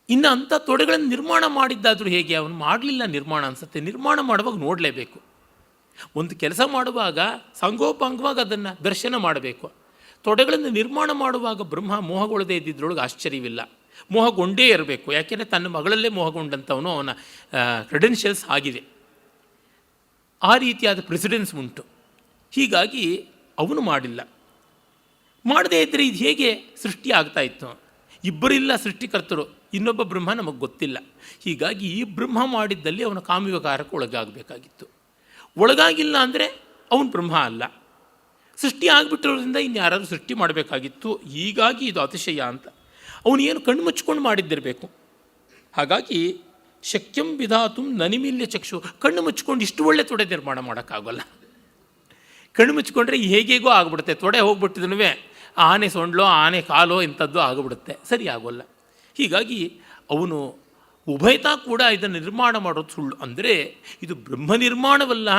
ಇನ್ನು ಅಂಥ ತೊಡೆಗಳನ್ನು ನಿರ್ಮಾಣ ಮಾಡಿದ್ದಾದರೂ ಹೇಗೆ? ಅವನು ಮಾಡಲಿಲ್ಲ ನಿರ್ಮಾಣ ಅನಿಸುತ್ತೆ. ನಿರ್ಮಾಣ ಮಾಡುವಾಗ ನೋಡಲೇಬೇಕು. ಒಂದು ಕೆಲಸ ಮಾಡುವಾಗ ಸಂಗೋಪಾಂಗವಾಗಿ ಅದನ್ನು ದರ್ಶನ ಮಾಡಬೇಕು. ತೊಡೆಗಳನ್ನು ನಿರ್ಮಾಣ ಮಾಡುವಾಗ ಬ್ರಹ್ಮ ಮೋಹಗೊಳ್ಳದೇ ಇದ್ದಿದ್ರೊಳಗೆ ಆಶ್ಚರ್ಯವಿಲ್ಲ. ಮೋಹಗೊಂಡೇ ಇರಬೇಕು. ಯಾಕೆಂದರೆ ತನ್ನ ಮಗಳಲ್ಲೇ ಮೋಹಗೊಂಡಂಥವನು, ಅವನ ಕ್ರೆಡೆನ್ಷಿಯಲ್ಸ್ ಆಗಿದೆ. ಆ ರೀತಿಯಾದ ಪ್ರೆಸಿಡೆನ್ಸ್ ಉಂಟು. ಹೀಗಾಗಿ ಅವನು ಮಾಡಿಲ್ಲ. ಮಾಡದೇ ಇದ್ದರೆ ಇದು ಹೇಗೆ ಸೃಷ್ಟಿ ಆಗ್ತಾ ಇತ್ತು? ಇಬ್ಬರಿಲ್ಲ ಸೃಷ್ಟಿಕರ್ತರು, ಇನ್ನೊಬ್ಬ ಬ್ರಹ್ಮ ನಮಗೆ ಗೊತ್ತಿಲ್ಲ. ಹೀಗಾಗಿ ಈ ಬ್ರಹ್ಮ ಮಾಡಿದ್ದಲ್ಲಿ ಅವನ ಕಾಮವಿಕಾರಕ್ಕೆ ಒಳಗಾಗಬೇಕಾಗಿತ್ತು. ಒಳಗಾಗಿಲ್ಲ ಅಂದರೆ ಅವನು ಬ್ರಹ್ಮ ಅಲ್ಲ. ಸೃಷ್ಟಿ ಆಗಿಬಿಟ್ಟಿರೋದ್ರಿಂದ ಇನ್ನು ಯಾರಾದರೂ ಸೃಷ್ಟಿ ಮಾಡಬೇಕಾಗಿತ್ತು, ಹೀಗಾಗಿ ಇದು ಅತಿಶಯ ಅಂತ. ಅವನು ಏನು ಕಣ್ಣು ಮುಚ್ಕೊಂಡು ಮಾಡಿದ್ದಿರಬೇಕು. ಹಾಗಾಗಿ ಶಕ್ಯಂ ವಿಧಾತು ನನಿಮಿಲ್ಯ ಚಕ್ಷು, ಕಣ್ಣು ಮುಚ್ಕೊಂಡು ಇಷ್ಟು ಒಳ್ಳೆ ತೊಡೆ ನಿರ್ಮಾಣ ಮಾಡೋಕ್ಕಾಗೋಲ್ಲ. ಕಣ್ಣು ಮುಚ್ಕೊಂಡ್ರೆ ಹೇಗೇಗೋ ಆಗಿಬಿಡುತ್ತೆ. ತೊಡೆ ಹೋಗ್ಬಿಟ್ಟಿದ್ನೂ ಆನೆ ಸೊಂಡ್ಲೋ ಆನೆ ಕಾಲೋ ಇಂಥದ್ದು ಆಗಿಬಿಡುತ್ತೆ, ಸರಿ ಆಗೋಲ್ಲ. ಹೀಗಾಗಿ ಅವನು ಉಭಯತಾ ಕೂಡ ಇದನ್ನು ನಿರ್ಮಾಣ ಮಾಡೋದು ಸುಳ್ಳು. ಅಂದರೆ ಇದು ಬ್ರಹ್ಮ ನಿರ್ಮಾಣವಲ್ಲ,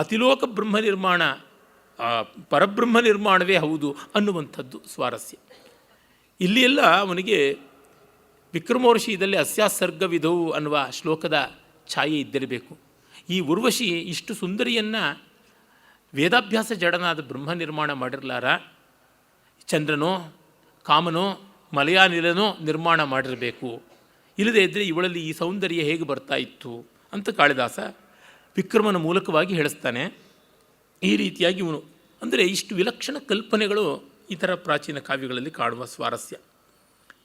ಅತಿಲೋಕ ಬ್ರಹ್ಮ ನಿರ್ಮಾಣ, ಪರಬ್ರಹ್ಮ ನಿರ್ಮಾಣವೇ ಹೌದು ಅನ್ನುವಂಥದ್ದು ಸ್ವಾರಸ್ಯ. ಇಲ್ಲಿ ಎಲ್ಲ ಅವನಿಗೆ ವಿಕ್ರಮೋರ್ಷಿಯಲ್ಲಿ ಅಸ್ಯಾಸರ್ಗ ವಿಧವು ಅನ್ನುವ ಶ್ಲೋಕದ ಛಾಯೆ ಇದ್ದಿರಬೇಕು. ಈ ಉರ್ವಶಿ ಇಷ್ಟು ಸುಂದರಿಯನ್ನು ವೇದಾಭ್ಯಾಸ ಜಡನಾದ ಬ್ರಹ್ಮ ನಿರ್ಮಾಣ ಮಾಡಿರಲಾರ, ಚಂದ್ರನೋ ಕಾಮನೋ ಮಲಯಾನಿಲನೋ ನಿರ್ಮಾಣ ಮಾಡಿರಬೇಕು. ಇಲ್ಲದೇ ಇದ್ದರೆ ಇವಳಲ್ಲಿ ಈ ಸೌಂದರ್ಯ ಹೇಗೆ ಬರ್ತಾ ಇತ್ತು ಅಂತ ಕಾಳಿದಾಸ ವಿಕ್ರಮನ ಮೂಲಕವಾಗಿ ಹೇಳಿಸ್ತಾನೆ. ಈ ರೀತಿಯಾಗಿ ಇವನು ಅಂದರೆ ಇಷ್ಟು ವಿಲಕ್ಷಣ ಕಲ್ಪನೆಗಳು ಇತರ ಪ್ರಾಚೀನ ಕಾವ್ಯಗಳಲ್ಲಿ ಕಾಣುವ ಸ್ವಾರಸ್ಯ.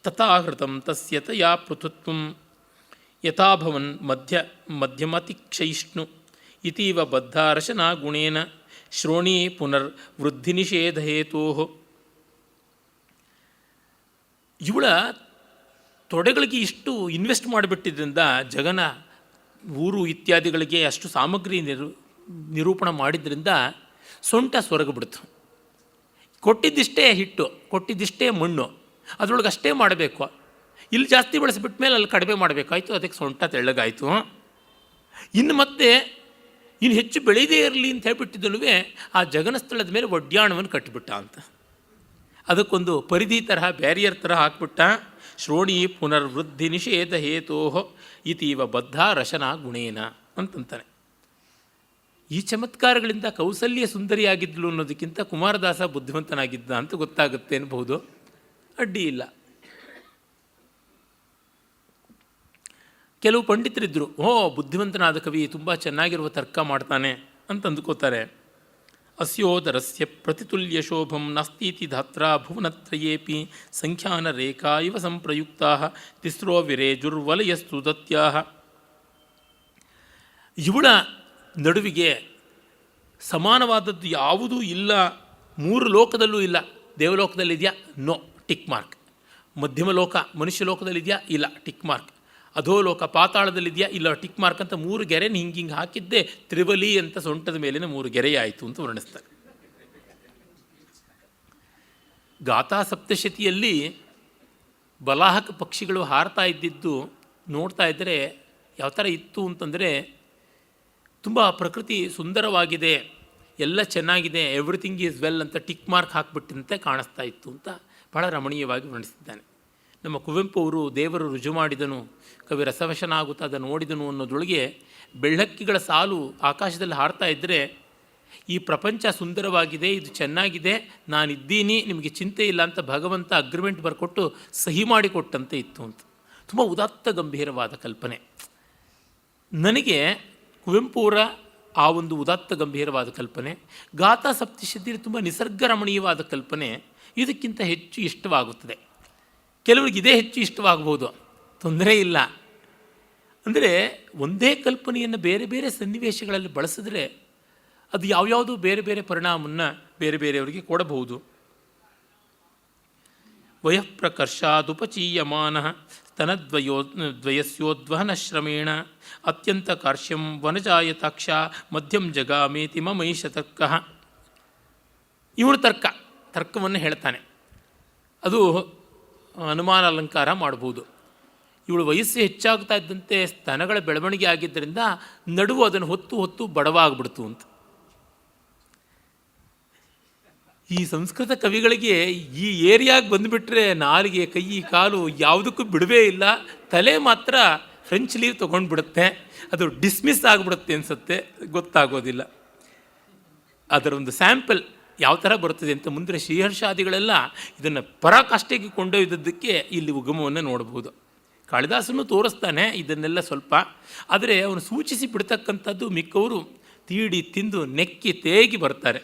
ತಥಾಹೃತಂ ತಸ್ಯ ತಯಾ ಪೃಥುತ್ವಂ ಯಥಾಭವನ್ ಮಧ್ಯಮತಿಕ್ಷಯಿಷ್ಣು ಇತೀವ ಬದ್ಧಾರಶನಾ ಗುಣೇನ ಶ್ರೋಣೀ ಪುನರ್ ವೃದ್ಧಿ ನಿಷೇಧೇತೋ. ಇವಳ ತೊಡೆಗಳಿಗೆ ಇಷ್ಟು ಇನ್ವೆಸ್ಟ್ ಮಾಡಿಬಿಟ್ಟಿದ್ದರಿಂದ ಜಗನ ಊರು ಇತ್ಯಾದಿಗಳಿಗೆ ಅಷ್ಟು ಸಾಮಗ್ರಿ ನಿರೂಪಣೆ ಮಾಡಿದ್ರಿಂದ ಸೊಂಟ ಸೊರಗಿಬಿಡ್ತು. ಕೊಟ್ಟಿದ್ದಿಷ್ಟೇ ಹಿಟ್ಟು, ಕೊಟ್ಟಿದ್ದಿಷ್ಟೇ ಮಣ್ಣು, ಅದರೊಳಗೆ ಅಷ್ಟೇ ಮಾಡಬೇಕು. ಇಲ್ಲಿ ಜಾಸ್ತಿ ಬಳಸಿಬಿಟ್ಟ ಮೇಲೆ ಅಲ್ಲಿ ಕಡಿಮೆ ಮಾಡಬೇಕಾಯ್ತು, ಅದಕ್ಕೆ ಸೊಂಟ ತೆಳ್ಳಗಾಯಿತು. ಇನ್ನು ಮತ್ತೆ ಇನ್ನು ಹೆಚ್ಚು ಬೆಳೆಯದೇ ಇರಲಿ ಅಂತ ಹೇಳ್ಬಿಟ್ಟಿದ್ದನು ಆ ಜಗನ ಸ್ಥಳದ ಮೇಲೆ ಒಡ್ಯಾಣವನ್ನು ಕಟ್ಟಿಬಿಟ್ಟ ಅಂತ. ಅದಕ್ಕೊಂದು ಪರಿಧಿ ತರಹ ಬ್ಯಾರಿಯರ್ ತರಹ ಹಾಕ್ಬಿಟ್ಟ. ಶ್ರೋಣಿ ಪುನರ್ವೃದ್ಧಿ ನಿಷೇಧ ಹೇತೋ ಇತೀವ ಬದ್ಧ ರಶನಾ ಗುಣೇನ ಅಂತಂತಾನೆ. ಈ ಚಮತ್ಕಾರಗಳಿಂದ ಕೌಸಲ್ಯ ಸುಂದರಿಯಾಗಿದ್ಲು ಅನ್ನೋದಕ್ಕಿಂತ ಕುಮಾರದಾಸ ಬುದ್ಧಿವಂತನಾಗಿದ್ದ ಅಂತ ಗೊತ್ತಾಗುತ್ತೆ ಅನ್ಬಹುದು, ಅಡ್ಡಿ ಇಲ್ಲ. ಕೆಲವು ಪಂಡಿತರಿದ್ದರು, ಬುದ್ಧಿವಂತನಾದ ಕವಿ ತುಂಬ ಚೆನ್ನಾಗಿರುವ ತರ್ಕ ಮಾಡ್ತಾನೆ ಅಂತ ಅಂದುಕೋತಾರೆ. ಅಸ್ಯೋದರಸ್ಯ ಪ್ರತಿತುಲ್ಯ ಶೋಭಂ ನಾಸ್ತೀತಿ ಧಾತ್ರ ಭುವನತ್ರಯೇಪಿ ಸಂಖ್ಯಾನ ರೇಖಾ ಇವ ಸಂಪ್ರಯುಕ್ತಾ ತಿಸ್ರೋ ವಿರೇಜುರ್ವಲಯಸ್ತು ದತ್ಯಾಹ. ಇವಳ ನಡುವಿಗೆ ಸಮಾನವಾದದ್ದು ಯಾವುದೂ ಇಲ್ಲ, ಮೂರು ಲೋಕದಲ್ಲೂ ಇಲ್ಲ. ದೇವಲೋಕದಲ್ಲಿದೆಯಾ? No, tick mark. ಮಧ್ಯಮ ಲೋಕ ಮನುಷ್ಯ ಲೋಕದಲ್ಲಿದೆಯಾ? ಇಲ್ಲ, ಟಿಕ್ ಮಾರ್ಕ್. ಅಧೋಲೋಕ ಪಾತಾಳದಲ್ಲಿದೆಯಾ? ಇಲ್ಲ, ಟಿಕ್ ಮಾರ್ಕ್ ಅಂತ ಮೂರು ಗೆರೆ ಹಿಂಗೆ ಹಾಕಿದ್ದೆ ತ್ರಿವಲಿ ಅಂತ ಸೊಂಟದ ಮೇಲಿನ ಮೂರು ಗೆರೆಯಾಯಿತು ಅಂತ ವರ್ಣಿಸ್ತಾರೆ. ಗಾಥಾ ಸಪ್ತಶತಿಯಲ್ಲಿ ಬಲಾಹಕ ಪಕ್ಷಿಗಳು ಹಾರ್ತಾ ಇದ್ದಿದ್ದು ನೋಡ್ತಾ ಇದ್ದರೆ ಯಾವ ಥರ ಇತ್ತು ಅಂತಂದರೆ, ತುಂಬ ಪ್ರಕೃತಿ ಸುಂದರವಾಗಿದೆ, ಎಲ್ಲ ಚೆನ್ನಾಗಿದೆ, ಎವ್ರಿಥಿಂಗ್ ಈಸ್ ವೆಲ್ ಅಂತ ಟಿಕ್ ಮಾರ್ಕ್ ಹಾಕಿಬಿಟ್ಟಂತೆ ಕಾಣಿಸ್ತಾ ಇತ್ತು ಅಂತ ಬಹಳ ರಮಣೀಯವಾಗಿ ವರ್ಣಿಸಿದ್ದಾನೆ. ನಮ್ಮ ಕುವೆಂಪು ಅವರು ದೇವರು ರುಜು ಮಾಡಿದನು, ಕವಿ ರಸವಶನಾಗುತ್ತಾ ಅದನ್ನು ನೋಡಿದನು ಅನ್ನೋದ್ರೊಳಗೆ ಬೆಳ್ಳಕ್ಕಿಗಳ ಸಾಲು ಆಕಾಶದಲ್ಲಿ ಹಾರ್ತಾ ಇದ್ದರೆ ಈ ಪ್ರಪಂಚ ಸುಂದರವಾಗಿದೆ, ಇದು ಚೆನ್ನಾಗಿದೆ, ನಾನಿದ್ದೀನಿ, ನಿಮಗೆ ಚಿಂತೆ ಇಲ್ಲ ಅಂತ ಭಗವಂತ ಅಗ್ರಿಮೆಂಟ್ ಬರ್ಕೊಟ್ಟು ಸಹಿ ಮಾಡಿಕೊಟ್ಟಂತೆ ಇತ್ತು ಅಂತ. ತುಂಬ ಉದಾತ್ತ ಗಂಭೀರವಾದ ಕಲ್ಪನೆ. ನನಗೆ ಕುವೆಂಪುರ ಆ ಒಂದು ಉದಾತ್ತ ಗಂಭೀರವಾದ ಕಲ್ಪನೆ, ಗಾಥಾ ಸಪ್ತಶತಿಯಲ್ಲಿ ತುಂಬ ನಿಸರ್ಗರಮಣೀಯವಾದ ಕಲ್ಪನೆ ಇದಕ್ಕಿಂತ ಹೆಚ್ಚು ಇಷ್ಟವಾಗುತ್ತದೆ. ಕೆಲವರಿಗೆ ಇದೇ ಹೆಚ್ಚು ಇಷ್ಟವಾಗ್ಬೋದು, ತೊಂದರೆ ಇಲ್ಲ. ಅಂದರೆ ಒಂದೇ ಕಲ್ಪನೆಯನ್ನು ಬೇರೆ ಬೇರೆ ಸನ್ನಿವೇಶಗಳಲ್ಲಿ ಬಳಸಿದ್ರೆ ಅದು ಯಾವ್ಯಾವುದೋ ಬೇರೆ ಬೇರೆ ಪರಿಣಾಮವನ್ನು ಬೇರೆ ಬೇರೆಯವರಿಗೆ ಕೊಡಬಹುದು. ವಯಃಪ್ರಕರ್ಷಾದುಪಚೀಯಮಾನ ಸ್ತನದ್ವಯಸ್ಯೋದ್ವಹನ ಶ್ರಮೇಣ ಅತ್ಯಂತ ಕಾರ್ಶ್ಯಂ ವನಜಾಯತಾಕ್ಷ ಮಧ್ಯಂ ಜಗಾಮೇತಿ ಮಮೈಷ ತರ್ಕ. ಇವನು ತರ್ಕವನ್ನು ಹೇಳ್ತಾನೆ. ಅದು ಅನುಮಾನ ಅಲಂಕಾರ ಮಾಡ್ಬೋದು. ಇವಳು ವಯಸ್ಸು ಹೆಚ್ಚಾಗ್ತಾ ಇದ್ದಂತೆ ಸ್ತನಗಳ ಬೆಳವಣಿಗೆ ಆಗಿದ್ದರಿಂದ ನಡುವು ಅದನ್ನು ಹೊತ್ತು ಬಡವಾಗ್ಬಿಡ್ತು ಅಂತ. ಈ ಸಂಸ್ಕೃತ ಕವಿಗಳಿಗೆ ಈ ಏರಿಯಾಗೆ ಬಂದುಬಿಟ್ರೆ ನಾಲಿಗೆ, ಕೈ, ಕಾಲು ಯಾವುದಕ್ಕೂ ಬಿಡುವೇ ಇಲ್ಲ. ತಲೆ ಮಾತ್ರ ಫ್ರೆಂಚ್ ಲೀವ್ ತೊಗೊಂಡು ಬಿಡುತ್ತೆ, ಅದು ಡಿಸ್ಮಿಸ್ ಆಗಿಬಿಡುತ್ತೆ ಅನಿಸುತ್ತೆ, ಗೊತ್ತಾಗೋದಿಲ್ಲ. ಅದರ ಒಂದು ಸ್ಯಾಂಪಲ್ ಯಾವ ಥರ ಬರ್ತದೆ ಅಂತ ಮುಂದೆ ಶ್ರೀಹರ್ಷಾದಿಗಳೆಲ್ಲ ಇದನ್ನು ಪರಾಕಾಷ್ಠೆಗೆ ಕೊಂಡೊಯ್ದದ್ದಕ್ಕೆ ಇಲ್ಲಿ ಉಗಮವನ್ನು ನೋಡ್ಬೋದು. ಕಾಳಿದಾಸನು ತೋರಿಸ್ತಾನೆ ಇದನ್ನೆಲ್ಲ ಸ್ವಲ್ಪ, ಆದರೆ ಅವನು ಸೂಚಿಸಿ ಬಿಡ್ತಕ್ಕಂಥದ್ದು ಮಿಕ್ಕವರು ತೀಡಿ ತಿಂದು ನೆಕ್ಕಿ ತೇಗಿ ಬರ್ತಾರೆ.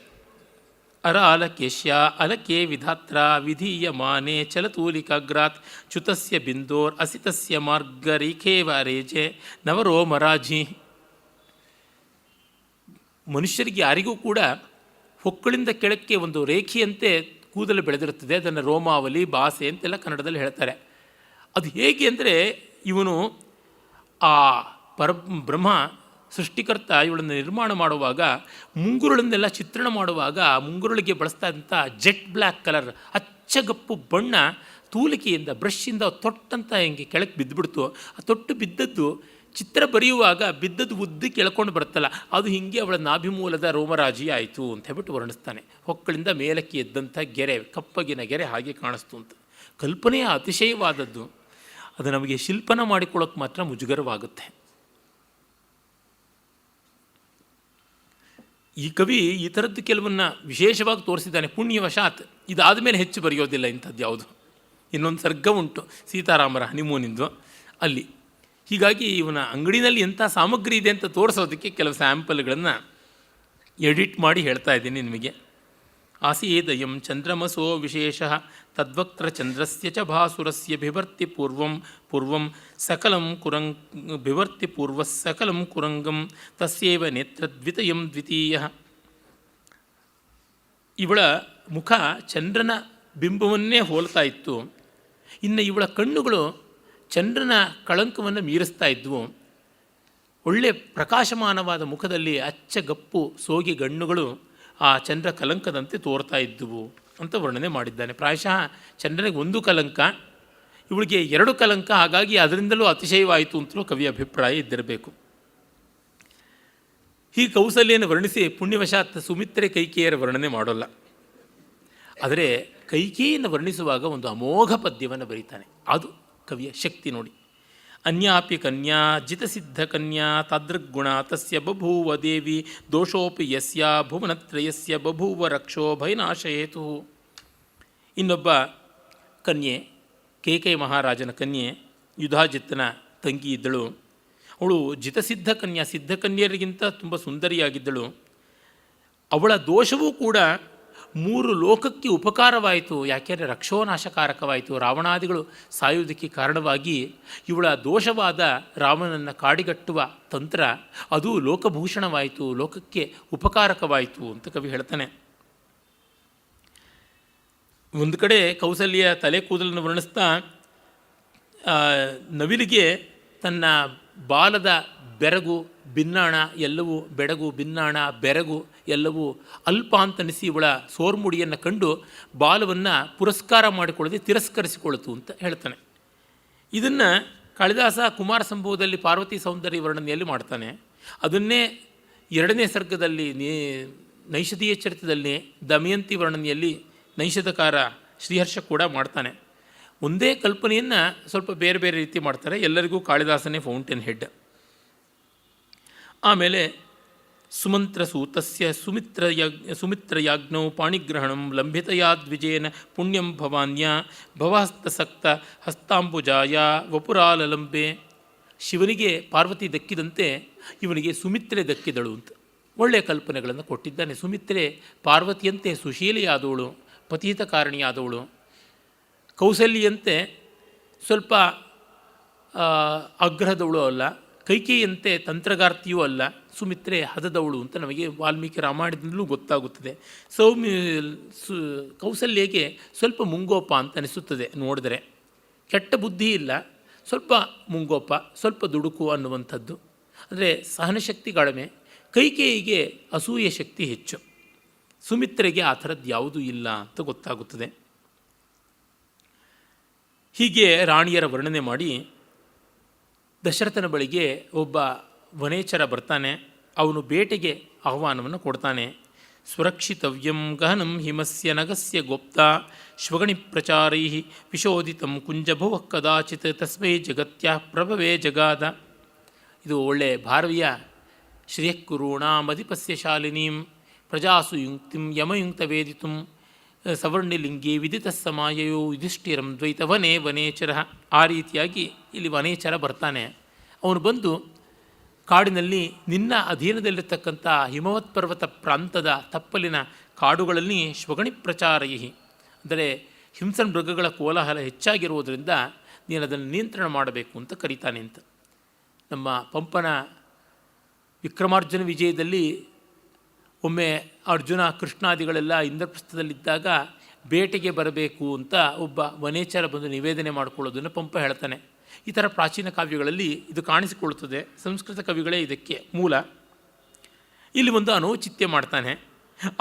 ಅರ ಅಲಕೇಶ್ಯ ಅಲಕೆ ವಿಧಾತ್ರ ವಿಧೀಯ ಮಾನೆ ಚಲತೂಲಿಕಾಗ್ರಾತ್ ಚ್ಯುತಸ್ಯ ಬಿಂದೋರ್ ಅಸಿತಸ್ಯ ಮಾರ್ಗರೇಖೇವ ರೇಜೆ ನವರೋ ಮರಾಜಿ. ಮನುಷ್ಯರಿಗೆ ಯಾರಿಗೂ ಕೂಡ ಹೊಕ್ಕಳಿಂದ ಕೆಳಕ್ಕೆ ಒಂದು ರೇಖೆಯಂತೆ ಕೂದಲು ಬೆಳೆದಿರುತ್ತದೆ. ಅದನ್ನು ರೋಮಾವಲಿ, ಬಾಸೆ ಅಂತೆಲ್ಲ ಕನ್ನಡದಲ್ಲಿ ಹೇಳ್ತಾರೆ. ಅದು ಹೇಗೆ ಅಂದರೆ ಇವನು ಆ ಬ್ರಹ್ಮ ಸೃಷ್ಟಿಕರ್ತ ಇವಳನ್ನು ನಿರ್ಮಾಣ ಮಾಡುವಾಗ ಮುಂಗುರುಳನ್ನೆಲ್ಲ ಚಿತ್ರಣ ಮಾಡುವಾಗ ಆ ಮುಂಗುರುಳಿಗೆ ಬಳಸ್ತಾ ಇದ್ದಂಥ ಜೆಟ್ ಬ್ಲ್ಯಾಕ್ ಕಲರ್ ಅಚ್ಚಗಪ್ಪು ಬಣ್ಣ ತೂಲಿಕೆಯಿಂದ ಬ್ರಷಿಂದ ತೊಟ್ಟಂತ ಹಿಂಗೆ ಕೆಳಕ್ಕೆ ಬಿದ್ದುಬಿಡ್ತು. ಆ ತೊಟ್ಟು ಬಿದ್ದದ್ದು ಚಿತ್ರ ಬರೆಯುವಾಗ ಬಿದ್ದದ್ದು ಉದ್ದಿ ಕೆಳ್ಕೊಂಡು ಬರುತ್ತಲ್ಲ, ಅದು ಹೀಗೆ ಅವಳ ನಾಭಿಮೂಲದ ರೋಮರಾಜಿ ಆಯಿತು ಅಂತ ಹೇಳ್ಬಿಟ್ಟು ವರ್ಣಿಸ್ತಾನೆ. ಹೊಕ್ಕಳಿಂದ ಮೇಲಕ್ಕೆ ಎದ್ದಂಥ ಗೆರೆ, ಕಪ್ಪಗಿನ ಗೆರೆ ಹಾಗೆ ಕಾಣಿಸ್ತು ಅಂತ. ಕಲ್ಪನೆಯ ಅತಿಶಯವಾದದ್ದು. ಅದು ನಮಗೆ ಶಿಲ್ಪನ ಮಾಡಿಕೊಳ್ಳೋಕೆ ಮಾತ್ರ ಮುಜುಗರವಾಗುತ್ತೆ. ಈ ಕವಿ ಈ ಥರದ್ದು ಕೆಲವನ್ನ ವಿಶೇಷವಾಗಿ ತೋರಿಸಿದ್ದಾನೆ. ಪುಣ್ಯವಶಾತ್ ಇದಾದ ಮೇಲೆ ಹೆಚ್ಚು ಬರೆಯೋದಿಲ್ಲ ಇಂಥದ್ದು ಯಾವುದು. ಇನ್ನೊಂದು ಸರ್ಗ ಉಂಟು ಸೀತಾರಾಮರ ಹನಿಮೂನಿಂದು ಅಲ್ಲಿ. ಹೀಗಾಗಿ ಇವನ ಅಂಗಡಿನಲ್ಲಿ ಎಂಥ ಸಾಮಗ್ರಿ ಇದೆ ಅಂತ ತೋರಿಸೋದಕ್ಕೆ ಕೆಲವು ಸ್ಯಾಂಪಲ್ಗಳನ್ನು ಎಡಿಟ್ ಮಾಡಿ ಹೇಳ್ತಾ ಇದ್ದೀನಿ ನಿಮಗೆ. ಆಸೀದಯಂ ಚಂದ್ರಮಸೋ ವಿಶೇಷ ತದ್ವಕ್ತ್ರ ಚಂದ್ರಸ್ಯ ಚ ಭಾಸುರಸ್ಯ ಬಿಭರ್ತಿ ಪೂರ್ವಂ ಸಕಲಂ ಬಿಭರ್ತಿ ಪೂರ್ವ ಸಕಲಂ ಕುರಂಗಂ ತಸ್ಯೇವ ನೇತ್ರದ್ವಿತಯಂ ದ್ವಿತೀಯ. ಇವಳ ಮುಖ ಚಂದ್ರನ ಬಿಂಬವನ್ನೇ ಹೋಲ್ತಾ ಇತ್ತು. ಇನ್ನು ಇವಳ ಕಣ್ಣುಗಳು ಚಂದ್ರನ ಕಳಂಕವನ್ನು ಮೀರಿಸ್ತಾ ಇದ್ವು. ಒಳ್ಳೆ ಪ್ರಕಾಶಮಾನವಾದ ಮುಖದಲ್ಲಿ ಅಚ್ಚಗಪ್ಪು ಸೋಗಿ ಗಣ್ಣುಗಳು ಆ ಚಂದ್ರ ಕಲಂಕದಂತೆ ತೋರ್ತಾ ಇದ್ದುವು ಅಂತ ವರ್ಣನೆ ಮಾಡಿದ್ದಾನೆ. ಪ್ರಾಯಶಃ ಚಂದ್ರನಿಗೆ ಒಂದು ಕಲಂಕ, ಇವಳಿಗೆ 2 ಕಲಂಕ, ಹಾಗಾಗಿ ಅದರಿಂದಲೂ ಅತಿಶಯವಾಯಿತು ಅಂತಲೂ ಕವಿಯ ಅಭಿಪ್ರಾಯ ಇದ್ದಿರಬೇಕು. ಈ ಕೌಸಲ್ಯನ್ನು ವರ್ಣಿಸಿ ಪುಣ್ಯವಶಾತ್ ಸುಮಿತ್ರೆ ಕೈಕೇಯರ ವರ್ಣನೆ ಮಾಡೋಲ್ಲ. ಆದರೆ ಕೈಕೇಯಿಯನ್ನು ವರ್ಣಿಸುವಾಗ ಒಂದು ಅಮೋಘ ಪದ್ಯವನ್ನು ಬರೀತಾನೆ. ಅದು ಕವಿಯ ಶಕ್ತಿ ನೋಡಿ. ಅನ್ಯಾಪಿ ಕನ್ಯಾ ಜಿತಸಿದ್ಧ ಕನ್ಯಾ ತಾದೃಗ್ಗುಣ ತಸ್ಯ ಬಭೂವ ದೇವಿ ದೋಷೋಪಿ ಯಸ್ಯ ಭುವನತ್ರಯಸ್ಯ ಬಭೂವ ರಕ್ಷೋ ಭಯನಾಶಯೇತು. ಇನ್ನೊಬ್ಬ ಕನ್ಯೆ, ಕೇಕೈ ಮಹಾರಾಜನ ಕನ್ಯೆ, ಯುಧಾಜಿತ್ತನ ತಂಗಿ ಇದ್ದಳು. ಅವಳು ಜಿತಸಿದ್ಧ ಕನ್ಯಾ, ಸಿದ್ಧಕನ್ಯರಿಗಿಂತ ತುಂಬ ಸುಂದರಿಯಾಗಿದ್ದಳು. ಅವಳ ದೋಷವೂ ಕೂಡ 3 ಲೋಕಕ್ಕೆ ಉಪಕಾರವಾಯಿತು. ಯಾಕೆಂದರೆ ರಕ್ಷೋನಾಶಕಾರಕವಾಯಿತು. ರಾವಣಾದಿಗಳು ಸಾಯುವುದಕ್ಕೆ ಕಾರಣವಾಗಿ ಇವಳ ದೋಷವಾದ ರಾವಣನನ್ನು ಕಾಡಿಗಟ್ಟುವ ತಂತ್ರ ಅದು ಲೋಕಭೂಷಣವಾಯಿತು, ಲೋಕಕ್ಕೆ ಉಪಕಾರಕವಾಯಿತು ಅಂತ ಕವಿ ಹೇಳ್ತಾನೆ. ಒಂದು ಕಡೆ ಕೌಸಲ್ಯ ತಲೆ ಕೂದಲನ್ನು ವರ್ಣಿಸ್ತಾ ನವಿಲಿಗೆ ತನ್ನ ಬಾಲದ ಬೆರಗು ಭಿನ್ನಾಣ ಎಲ್ಲವೂ ಬೆಡಗು ಭಿನ್ನಾಣ ಬೆರಗು ಎಲ್ಲವೂ ಅಲ್ಪ ಅಂತನಿಸಿ ಇವಳ ಸೋರ್ಮುಡಿಯನ್ನು ಕಂಡು ಬಾಲವನ್ನು ಪುರಸ್ಕಾರ ಮಾಡಿಕೊಳ್ಳದೆ ತಿರಸ್ಕರಿಸಿಕೊಳ್ತು ಅಂತ ಹೇಳ್ತಾನೆ. ಇದನ್ನು ಕಾಳಿದಾಸ ಕುಮಾರ ಸಂಭವದಲ್ಲಿ ಪಾರ್ವತಿ ಸೌಂದರ್ಯ ವರ್ಣನೆಯಲ್ಲಿ ಮಾಡ್ತಾನೆ. ಅದನ್ನೇ 2ನೇ ಸರ್ಗದಲ್ಲಿ ನೈಷಧೀಯ ಚರಿತದಲ್ಲಿ ದಮಯಂತಿ ವರ್ಣನೆಯಲ್ಲಿ ನೈಷಧಕಾರ ಶ್ರೀಹರ್ಷ ಕೂಡ ಮಾಡ್ತಾನೆ. ಒಂದೇ ಕಲ್ಪನೆಯನ್ನು ಸ್ವಲ್ಪ ಬೇರೆ ಬೇರೆ ರೀತಿ ಮಾಡ್ತಾರೆ. ಎಲ್ಲರಿಗೂ ಕಾಳಿದಾಸನೇ ಫೌಂಟೇನ್ ಹೆಡ್. ಆಮೇಲೆ ಸುಮಂತ್ರಸೂತಸ್ಯ ಸುಮಿತ್ರಯಾಜ್ಞೌ ಪಾಣಿಗ್ರಹಣಂ ಲಂಭಿತಯಾದ್ವಿಜೇನ ಪುಣ್ಯಂ ಭವಾನ್ಯ ಭವಹಸ್ತಸಕ್ತ ಹಸ್ತಾಂಬುಜಾಯ ವಪುರಾಲಲಂಬೆ. ಶಿವನಿಗೆ ಪಾರ್ವತಿ ದಕ್ಕಿದಂತೆ ಇವನಿಗೆ ಸುಮಿತ್ರೆ ದಕ್ಕಿದಳು ಅಂತ ಒಳ್ಳೆಯ ಕಲ್ಪನೆಗಳನ್ನು ಕೊಟ್ಟಿದ್ದಾನೆ. ಸುಮಿತ್ರೆ ಪಾರ್ವತಿಯಂತೆ ಸುಶೀಲೆಯಾದವಳು, ಪತಿಹಿತ ಕಾರಣಿಯಾದವಳು. ಕೌಸಲ್ಯಂತೆ ಸ್ವಲ್ಪ ಆಗ್ರಹದವಳು ಅಲ್ಲ, ಕೈಕೇಯಿಯಂತೆ ತಂತ್ರಗಾರ್ತಿಯೂ ಅಲ್ಲ, ಸುಮಿತ್ರೆ ಹದದವಳು ಅಂತ ನಮಗೆ ವಾಲ್ಮೀಕಿ ರಾಮಾಯಣದಿಂದಲೂ ಗೊತ್ತಾಗುತ್ತದೆ. ಕೌಸಲ್ಯಗೆ ಸ್ವಲ್ಪ ಮುಂಗೋಪ ಅಂತ ಅನಿಸುತ್ತದೆ ನೋಡಿದರೆ. ಕೆಟ್ಟ ಬುದ್ಧಿ ಇಲ್ಲ, ಸ್ವಲ್ಪ ಮುಂಗೋಪ, ಸ್ವಲ್ಪ ದುಡುಕು ಅನ್ನುವಂಥದ್ದು. ಅಂದರೆ ಸಹನಶಕ್ತಿ ಕಡಿಮೆ. ಕೈಕೇಯಿಗೆ ಅಸೂಯೆ ಶಕ್ತಿ ಹೆಚ್ಚು. ಸುಮಿತ್ರೆಗೆ ಆ ಥರದ್ದು ಯಾವುದೂ ಇಲ್ಲ ಅಂತ ಗೊತ್ತಾಗುತ್ತದೆ. ಹೀಗೆ ರಾಣಿಯರ ವರ್ಣನೆ ಮಾಡಿ ದಶರಥನ ಬಳಿಗೆ ಒಬ್ಬ ವನೇಚರ ಬರ್ತಾನೆ. ಅವನು ಬೇಟೆಗೆ ಆಹ್ವಾನವನ್ನು ಕೊಡ್ತಾನೆ. ಸುರಕ್ಷಿತವ್ಯಂ ಗಹನಂ ಹಿಮಸ್ಯ ನಗಸ್ಯ ಗೋಪ್ತ ಶ್ವಗಣಿ ಪ್ರಚಾರೈ ವಿಶೋಧಿತಂ ಕುಂಜಭುವ ಕದಾಚಿತ್ ತಸ್ಮೈ ಜಗತ್ಯ ಪ್ರಭವೇ ಜಗಾದ. ಇದು ಒಳ್ಳೆ ಭಾರವಿಯ ಶ್ರೇಯಃಕುರುಣಾಮಧಿಪಸ್ಯ ಶಾಲಿನೀಂ ಪ್ರಜಾಸು ಯುಕ್ತಿಂ ಯಮಯುಕ್ತ ವೇದಿತುಂ ಸವರ್ಣಿಲಿಂಗಿ ವಿದಿತ ಸಮಾಯಯೋ ಯುಧಿಷ್ಠಿರಂ ದ್ವೈತ ವನೇಚರ. ಆ ರೀತಿಯಾಗಿ ಇಲ್ಲಿ ವನೇಚರ ಬರ್ತಾನೆ. ಅವನು ಬಂದು ಕಾಡಿನಲ್ಲಿ ನಿನ್ನ ಅಧೀನದಲ್ಲಿರ್ತಕ್ಕಂಥ ಹಿಮವತ್ ಪರ್ವತ ಪ್ರಾಂತದ ತಪ್ಪಲಿನ ಕಾಡುಗಳಲ್ಲಿ ಶ್ವಗಣಿ ಪ್ರಚಾರೈ, ಅಂದರೆ ಹಿಂಸನ್ ಮೃಗಗಳ ಕೋಲಾಹಲ ಹೆಚ್ಚಾಗಿರುವುದರಿಂದ ನೀನು ಅದನ್ನು ನಿಯಂತ್ರಣ ಮಾಡಬೇಕು ಅಂತ ಕರೀತಾನೆ ಅಂತ. ನಮ್ಮ ಪಂಪನ ವಿಕ್ರಮಾರ್ಜುನ ವಿಜಯದಲ್ಲಿ ಒಮ್ಮೆ ಅರ್ಜುನ ಕೃಷ್ಣಾದಿಗಳೆಲ್ಲ ಇಂದ್ರಪ್ರಸ್ಥದಲ್ಲಿದ್ದಾಗ ಬೇಟೆಗೆ ಬರಬೇಕು ಅಂತ ಒಬ್ಬ ವನೇಚರ ಬಂದು ನಿವೇದನೆ ಮಾಡಿಕೊಳ್ಳೋದನ್ನು ಪಂಪ ಹೇಳ್ತಾನೆ. ಈ ಥರ ಪ್ರಾಚೀನ ಕಾವ್ಯಗಳಲ್ಲಿ ಇದು ಕಾಣಿಸಿಕೊಳ್ಳುತ್ತದೆ. ಸಂಸ್ಕೃತ ಕವಿಗಳೇ ಇದಕ್ಕೆ ಮೂಲ. ಇಲ್ಲಿ ಒಂದು ಅನೌಚಿತ್ಯ ಮಾಡ್ತಾನೆ.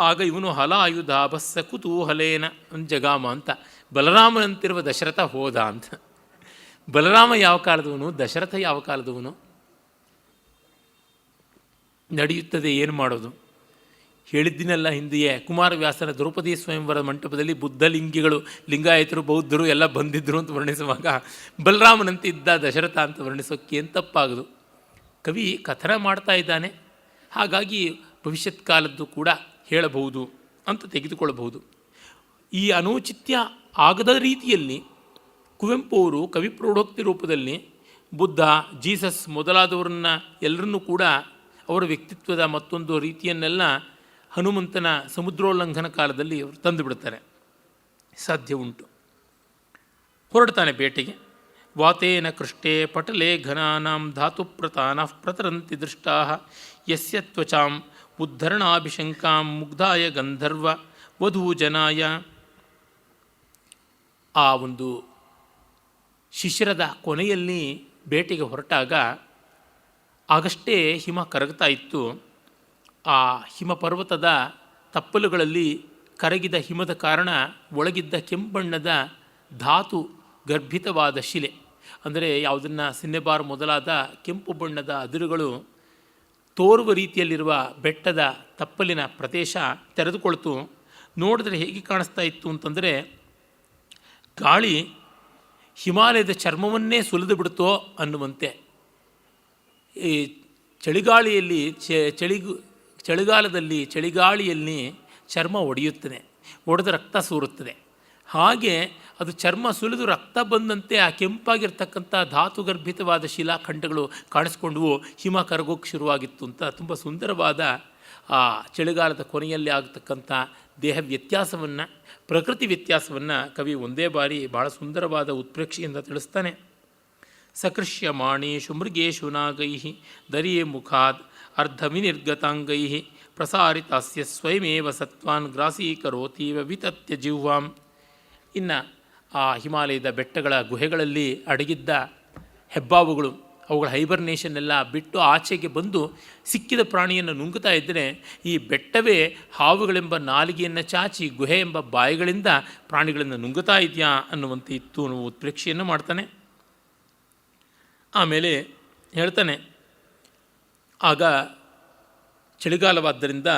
ಆಗ ಇವನು ಹಲ ಆಯುಧ ಬಸ್ಸ ಕುತೂಹಲೇನ ಜಗಾಮ ಅಂತ, ಬಲರಾಮನಂತಿರುವ ದಶರಥ ಹೋದ ಅಂತ. ಬಲರಾಮ ಯಾವ ಕಾಲದವನು, ದಶರಥ ಯಾವ ಕಾಲದವನು? ನಡೆಯುತ್ತದೆ, ಏನು ಮಾಡೋದು? ಹೇಳಿದ್ದಿನೆಲ್ಲ ಹಿಂದೆಯೇ ಕುಮಾರವ್ಯಾಸನ ದ್ರೌಪದಿ ಸ್ವಯಂವರ ಮಂಟಪದಲ್ಲಿ ಬುದ್ಧಲಿಂಗಿಗಳು, ಲಿಂಗಾಯತರು, ಬೌದ್ಧರು ಎಲ್ಲ ಬಂದಿದ್ದರು ಅಂತ ವರ್ಣಿಸುವಾಗ ಬಲರಾಮನಂತೆ ಇದ್ದ ದಶರಥ ಅಂತ ವರ್ಣಿಸೋಕ್ಕೆ ಏನು ತಪ್ಪಾಗದು? ಕವಿ ಕಥನ ಮಾಡ್ತಾ ಇದ್ದಾನೆ, ಹಾಗಾಗಿ ಭವಿಷ್ಯತ್ ಕಾಲದ್ದು ಕೂಡ ಹೇಳಬಹುದು ಅಂತ ತೆಗೆದುಕೊಳ್ಳಬಹುದು. ಈ ಅನೌಚಿತ್ಯ ಆಗದ ರೀತಿಯಲ್ಲಿ ಕುವೆಂಪು ಅವರು ಕವಿ ಪ್ರೌಢೋಕ್ತಿ ರೂಪದಲ್ಲಿ ಬುದ್ಧ, ಜೀಸಸ್ ಮೊದಲಾದವರನ್ನ ಎಲ್ಲರನ್ನೂ ಕೂಡ ಅವರ ವ್ಯಕ್ತಿತ್ವದ ಮತ್ತೊಂದು ರೀತಿಯನ್ನೆಲ್ಲ ಹನುಮಂತನ ಸಮುದ್ರೋಲ್ಲಂಘನ ಕಾಲದಲ್ಲಿ ಅವರು ತಂದು ಬಿಡ್ತಾರೆ. ಸಾಧ್ಯ ಉಂಟು. ಹೊರಡ್ತಾನೆ ಬೇಟೆಗೆ. ವಾತೇನ ಕೃಷ್ಟೇ ಪಟಲೇ ಘನಾನಾಂ ಧಾತು ಪ್ರತಾನಃ ಪ್ರತರಂತಿ ದೃಷ್ಟಾ ಯಸ್ಯ ತ್ವಚಾಂ ಉದ್ಧರಣಾಭಿಶಂಕಾಂ ಮುಗ್ಧಾಯ ಗಂಧರ್ವ ವಧೂಜನಾಯ. ಆ ಒಂದು ಶಿಶಿರದ ಕೊನೆಯಲ್ಲಿ ಬೇಟೆಗೆ ಹೊರಟಾಗ ಆಗಷ್ಟೇ ಹಿಮ ಕರಗ್ತಾ ಇತ್ತು. ಆ ಹಿಮ ಪರ್ವತದ ತಪ್ಪಲುಗಳಲ್ಲಿ ಕರಗಿದ ಹಿಮದ ಕಾರಣ ಒಳಗಿದ್ದ ಕೆಂಪಣ್ಣದ ಧಾತು ಗರ್ಭಿತವಾದ ಶಿಲೆ, ಅಂದರೆ ಯಾವುದನ್ನು ಸಿನ್ನೆಬಾರ್ ಮೊದಲಾದ ಕೆಂಪು ಬಣ್ಣದ ಅದಿರುಗಳು ತೋರುವ ರೀತಿಯಲ್ಲಿರುವ ಬೆಟ್ಟದ ತಪ್ಪಲಿನ ಪ್ರದೇಶ ತೆರೆದುಕೊಳ್ತು. ನೋಡಿದ್ರೆ ಹೇಗೆ ಕಾಣಿಸ್ತಾ ಇತ್ತು ಅಂತಂದರೆ, ಗಾಳಿ ಹಿಮಾಲಯದ ಚರ್ಮವನ್ನೇ ಸುಲಿದು ಬಿಡ್ತೋ ಅನ್ನುವಂತೆ. ಈ ಚಳಿಗಾಳಿಯಲ್ಲಿ ಚಳಿಗಾಳಿಯಲ್ಲಿ ಚರ್ಮ ಒಡೆಯುತ್ತದೆ, ಒಡೆದು ರಕ್ತ ಸೂರುತ್ತದೆ. ಹಾಗೆ ಅದು ಚರ್ಮ ಸುಲಿದು ರಕ್ತ ಬಂದಂತೆ ಆ ಕೆಂಪಾಗಿರ್ತಕ್ಕಂಥ ಧಾತುಗರ್ಭಿತವಾದ ಶಿಲಾಖಂಡಗಳು ಕಾಣಿಸ್ಕೊಂಡವು. ಹಿಮ ಕರಗೋಕ್ಕೆ ಶುರುವಾಗಿತ್ತು ಅಂತ ತುಂಬ ಸುಂದರವಾದ ಆ ಚಳಿಗಾಲದ ಕೊನೆಯಲ್ಲಿ ಆಗತಕ್ಕಂಥ ದೇಹ ವ್ಯತ್ಯಾಸವನ್ನು, ಪ್ರಕೃತಿ ವ್ಯತ್ಯಾಸವನ್ನು ಕವಿ ಒಂದೇ ಬಾರಿ ಬಹಳ ಸುಂದರವಾದ ಉತ್ಪ್ರೇಕ್ಷೆಯಿಂದ ತಿಳಿಸ್ತಾನೆ. ಸಕೃಷ್ಯಮಾಣೇಷು ಮೃಗೇಶು ನಾಗೈ ದರಿಯೇ ಮುಖಾದ್ ಅರ್ಧವಿನಿರ್ಗತಾಂಗೈ ಪ್ರಸಾರಿತಾಸ್ಯ ಸ್ವಯಮೇವ ಸತ್ವಾನ್ ಗ್ರಾಸೀಕರೋತೀವ ವಿತತ್ಯ ಜಿಹ್ವಾಂ. ಇನ್ನು ಆ ಹಿಮಾಲಯದ ಬೆಟ್ಟಗಳ ಗುಹೆಗಳಲ್ಲಿ ಅಡಗಿದ್ದ ಹೆಬ್ಬಾವುಗಳು ಅವುಗಳ ಹೈಬರ್ನೇಷನ್ ಎಲ್ಲ ಬಿಟ್ಟು ಆಚೆಗೆ ಬಂದು ಸಿಕ್ಕಿದ ಪ್ರಾಣಿಯನ್ನು ನುಂಗುತ್ತಾ ಇದ್ದರೆ ಈ ಬೆಟ್ಟವೇ ಹಾವುಗಳೆಂಬ ನಾಲಿಗೆಯನ್ನು ಚಾಚಿ ಗುಹೆ ಎಂಬ ಬಾಯಿಗಳಿಂದ ಪ್ರಾಣಿಗಳನ್ನು ನುಂಗುತ್ತಾ ಇದೆಯಾ ಅನ್ನುವಂತೆ ಇತ್ತು ಅನ್ನುವ ಉತ್ಪ್ರೇಕ್ಷೆಯನ್ನು ಮಾಡ್ತಾನೆ. ಆಮೇಲೆ ಹೇಳ್ತಾನೆ, ಆಗ ಚಳಿಗಾಲವಾದ್ದರಿಂದ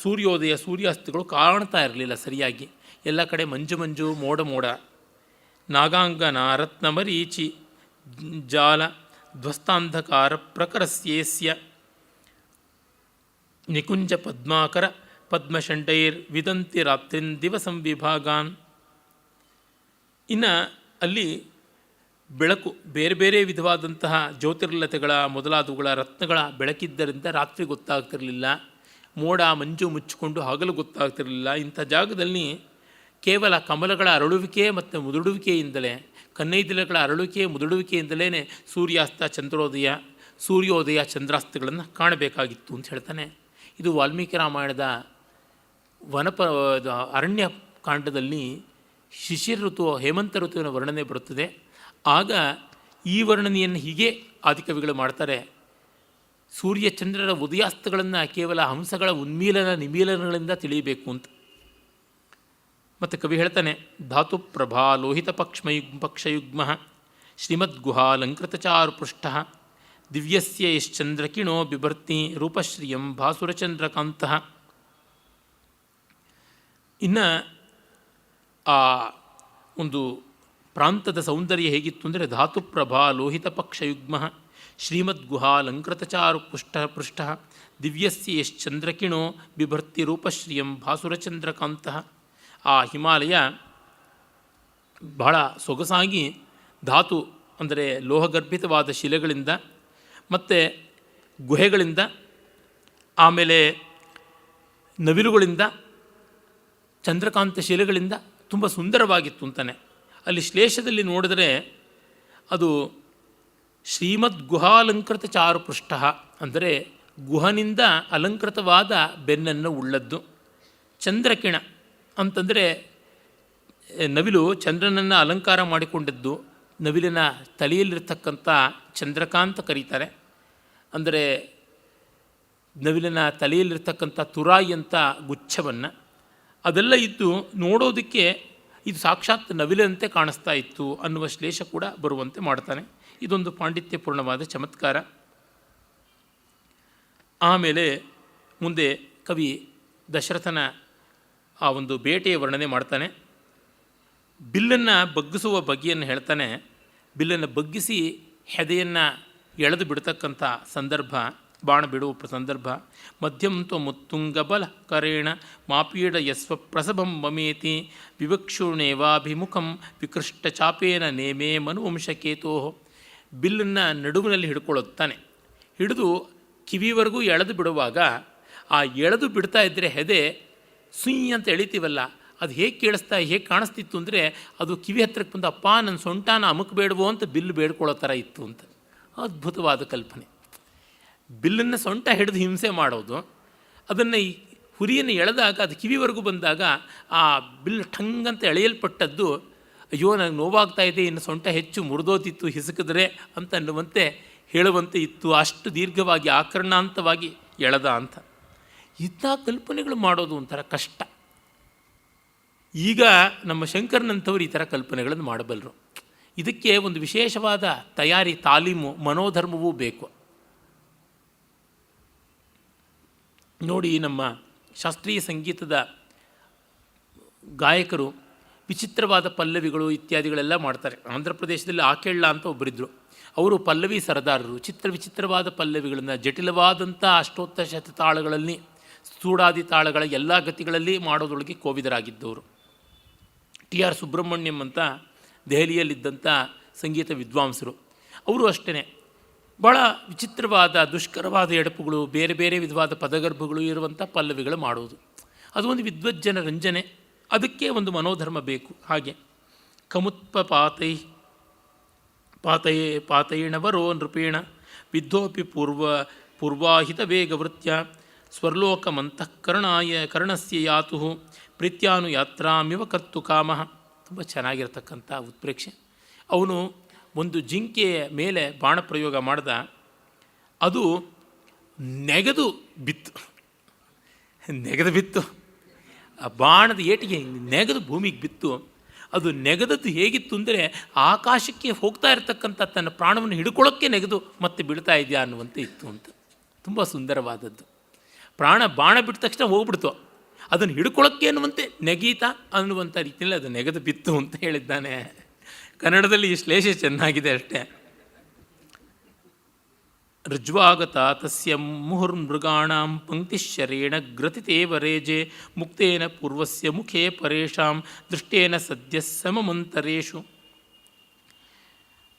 ಸೂರ್ಯೋದಯ ಸೂರ್ಯಾಸ್ತಗಳು ಕಾಣ್ತಾ ಇರಲಿಲ್ಲ ಸರಿಯಾಗಿ. ಎಲ್ಲ ಕಡೆ ಮಂಜು ಮಂಜು, ಮೋಡ ಮೋಡ. ನಾಗಾಂಗನ ರತ್ನಮರೀಚಿ ಜಾಲ ಧ್ವಸ್ತಾಂಧಕಾರ ಪ್ರಕರಸ್ಯೇಸ್ಯ ನಿಕುಂಜ ಪದ್ಮಾಕರ ಪದ್ಮಷಂಡೈರ್ ವಿದಂತಿ ರಾತ್ರಿನ್ ದಿವಸಂ ವಿಭಾಗಾನ್. ಇನ್ನು ಅಲ್ಲಿ ಬೆಳಕು ಬೇರೆ ಬೇರೆ ವಿಧವಾದಂತಹ ಜ್ಯೋತಿರ್ಲತೆಗಳ ಮೊದಲಾದವುಗಳ ರತ್ನಗಳ ಬೆಳಕಿದ್ದರಿಂದ ರಾತ್ರಿ ಗೊತ್ತಾಗ್ತಿರಲಿಲ್ಲ. ಮೋಡ ಮಂಜು ಮುಚ್ಚಿಕೊಂಡು ಹಗಲು ಗೊತ್ತಾಗ್ತಿರಲಿಲ್ಲ. ಇಂಥ ಜಾಗದಲ್ಲಿ ಕೇವಲ ಕಮಲಗಳ ಅರಳುವಿಕೆ ಮತ್ತು ಮುದುಡುವಿಕೆಯಿಂದಲೇ, ಕನ್ನೈದಿಲೆಗಳ ಅರಳುವಿಕೆ ಮುದುಡುವಿಕೆಯಿಂದಲೇ ಸೂರ್ಯಾಸ್ತ ಚಂದ್ರೋದಯ, ಸೂರ್ಯೋದಯ ಚಂದ್ರಾಸ್ತಗಳನ್ನು ಕಾಣಬೇಕಾಗಿತ್ತು ಅಂತ ಹೇಳ್ತಾನೆ. ಇದು ವಾಲ್ಮೀಕಿ ರಾಮಾಯಣದ ಅರಣ್ಯ ಕಾಂಡದಲ್ಲಿ ಶಿಶಿರ ಋತು, ಹೇಮಂತ ಋತುವಿನ ವರ್ಣನೆ ಬರುತ್ತದೆ. ಆಗ ಈ ವರ್ಣನೆಯನ್ನು ಹೀಗೆ ಆದಿಕವಿಗಳು ಮಾಡ್ತಾರೆ. ಸೂರ್ಯಚಂದ್ರರ ಉದಯಾಸ್ತಗಳನ್ನು ಕೇವಲ ಹಂಸಗಳ ಉನ್ಮೀಲನ ನಿಮೀಲನಗಳಿಂದ ತಿಳಿಯಬೇಕು ಅಂತ. ಮತ್ತು ಕವಿ ಹೇಳ್ತಾನೆ, ಧಾತು ಪ್ರಭಾ ಲೋಹಿತ ಪಕ್ಷಯುಗ್ಮ ಶ್ರೀಮದ್ಗುಹಾಲಂಕೃತಚಾರುಪೃಷ್ಠ ದಿವ್ಯಸ್ಯ ಯಶ್ಚಂದ್ರಕಿಣೋ ಬಿಭರ್ತಿ ರೂಪಶ್ರಿಯಂ ಭಾಸುರಚಂದ್ರಕಾಂತಃ. ಇನ್ನು ಆ ಒಂದು ಪ್ರಾಂತದ ಸೌಂದರ್ಯ ಹೇಗಿತ್ತು ಅಂದರೆ, ಧಾತುಪ್ರಭಾ ಲೋಹಿತ ಪಕ್ಷಯುಗ್ಮ ಶ್ರೀಮದ್ಗುಹಾಲಂಕೃತಚಾರು ಪೃಷ್ಠ ದಿವ್ಯಸ್ಯ ಯಶ್ಚಂದ್ರಕಿಣೋ ಬಿಭರ್ತಿ ರೂಪಶ್ರಿಯಂ ಭಾಸುರಚಂದ್ರಕಾಂತಃ. ಆ ಹಿಮಾಲಯ ಬಹಳ ಸೊಗಸಾಗಿ ಧಾತು ಅಂದರೆ ಲೋಹಗರ್ಭಿತವಾದ ಶಿಲೆಗಳಿಂದ ಮತ್ತು ಗುಹೆಗಳಿಂದ, ಆಮೇಲೆ ನವಿಲುಗಳಿಂದ, ಚಂದ್ರಕಾಂತ ಶಿಲೆಗಳಿಂದ ತುಂಬ ಸುಂದರವಾಗಿತ್ತು ಅಂತಾನೆ. ಅಲ್ಲಿ ಶ್ಲೇಷದಲ್ಲಿ ನೋಡಿದರೆ ಅದು ಶ್ರೀಮದ್ ಗುಹಾಲಂಕೃತ ಚಾರುಪೃಷ್ಠ ಅಂದರೆ ಗುಹನಿಂದ ಅಲಂಕೃತವಾದ ಬೆನ್ನನ್ನು ಉಳ್ಳದ್ದು. ಚಂದ್ರಕಿಣ ಅಂತಂದರೆ ನವಿಲು ಚಂದ್ರನನ್ನು ಅಲಂಕಾರ ಮಾಡಿಕೊಂಡದ್ದು. ನವಿಲಿನ ತಲೆಯಲ್ಲಿರ್ತಕ್ಕಂಥ ಚಂದ್ರಕಾಂತ ಕರೀತಾರೆ. ಅಂದರೆ ನವಿಲಿನ ತಲೆಯಲ್ಲಿರ್ತಕ್ಕಂಥ ತುರಾಯಿ ಅಂತ ಗುಚ್ಛವನ್ನು ಅದೆಲ್ಲ ಇದ್ದು ನೋಡೋದಕ್ಕೆ ಇದು ಸಾಕ್ಷಾತ್ ನವಿಲಂತೆ ಕಾಣಿಸ್ತಾ ಇತ್ತು ಅನ್ನುವ ಶ್ಲೇಷ ಕೂಡ ಬರುವಂತೆ ಮಾಡ್ತಾನೆ. ಇದೊಂದು ಪಾಂಡಿತ್ಯಪೂರ್ಣವಾದ ಚಮತ್ಕಾರ. ಆಮೇಲೆ ಮುಂದೆ ಕವಿ ದಶರಥನ ಆ ಒಂದು ಬೇಟೆಯ ವರ್ಣನೆ ಮಾಡ್ತಾನೆ. ಬಿಲ್ಲನ್ನು ಬಗ್ಗಿಸುವ ಬಗೆಯನ್ನು ಹೇಳ್ತಾನೆ. ಬಿಲ್ಲನ್ನು ಬಗ್ಗಿಸಿ ಹೆದೆಯನ್ನು ಎಳೆದು ಬಿಡ್ತಕ್ಕಂಥ ಸಂದರ್ಭ, ಬಾಣ ಬಿಡುವ ಸಂದರ್ಭ. ಮಧ್ಯಂತೋ ಮುತ್ತುಂಗ ಬಲ ಕರೇಣ ಮಾಪೀಡ ಯಸ್ವ ಪ್ರಸಭಂ ಮಮೇತಿ ವಿವಕ್ಷುಣೇವಾಭಿಮುಖಂ ವಿಕೃಷ್ಟ ಚಾಪೇನ ನೇಮೇ ಮನುವಂಶಕೇತೋ. ಬಿಲ್ಲನ್ನು ನಡುವಿನಲ್ಲಿ ಹಿಡ್ಕೊಳ್ಳುತ್ತಾನೆ. ಹಿಡಿದು ಕಿವಿವರೆಗೂ ಎಳೆದು ಬಿಡುವಾಗ ಆ ಎಳೆದು ಬಿಡ್ತಾ ಇದ್ದರೆ ಹೆದೆ ಸುಯ್ ಅಂತ ಎಳಿತೀವಲ್ಲ, ಅದು ಹೇಗೆ ಕಾಣಿಸ್ತಿತ್ತು ಅಂದರೆ ಅದು ಕಿವಿ ಹತ್ರಕ್ಕೆ ಬಂದು ಅಪ್ಪ ನನ್ನ ಸೊಂಟಾನ ಅಮುಕಬೇಡವೋ ಅಂತ ಬಿಲ್ಲು ಬೇಡ್ಕೊಳ್ಳೋ ಥರ ಇತ್ತು ಅಂತ. ಅದ್ಭುತವಾದ ಕಲ್ಪನೆ. ಬಿಲ್ಲನ್ನು ಸೊಂಟ ಹಿಡಿದು ಹಿಂಸೆ ಮಾಡೋದು, ಅದನ್ನು ಈ ಹುರಿಯನ್ನು ಎಳೆದಾಗ ಅದು ಕಿವಿವರೆಗೂ ಬಂದಾಗ ಆ ಬಿಲ್ಲು ಠಂಗಂತ ಎಳೆಯಲ್ಪಟ್ಟದ್ದು ಅಯ್ಯೋ ನನಗೆ ನೋವಾಗ್ತಾ ಇದೆ, ಇನ್ನು ಸೊಂಟ ಹೆಚ್ಚು ಮುರಿದೋತಿತ್ತು ಹಿಸುಕಿದ್ರೆ ಅಂತ ಅನ್ನುವಂತೆ ಹೇಳುವಂತೆ ಇತ್ತು. ಅಷ್ಟು ದೀರ್ಘವಾಗಿ ಆಕರ್ಣಾಂತವಾಗಿ ಎಳೆದ ಅಂತ. ಇಂಥ ಕಲ್ಪನೆಗಳು ಮಾಡೋದು ಒಂಥರ ಕಷ್ಟ. ಈಗ ನಮ್ಮ ಶಂಕರನಂಥವ್ರು ಈ ಥರ ಕಲ್ಪನೆಗಳನ್ನು ಮಾಡಬಲ್ಲರು. ಇದಕ್ಕೆ ಒಂದು ವಿಶೇಷವಾದ ತಯಾರಿ, ತಾಲೀಮು, ಮನೋಧರ್ಮವೂ ಬೇಕು. ನೋಡಿ, ನಮ್ಮ ಶಾಸ್ತ್ರೀಯ ಸಂಗೀತದ ಗಾಯಕರು ವಿಚಿತ್ರವಾದ ಪಲ್ಲವಿಗಳು ಇತ್ಯಾದಿಗಳೆಲ್ಲ ಮಾಡ್ತಾರೆ. ಆಂಧ್ರ ಪ್ರದೇಶದಲ್ಲಿ ಆಕೆಳ್ಳ ಅಂತ ಒಬ್ಬರಿದ್ದರು. ಅವರು ಪಲ್ಲವಿ ಸರದಾರರು. ವಿಚಿತ್ರವಾದ ಪಲ್ಲವಿಗಳನ್ನು, ಜಟಿಲವಾದಂಥ ಅಷ್ಟೋತ್ತರ ಶತತಾಳಗಳಲ್ಲಿ, ಸೂಡಾದಿ ತಾಳಗಳ ಎಲ್ಲ ಗತಿಗಳಲ್ಲಿ ಮಾಡೋದ್ರೊಳಗೆ ಕೋವಿದರಾಗಿದ್ದವರು. ಟಿ ಆರ್ ಸುಬ್ರಹ್ಮಣ್ಯಂ ಅಂತ ದೆಹಲಿಯಲ್ಲಿದ್ದಂಥ ಸಂಗೀತ ವಿದ್ವಾಂಸರು. ಅವರು ಅಷ್ಟೇ ಭಾಳ ವಿಚಿತ್ರವಾದ ದುಷ್ಕರವಾದ ಎಡಪುಗಳು, ಬೇರೆ ಬೇರೆ ವಿಧವಾದ ಪದಗರ್ಭಗಳು ಇರುವಂಥ ಪಲ್ಲವಿಗಳು ಮಾಡುವುದು. ಅದು ಒಂದು ವಿದ್ವಜ್ಜನ ರಂಜನೆ. ಅದಕ್ಕೆ ಒಂದು ಮನೋಧರ್ಮ ಬೇಕು. ಹಾಗೆ ಕಮುತ್ಪ ಪಾತೈಣವರೋ ನೃಪೇಣ ವಿದ್ಧೋಪಿ ಪೂರ್ವಾಹಿತ ವೇಗವೃತ್ಯ ಕರ್ಣಸ್ಯ ಯಾತು ಪ್ರೀತ್ಯಾನು ಯಾತ್ರಾಮಿವ ಕರ್ತು ಕಾಮಃ. ತುಂಬ ಚೆನ್ನಾಗಿರ್ತಕ್ಕಂಥ ಉತ್ಪ್ರೇಕ್ಷೆ. ಅವನು ಒಂದು ಜಿಂಕೆಯ ಮೇಲೆ ಬಾಣ ಪ್ರಯೋಗ ಮಾಡ್ದ. ಅದು ನೆಗೆದು ಬಿತ್ತು. ಆ ಬಾಣದ ಏಟಿಗೆ ನೆಗೆದು ಭೂಮಿಗೆ ಬಿತ್ತು. ಅದು ನೆಗೆದದ್ದು ಹೇಗಿತ್ತು ಅಂದರೆ ಆಕಾಶಕ್ಕೆ ಹೋಗ್ತಾ ಇರತಕ್ಕಂಥ ತನ್ನ ಪ್ರಾಣವನ್ನು ಹಿಡ್ಕೊಳ್ಳೋಕ್ಕೆ ನೆಗೆದು ಮತ್ತೆ ಬೀಳ್ತಾ ಇದೆಯಾ ಅನ್ನುವಂತೆ ಇತ್ತು ಅಂತ. ತುಂಬ ಸುಂದರವಾದದ್ದು. ಬಾಣ ಬಿಟ್ಟ ತಕ್ಷಣ ಹೋಗ್ಬಿಡ್ತು, ಅದನ್ನು ಹಿಡ್ಕೊಳ್ಳೋಕ್ಕೆ ಅನ್ನುವಂತೆ ನೆಗೀತಾ ಅನ್ನುವಂಥ ರೀತಿಯಲ್ಲಿ ಅದು ನೆಗೆದು ಬಿತ್ತು ಅಂತ ಹೇಳಿದ್ದಾನೆ. ಕನ್ನಡದಲ್ಲಿ ಈ ಶ್ಲೇಷ ಚೆನ್ನಾಗಿದೆ ಅಷ್ಟೇ. ಋಜ್ವಾಗತ ತಸ್ಯ ಮುಹುರ್ಮೃಗಾಣಾಂ ಪಂಕ್ತಿಶ್ಚರೇಣ ಗ್ರತಿತೇವ ರೇಜೆ ಮುಕ್ತೇನ ಪೂರ್ವಸ್ಯ ಮುಖೇ ಪರೇಷಾಂ ದೃಷ್ಟೇನ ಸದ್ಯ ಸಮಮಂತರೇಷು.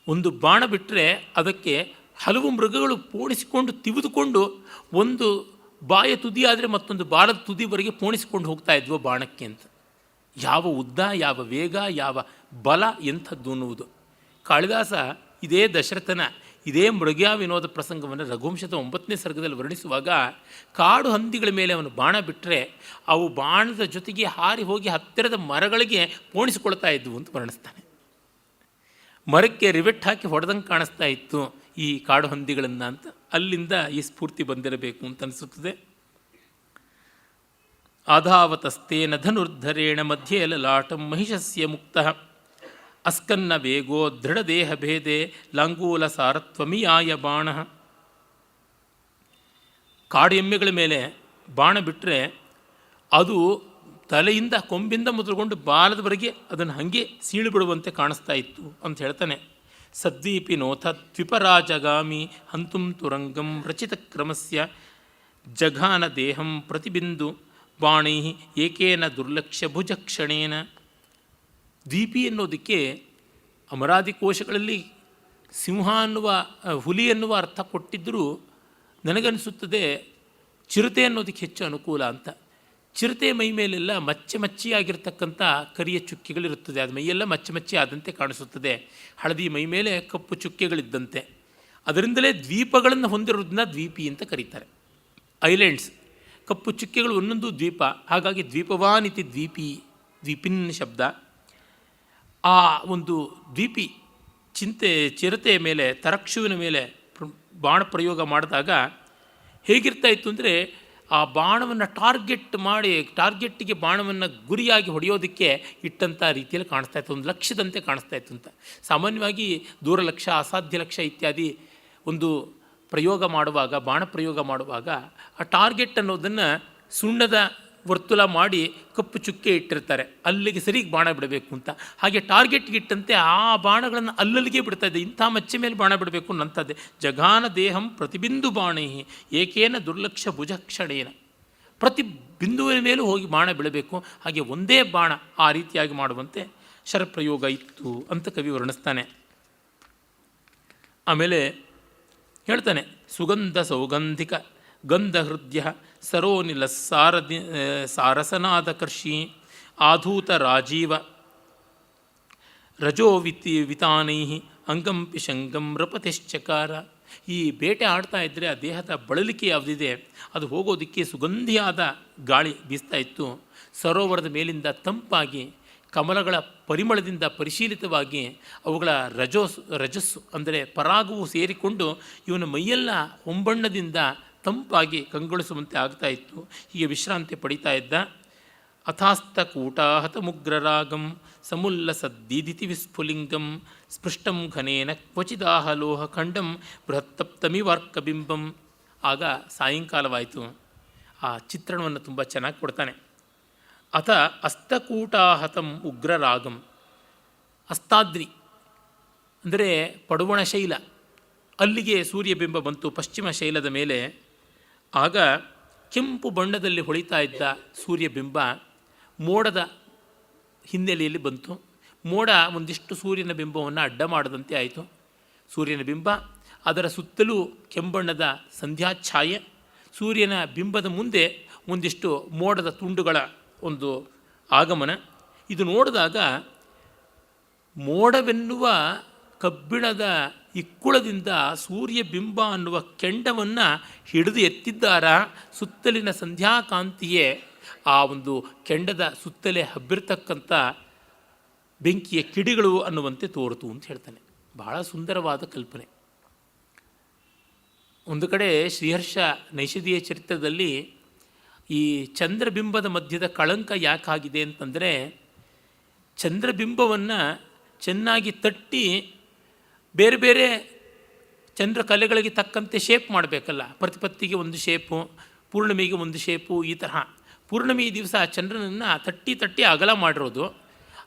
ಒಂದು ಬಾಣ ಬಿಟ್ಟರೆ ಅದಕ್ಕೆ ಹಲವು ಮೃಗಗಳು ಪೋಣಿಸಿಕೊಂಡು ತಿವಿದುಕೊಂಡು ಒಂದು ಬಾಯ ತುದಿ ಆದರೆ ಮತ್ತೊಂದು ಬಾಲದ ತುದಿವರೆಗೆ ಪೋಣಿಸಿಕೊಂಡು ಹೋಗ್ತಾ ಇದ್ವು ಬಾಣಕ್ಕೆ ಅಂತ. ಯಾವ ಉದ್ದ, ಯಾವ ವೇಗ, ಯಾವ ಬಲ ಎಂಥದ್ದು ಅನ್ನುವುದು. ಕಾಳಿದಾಸ ಇದೇ ದಶರಥನ ಇದೇ ಮೃಗ್ಯಾ ವಿನೋದ ಪ್ರಸಂಗವನ್ನು ರಘುವಂಶದ 9ನೇ ಸರ್ಗದಲ್ಲಿ ವರ್ಣಿಸುವಾಗ ಕಾಡು ಹಂದಿಗಳ ಮೇಲೆ ಅವನು ಬಾಣ ಬಿಟ್ಟರೆ ಅವು ಬಾಣದ ಜೊತೆಗೆ ಹಾರಿ ಹೋಗಿ ಹತ್ತಿರದ ಮರಗಳಿಗೆ ಪೋಣಿಸಿಕೊಳ್ತಾ ಇದ್ವು ಅಂತ ವರ್ಣಿಸ್ತಾನೆ. ಮರಕ್ಕೆ ರಿವೆಟ್ ಹಾಕಿ ಹೊಡೆದಂಗೆ ಕಾಣಿಸ್ತಾ ಇತ್ತು ಈ ಕಾಡು ಹಂದಿಗಳನ್ನು ಅಂತ. ಅಲ್ಲಿಂದ ಈ ಸ್ಫೂರ್ತಿ ಬಂದಿರಬೇಕು ಅಂತ ಅನಿಸುತ್ತದೆ. ಆಧಾವತಸ್ತೇನ ಧನುರ್ಧರೇಣ ಮಧ್ಯೆ ಲಲಾಟಂ ಮಹಿಷಸ್ಯ ಮುಕ್ತಃ ಅಸ್ಕನ್ನ ವೇಗೋ ದೃಢದೇಹ ಭೇದೆ ಲಾಂಗೂಲ ಸಾರತ್ವಮಿಯಾಯ ಬಾಣ. ಕಾಡು ಎಮ್ಮೆಗಳ ಮೇಲೆ ಬಾಣ ಬಿಟ್ಟರೆ ಅದು ತಲೆಯಿಂದ ಕೊಂಬಿಂದ ಮೊದಲುಗೊಂಡು ಬಾಲದವರೆಗೆ ಅದನ್ನು ಹಾಗೆ ಸೀಳು ಬಿಡುವಂತೆ ಕಾಣಿಸ್ತಾ ಇತ್ತು ಅಂತ ಹೇಳ್ತಾನೆ. ಸದ್ವೀಪಿನೋಥ ದ್ವಿಪರಾಜಗಾಮಿ ಹಂತುಂ ತುರಂಗಂ ರಚಿತ ಕ್ರಮಸ್ಯ ಜಘಾನ ದೇಹಂ ಪ್ರತಿಬಿಂದು ಬಾಣೈ ಏಕೇನ ದುರ್ಲಕ್ಷ್ಯ ಭುಜಕ್ಷಣೇನ. ದ್ವೀಪಿ ಅನ್ನೋದಕ್ಕೆ ಅಮರಾದಿ ಕೋಶಗಳಲ್ಲಿ ಸಿಂಹ ಅನ್ನುವ ಹುಲಿ ಎನ್ನುವ ಅರ್ಥ ಕೊಟ್ಟಿದ್ದರೂ ನನಗನ್ನಿಸುತ್ತದೆ ಚಿರತೆ ಅನ್ನೋದಕ್ಕೆ ಹೆಚ್ಚು ಅನುಕೂಲ ಅಂತ. ಚಿರತೆ ಮೈ ಮೇಲೆಲ್ಲ ಮಚ್ಚೆಯಾಗಿರ್ತಕ್ಕಂಥ ಕರಿಯ ಚುಕ್ಕೆಗಳಿರುತ್ತದೆ. ಅದು ಮೈಯೆಲ್ಲ ಮಚ್ಚೆ ಆದಂತೆ ಕಾಣಿಸುತ್ತದೆ. ಹಳದಿ ಮೈ ಮೇಲೆ ಕಪ್ಪು ಚುಕ್ಕೆಗಳಿದ್ದಂತೆ. ಅದರಿಂದಲೇ ದ್ವೀಪಗಳನ್ನು ಹೊಂದಿರೋದನ್ನ ದ್ವೀಪಿ ಅಂತ ಕರೀತಾರೆ. ಐಲ್ಯಾಂಡ್ಸ್, ಕಪ್ಪು ಚುಕ್ಕೆಗಳು ಒಂದೊಂದು ದ್ವೀಪ, ಹಾಗಾಗಿ ದ್ವೀಪವಾನಿತಿ ದ್ವೀಪಿನ್ ಶಬ್ದ. ಆ ಒಂದು ದ್ವೀಪಿ ಚಿರತೆಯ ಮೇಲೆ, ತರಕ್ಷುವಿನ ಮೇಲೆ ಬಾಣ ಪ್ರಯೋಗ ಮಾಡಿದಾಗ ಹೇಗಿರ್ತಾ ಇತ್ತು ಅಂದರೆ, ಆ ಬಾಣವನ್ನು ಟಾರ್ಗೆಟ್ಟಿಗೆ ಬಾಣವನ್ನು ಗುರಿಯಾಗಿ ಹೊಡೆಯೋದಕ್ಕೆ ಇಟ್ಟಂಥ ರೀತಿಯಲ್ಲಿ ಕಾಣಿಸ್ತಾ ಇತ್ತು, ಒಂದು ಲಕ್ಷ್ಯದಂತೆ ಕಾಣಿಸ್ತಾ ಇತ್ತು ಅಂತ. ಸಾಮಾನ್ಯವಾಗಿ ದೂರ ಲಕ್ಷ್ಯ, ಅಸಾಧ್ಯ ಲಕ್ಷ್ಯ ಇತ್ಯಾದಿ ಒಂದು ಪ್ರಯೋಗ ಮಾಡುವಾಗ, ಬಾಣ ಪ್ರಯೋಗ ಮಾಡುವಾಗ ಆ ಟಾರ್ಗೆಟ್ ಅನ್ನೋದನ್ನು ಸುಣ್ಣದ ವರ್ತುಲ ಮಾಡಿ ಕಪ್ಪು ಚುಕ್ಕೆ ಇಟ್ಟಿರ್ತಾರೆ, ಅಲ್ಲಿಗೆ ಸರಿಗೆ ಬಾಣ ಬಿಡಬೇಕು ಅಂತ. ಹಾಗೆ ಟಾರ್ಗೆಟ್ಗೆ ಇಟ್ಟಂತೆ ಆ ಬಾಣಗಳನ್ನು ಅಲ್ಲಲ್ಲಿಗೆ ಬಿಡ್ತಾ ಇದೆ. ಇಂಥ ಮಚ್ಚೆ ಮೇಲೆ ಬಾಣ ಬಿಡಬೇಕು ಅನ್ನಂಥದ್ದೇ. ಜಘಾನ ದೇಹಂ ಪ್ರತಿಬಿಂದು ಬಾಣೈ ಏಕೇನ ದುರ್ಲಕ್ಷ್ಯ ಭುಜಕ್ಷಣೇನ. ಪ್ರತಿ ಬಿಂದುವಿನ ಮೇಲೂ ಹೋಗಿ ಬಾಣ ಬಿಡಬೇಕು. ಹಾಗೆ ಒಂದೇ ಬಾಣ ಆ ರೀತಿಯಾಗಿ ಮಾಡುವಂತೆ ಶರಪ್ರಯೋಗ ಇತ್ತು ಅಂತ ಕವಿ ವರ್ಣಿಸ್ತಾನೆ. ಆಮೇಲೆ ಹೇಳ್ತಾನೆ, ಸುಗಂಧ ಸೌಗಂಧಿಕ ಗಂಧಹೃದಯ ಸರೋನಿಲ ಸಾರಸನಾದ ಕರ್ಷಿ ಆಧೂತ ರಾಜೀವ ರಜೋ ವಿತಾನೈ ಅಂಗಂಪಿ ಶಂಗಂ ರಪತಿಶ್ಚಕಾರ. ಈ ಬೇಟೆ ಆಡ್ತಾ ಇದ್ದರೆ ಆ ದೇಹದ ಬಳಲಿಕೆ ಯಾವುದಿದೆ ಅದು ಹೋಗೋದಕ್ಕೆ ಸುಗಂಧಿಯಾದ ಗಾಳಿ ಬೀಸ್ತಾ ಇತ್ತು. ಸರೋವರದ ಮೇಲಿಂದ ತಂಪಾಗಿ ಕಮಲಗಳ ಪರಿಮಳದಿಂದ ಪರಿಶೀಲಿತವಾಗಿ ಅವುಗಳ ರಜಸ್ಸು ಅಂದರೆ ಪರಾಗವು ಸೇರಿಕೊಂಡು ಇವನ ಮೈಯೆಲ್ಲ ಹೊಂಬಣ್ಣದಿಂದ ತಂಪಾಗಿ ಕಂಗೊಳಿಸುವಂತೆ ಆಗ್ತಾ ಇತ್ತು. ಹೀಗೆ ವಿಶ್ರಾಂತಿ ಪಡಿತಾ ಇದ್ದ. ಅಥಾಸ್ತ ಕೂಟಾಹತ ಮುಗ್ರರಾಗಂ ಸಮುಲ್ಲಸದ್ದೀದಿತಿ ವಿಸ್ಫುಲಿಂಗಂ ಸ್ಪೃಷ್ಟಂ ಘನೇನ ಕ್ವಚಿದಾಹಲೋಹ ಖಂಡಂ ಬೃಹತ್ತಪ್ತಮಿವಾರ್ಕಬಿಂಬಂ. ಆಗ ಸಾಯಂಕಾಲವಾಯಿತು. ಆ ಚಿತ್ರಣವನ್ನು ತುಂಬ ಚೆನ್ನಾಗಿ ಕೊಡ್ತಾನೆ. ಅಥ ಅಸ್ತಕೂಟಾಹತಂ ಉಗ್ರರಾಗಂ. ಅಸ್ತಾದ್ರಿ ಅಂದರೆ ಪಡುವಣ ಶೈಲ, ಅಲ್ಲಿಗೆ ಸೂರ್ಯಬಿಂಬ ಬಂತು ಪಶ್ಚಿಮ ಶೈಲದ ಮೇಲೆ. ಆಗ ಕೆಂಪು ಬಣ್ಣದಲ್ಲಿ ಹೊಳಿತಾ ಇದ್ದ ಸೂರ್ಯಬಿಂಬ ಮೋಡದ ಹಿನ್ನೆಲೆಯಲ್ಲಿ ಬಂತು. ಮೋಡ ಒಂದಿಷ್ಟು ಸೂರ್ಯನ ಬಿಂಬವನ್ನು ಅಡ್ಡ ಮಾಡದಂತೆ ಆಯಿತು. ಸೂರ್ಯನ ಬಿಂಬ, ಅದರ ಸುತ್ತಲೂ ಕೆಂಬಣ್ಣದ ಸಂಧ್ಯಾಛಾಯೆ, ಸೂರ್ಯನ ಬಿಂಬದ ಮುಂದೆ ಒಂದಿಷ್ಟು ಮೋಡದ ತುಂಡುಗಳ ಒಂದು ಆಗಮನ. ಇದು ನೋಡಿದಾಗ ಮೋಡವೆನ್ನುವ ಕಬ್ಬಿಣದ ಇಕ್ಕುಳದಿಂದ ಸೂರ್ಯಬಿಂಬ ಅನ್ನುವ ಕೆಂಡವನ್ನು ಹಿಡಿದು ಎತ್ತಿದ್ದಾರ, ಸುತ್ತಲಿನ ಸಂಧ್ಯಾಕಾಂತಿಯೇ ಆ ಒಂದು ಕೆಂಡದ ಸುತ್ತಲೇ ಹಬ್ಬಿರ್ತಕ್ಕಂಥ ಬೆಂಕಿಯ ಕಿಡಿಗಳು ಅನ್ನುವಂತೆ ತೋರಿತು ಅಂತ ಹೇಳ್ತಾನೆ. ಬಹಳ ಸುಂದರವಾದ ಕಲ್ಪನೆ. ಒಂದು ಕಡೆ ಶ್ರೀಹರ್ಷ ನೈಷಧೀಯ ಚರಿತ್ರದಲ್ಲಿ ಈ ಚಂದ್ರಬಿಂಬದ ಮಧ್ಯದ ಕಳಂಕ ಯಾಕಾಗಿದೆ ಅಂತಂದರೆ, ಚಂದ್ರಬಿಂಬವನ್ನು ಚೆನ್ನಾಗಿ ತಟ್ಟಿ ಬೇರೆ ಬೇರೆ ಚಂದ್ರಕಲೆಗಳಿಗೆ ತಕ್ಕಂತೆ ಶೇಪ್ ಮಾಡಬೇಕಲ್ಲ. ಪ್ರತಿಪತ್ತಿಗೆ ಒಂದು ಶೇಪು, ಪೂರ್ಣಿಮೆಗೆ ಒಂದು ಶೇಪು, ಈ ತರಹ. ಪೂರ್ಣಿಮೆ ದಿವಸ ಚಂದ್ರನನ್ನು ತಟ್ಟಿ ತಟ್ಟಿ ಅಗಲ ಮಾಡಿರೋದು.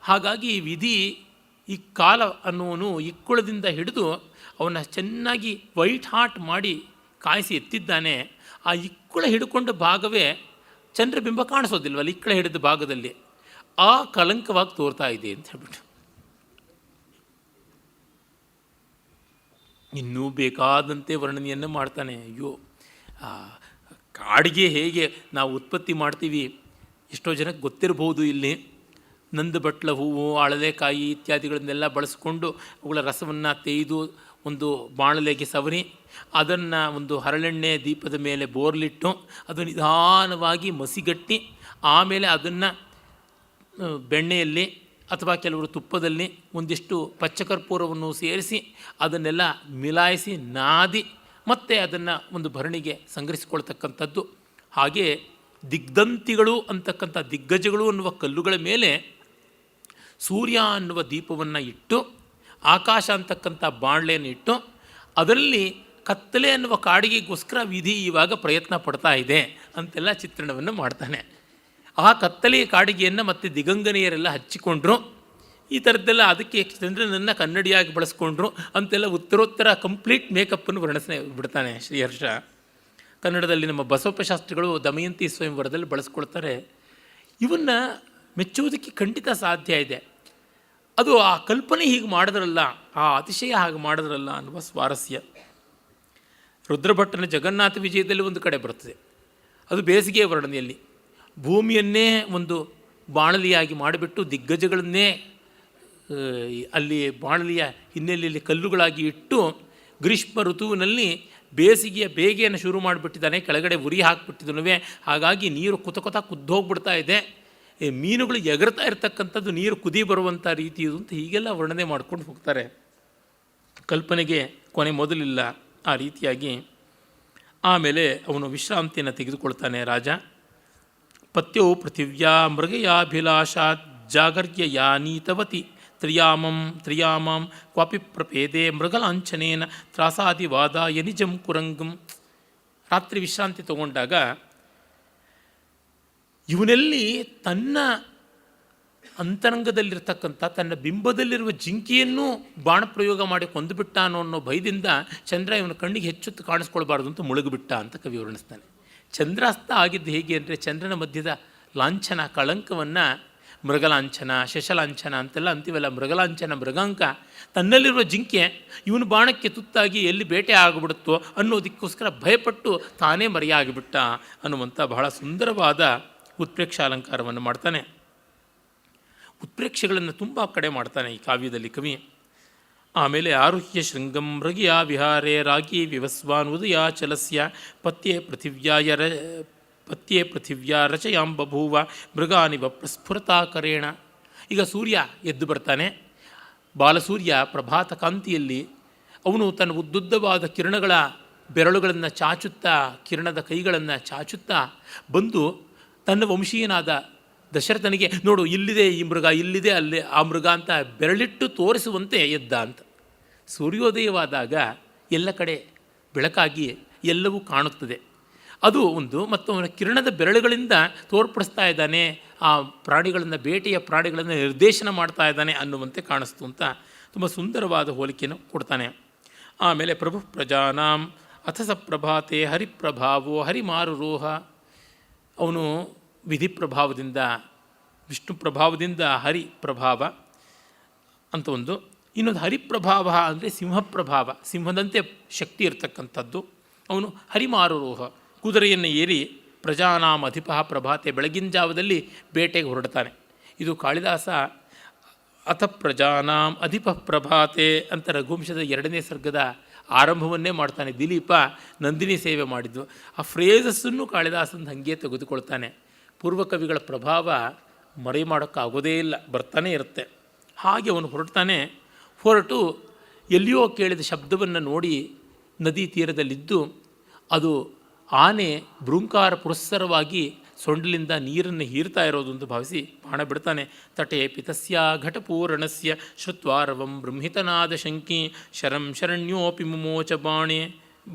ಹಾಗಾಗಿ ವಿಧಿ ಈ ಕಾಲ ಅನ್ನುವನು ಇಕ್ಕುಳದಿಂದ ಹಿಡಿದು ಅವನ್ನ ಚೆನ್ನಾಗಿ ವೈಟ್ ಹಾಟ್ ಮಾಡಿ ಕಾಯಿಸಿ ಎತ್ತಿದ್ದಾನೆ. ಆ ಇಕ್ಕುಳ ಹಿಡ್ಕೊಂಡ ಭಾಗವೇ ಚಂದ್ರಬಿಂಬ ಕಾಣಿಸೋದಿಲ್ವಲ್ಲ, ಇಕ್ಕಳ ಹಿಡಿದ ಭಾಗದಲ್ಲಿ ಆ ಕಳಂಕವಾಗಿ ತೋರ್ತಾ ಇದೆ ಅಂತ ಹೇಳ್ಬಿಟ್ಟು. ಇನ್ನೂ ಬೇಕಾದಂತೆ ವರ್ಣನೆಯನ್ನು ಮಾಡ್ತಾನೆ. ಅಯ್ಯೋ, ಕಾಡಿಗೆ ಹೇಗೆ ನಾವು ಉತ್ಪತ್ತಿ ಮಾಡ್ತೀವಿ ಎಷ್ಟೋ ಜನಕ್ಕೆ ಗೊತ್ತಿರಬಹುದು. ಇಲ್ಲಿ ನಂದಬಟ್ಲ ಹೂವು, ಅಳಲೆಕಾಯಿ ಇತ್ಯಾದಿಗಳನ್ನೆಲ್ಲ ಬಳಸ್ಕೊಂಡು ಅವುಗಳ ರಸವನ್ನು ತೆಗೆದು ಒಂದು ಬಾಣಲೆಗೆ ಸವರಿ ಅದನ್ನು ಒಂದು ಹರಳೆಣ್ಣೆ ದೀಪದ ಮೇಲೆ ಬೋರ್ಲಿಟ್ಟು ಅದು ನಿಧಾನವಾಗಿ ಮಸಿಗಟ್ಟಿ ಆಮೇಲೆ ಅದನ್ನು ಬೆಣ್ಣೆಯಲ್ಲಿ ಅಥವಾ ಕೆಲವರು ತುಪ್ಪದಲ್ಲಿ ಒಂದಿಷ್ಟು ಪಚ್ಚಕರ್ಪೂರವನ್ನು ಸೇರಿಸಿ ಅದನ್ನೆಲ್ಲ ಮಿಲಾಯಿಸಿ ನಾದಿ ಮತ್ತೆ ಅದನ್ನು ಒಂದು ಭರಣಿಗೆ ಸಂಗ್ರಹಿಸಿಕೊಳ್ತಕ್ಕಂಥದ್ದು. ಹಾಗೆ ದಿಗ್ಧಂತಿಗಳು ಅಂತಕ್ಕಂಥ ದಿಗ್ಗಜಗಳು ಅನ್ನುವ ಕಲ್ಲುಗಳ ಮೇಲೆ ಸೂರ್ಯ ಅನ್ನುವ ದೀಪವನ್ನು ಇಟ್ಟು, ಆಕಾಶ ಅಂತಕ್ಕಂಥ ಬಾಣಲೆಯನ್ನು ಇಟ್ಟು, ಅದರಲ್ಲಿ ಕತ್ತಲೆ ಅನ್ನುವ ಕಾಡಿಗೆಗೋಸ್ಕರ ವಿಧಿ ಇವಾಗ ಪ್ರಯತ್ನ ಪಡ್ತಾ ಇದೆ ಅಂತೆಲ್ಲ ಚಿತ್ರಣವನ್ನು ಮಾಡ್ತಾನೆ. ಆ ಕತ್ತಲೆಯ ಕಾಡಿಗೆಯನ್ನು ಮತ್ತೆ ದಿಗಂಗನೆಯರೆಲ್ಲ ಹಚ್ಚಿಕೊಂಡ್ರು. ಈ ಥರದ್ದೆಲ್ಲ ಅದಕ್ಕೆ ಚಂದ್ರನನ್ನು ಕನ್ನಡಿಯಾಗಿ ಬಳಸ್ಕೊಂಡ್ರು ಅಂತೆಲ್ಲ ಉತ್ತರೋತ್ತರ ಕಂಪ್ಲೀಟ್ ಮೇಕಪ್ಪನ್ನು ವರ್ಣಿಸಿ ಬಿಡ್ತಾನೆ ಶ್ರೀಹರ್ಷ. ಕನ್ನಡದಲ್ಲಿ ನಮ್ಮ ಬಸವಪ್ಪ ದಮಯಂತಿ ಸ್ವಯಂವರದಲ್ಲಿ ಬಳಸ್ಕೊಳ್ತಾರೆ. ಇವನ್ನು ಮೆಚ್ಚುವುದಕ್ಕೆ ಖಂಡಿತ ಸಾಧ್ಯ ಇದೆ. ಅದು ಆ ಕಲ್ಪನೆ ಹೀಗೆ ಮಾಡಿದ್ರಲ್ಲ, ಆ ಅತಿಶಯ ಹಾಗೆ ಮಾಡಿದ್ರಲ್ಲ ಅನ್ನುವ ಸ್ವಾರಸ್ಯ. ರುದ್ರಭಟ್ಟನ ಜಗನ್ನಾಥ ವಿಜಯದಲ್ಲಿ ಒಂದು ಕಡೆ ಬರ್ತದೆ. ಅದು ಬೇಸಿಗೆಯ ವರ್ಣನೆಯಲ್ಲಿ ಭೂಮಿಯನ್ನೇ ಒಂದು ಬಾಣಲಿಯಾಗಿ ಮಾಡಿಬಿಟ್ಟು ದಿಗ್ಗಜಗಳನ್ನೇ ಅಲ್ಲಿ ಬಾಣಲಿಯ ಹಿನ್ನೆಲೆಯಲ್ಲಿ ಕಲ್ಲುಗಳಾಗಿ ಇಟ್ಟು ಗ್ರೀಷ್ಮ ಋತುವಿನಲ್ಲಿ ಬೇಸಿಗೆಯ ಬೇಗೆಯನ್ನು ಶುರು ಮಾಡಿಬಿಟ್ಟಿದ್ದಾನೆ, ಕೆಳಗಡೆ ಉರಿ ಹಾಕಿಬಿಟ್ಟಿದ್ದನು. ಹಾಗಾಗಿ ನೀರು ಕುತ ಕುದ್ದೋಗ್ಬಿಡ್ತಾ ಇದೆ, ಮೀನುಗಳು ಎಗರ್ತಾ ಇರ್ತಕ್ಕಂಥದ್ದು ನೀರು ಕುದಿ ಬರುವಂಥ ರೀತಿ ಇದು ಅಂತ ಹೀಗೆಲ್ಲ ವರ್ಣನೆ ಮಾಡ್ಕೊಂಡು ಹೋಗ್ತಾರೆ. ಕಲ್ಪನೆಗೆ ಕೊನೆ ಮೊದಲಿಲ್ಲ ಆ ರೀತಿಯಾಗಿ. ಆಮೇಲೆ ಅವನು ವಿಶ್ರಾಂತಿಯನ್ನು ತೆಗೆದುಕೊಳ್ತಾನೆ ರಾಜ. ಪತ್ಯೌ ಪೃಥಿವ್ಯಾ ಮೃಗಯಾಭಿಲಾಷಾತ್ ಜಾಗರ್ಯಯ ನೀತವತಿ ತ್ರಿಯಾಮಂ ಕ್ವಾಪಿ ಪ್ರಪೇದೆ ಮೃಗಲಾಂಛನೇನ ತ್ರಾಸಾದಿವಾದಾಯ ನಿಜಂ ಕುರಂಗಂ. ರಾತ್ರಿ ವಿಶ್ರಾಂತಿ ತಗೊಂಡಾಗ ಇವನಲ್ಲಿ ತನ್ನ ಅಂತರಂಗದಲ್ಲಿರ್ತಕ್ಕಂಥ ತನ್ನ ಬಿಂಬದಲ್ಲಿರುವ ಜಿಂಕೆಯನ್ನು ಬಾಣಪ್ರಯೋಗ ಮಾಡಿ ಕೊಂದುಬಿಟ್ಟಾನೋ ಅನ್ನೋ ಭಯದಿಂದ ಚಂದ್ರ ಇವನ ಕಣ್ಣಿಗೆ ಹೆಚ್ಚು ಕಾಣಿಸ್ಕೊಳ್ಬಾರ್ದು ಅಂತ ಮುಳುಗಿಬಿಟ್ಟ ಅಂತ ಕವಿ ವರ್ಣಿಸ್ತಾನೆ. ಚಂದ್ರಾಸ್ತ ಆಗಿದ್ದು ಹೇಗೆ ಅಂದರೆ ಚಂದ್ರನ ಮಧ್ಯದ ಲಾಂಛನ ಕಳಂಕವನ್ನು ಮೃಗಲಾಂಛನ ಶಶಲಾಂಛನ ಅಂತೆಲ್ಲ ಅಂತೀವಲ್ಲ, ಮೃಗಲಾಂಛನ ಮೃಗಾಂಕ ತನ್ನಲ್ಲಿರುವ ಜಿಂಕೆ ಇವನು ಬಾಣಕ್ಕೆ ತುತ್ತಾಗಿ ಎಲ್ಲಿ ಬೇಟೆ ಆಗಿಬಿಡುತ್ತೋ ಅನ್ನೋದಕ್ಕೋಸ್ಕರ ಭಯಪಟ್ಟು ತಾನೇ ಮರೆಯಾಗಿಬಿಟ್ಟ ಅನ್ನುವಂಥ ಬಹಳ ಸುಂದರವಾದ ಉತ್ಪ್ರೇಕ್ಷಾಲಂಕಾರವನ್ನು ಮಾಡ್ತಾನೆ. ಉತ್ಪ್ರೇಕ್ಷೆಗಳನ್ನು ತುಂಬ ಕಡೆ ಮಾಡ್ತಾನೆ ಈ ಕಾವ್ಯದಲ್ಲಿ ಕವಿ. ಆಮೇಲೆ ಆರುಹ್ಯ ಶೃಂಗಂ ಮೃಗಿಯ ವಿಹಾರೇ ರಾಗಿ ವಿವಸ್ವಾನ್ ಉದಯಾಚಲಸ್ಯ ಪತ್ಯೆ ಪೃಥಿವ್ಯಾ ರಚಯಾಂ ಬಭೂವ ಮೃಗಾನಿವ ಪ್ರಸ್ಫುರತಾಕರೇಣ. ಈಗ ಸೂರ್ಯ ಎದ್ದು ಬರ್ತಾನೆ. ಬಾಲಸೂರ್ಯ ಪ್ರಭಾತ ಕಾಂತಿಯಲ್ಲಿ ಅವನು ತನ್ನ ಉದ್ದುದ್ದವಾದ ಕಿರಣಗಳ ಬೆರಳುಗಳನ್ನು ಚಾಚುತ್ತಾ, ಕಿರಣದ ಕೈಗಳನ್ನು ಚಾಚುತ್ತಾ ಬಂದು ತನ್ನ ವಂಶೀಯನಾದ ದಶರಥನಿಗೆ ನೋಡು ಇಲ್ಲಿದೆ ಈ ಮೃಗ, ಇಲ್ಲಿದೆ ಅಲ್ಲಿ ಆ ಮೃಗ ಅಂತ ಬೆರಳಿಟ್ಟು ತೋರಿಸುವಂತೆ ಎದ್ದ ಅಂತ. ಸೂರ್ಯೋದಯವಾದಾಗ ಎಲ್ಲ ಕಡೆ ಬೆಳಕಾಗಿ ಎಲ್ಲವೂ ಕಾಣುತ್ತದೆ. ಅದು ಒಂದು. ಮತ್ತು ಅವನ ಕಿರಣದ ಬೆರಳುಗಳಿಂದ ತೋರ್ಪಡಿಸ್ತಾ ಇದ್ದಾನೆ, ಆ ಪ್ರಾಣಿಗಳನ್ನು, ಬೇಟೆಯ ಪ್ರಾಣಿಗಳನ್ನು ನಿರ್ದೇಶನ ಮಾಡ್ತಾ ಇದ್ದಾನೆ ಅನ್ನುವಂತೆ ಕಾಣಿಸ್ತು ಅಂತ ತುಂಬ ಸುಂದರವಾದ ಹೋಲಿಕೆಯನ್ನು ಕೊಡ್ತಾನೆ. ಆಮೇಲೆ ಪ್ರಭು ಪ್ರಜಾನಾಂ ಅಥ ಸ ಪ್ರಭಾತೆ ಹರಿಪ್ರಭಾವೋ ಹರಿಮಾರುರೋಹ. ಅವನು ವಿಧಿ ಪ್ರಭಾವದಿಂದ, ವಿಷ್ಣು ಪ್ರಭಾವದಿಂದ ಹರಿ ಪ್ರಭಾವ ಅಂತ ಒಂದು. ಇನ್ನೊಂದು ಹರಿಪ್ರಭಾವ ಅಂದರೆ ಸಿಂಹಪ್ರಭಾವ, ಸಿಂಹದಂತೆ ಶಕ್ತಿ ಇರತಕ್ಕಂಥದ್ದು. ಅವನು ಹರಿಮಾರುರೋಹ, ಕುದುರೆಯನ್ನು ಏರಿ ಪ್ರಜಾನಾಂ ಅಧಿಪ ಪ್ರಭಾತೆ, ಬೆಳಗಿನ ಜಾವದಲ್ಲಿ ಬೇಟೆಗೆ ಹೊರಡ್ತಾನೆ. ಇದು ಕಾಳಿದಾಸ ಅಥ ಪ್ರಜಾನಾಂ ಅಧಿಪ ಪ್ರಭಾತೆ ಅಂತ ರಘುವಂಶದ 2ನೇ ಸರ್ಗದ ಆರಂಭವನ್ನೇ ಮಾಡ್ತಾನೆ. ದಿಲೀಪ ನಂದಿನಿ ಸೇವೆ ಮಾಡಿದ್ದು ಆ ಫ್ರೇಸಸ್ಸನ್ನು ಕಾಳಿದಾಸನ ಹಾಗೆ ತೆಗೆದುಕೊಳ್ತಾನೆ. ಪೂರ್ವಕವಿಗಳ ಪ್ರಭಾವ ಮರೆ ಮಾಡೋಕ್ಕಾಗೋದೇ ಇಲ್ಲ, ಬರ್ತಾನೆ ಇರುತ್ತೆ. ಹಾಗೆ ಅವನು ಹೊರಟು ಎಲ್ಲಿಯೋ ಕೇಳಿದ ಶಬ್ದವನ್ನು ನೋಡಿ ನದಿ ತೀರದಲ್ಲಿದ್ದು ಅದು ಆನೆ ಬೃಂಕಾರ ಪುರಸ್ಸರವಾಗಿ ಸೊಂಡಲಿಂದ ನೀರನ್ನು ಹೀರ್ತಾ ಇರೋದು ಅಂತ ಭಾವಿಸಿ ಬಾಣ ಬಿಡ್ತಾನೆ. ತಟೆ ಪಿತಸ್ಯ ಘಟಪೂರಣಸ್ಯ ಶ್ರುತ್ವಾರವಂ ಬೃಂಹಿತನಾದ ಶಂಕಿ ಶರಂ ಶರಣ್ಯೋಪಿ ಮುಮೋಚ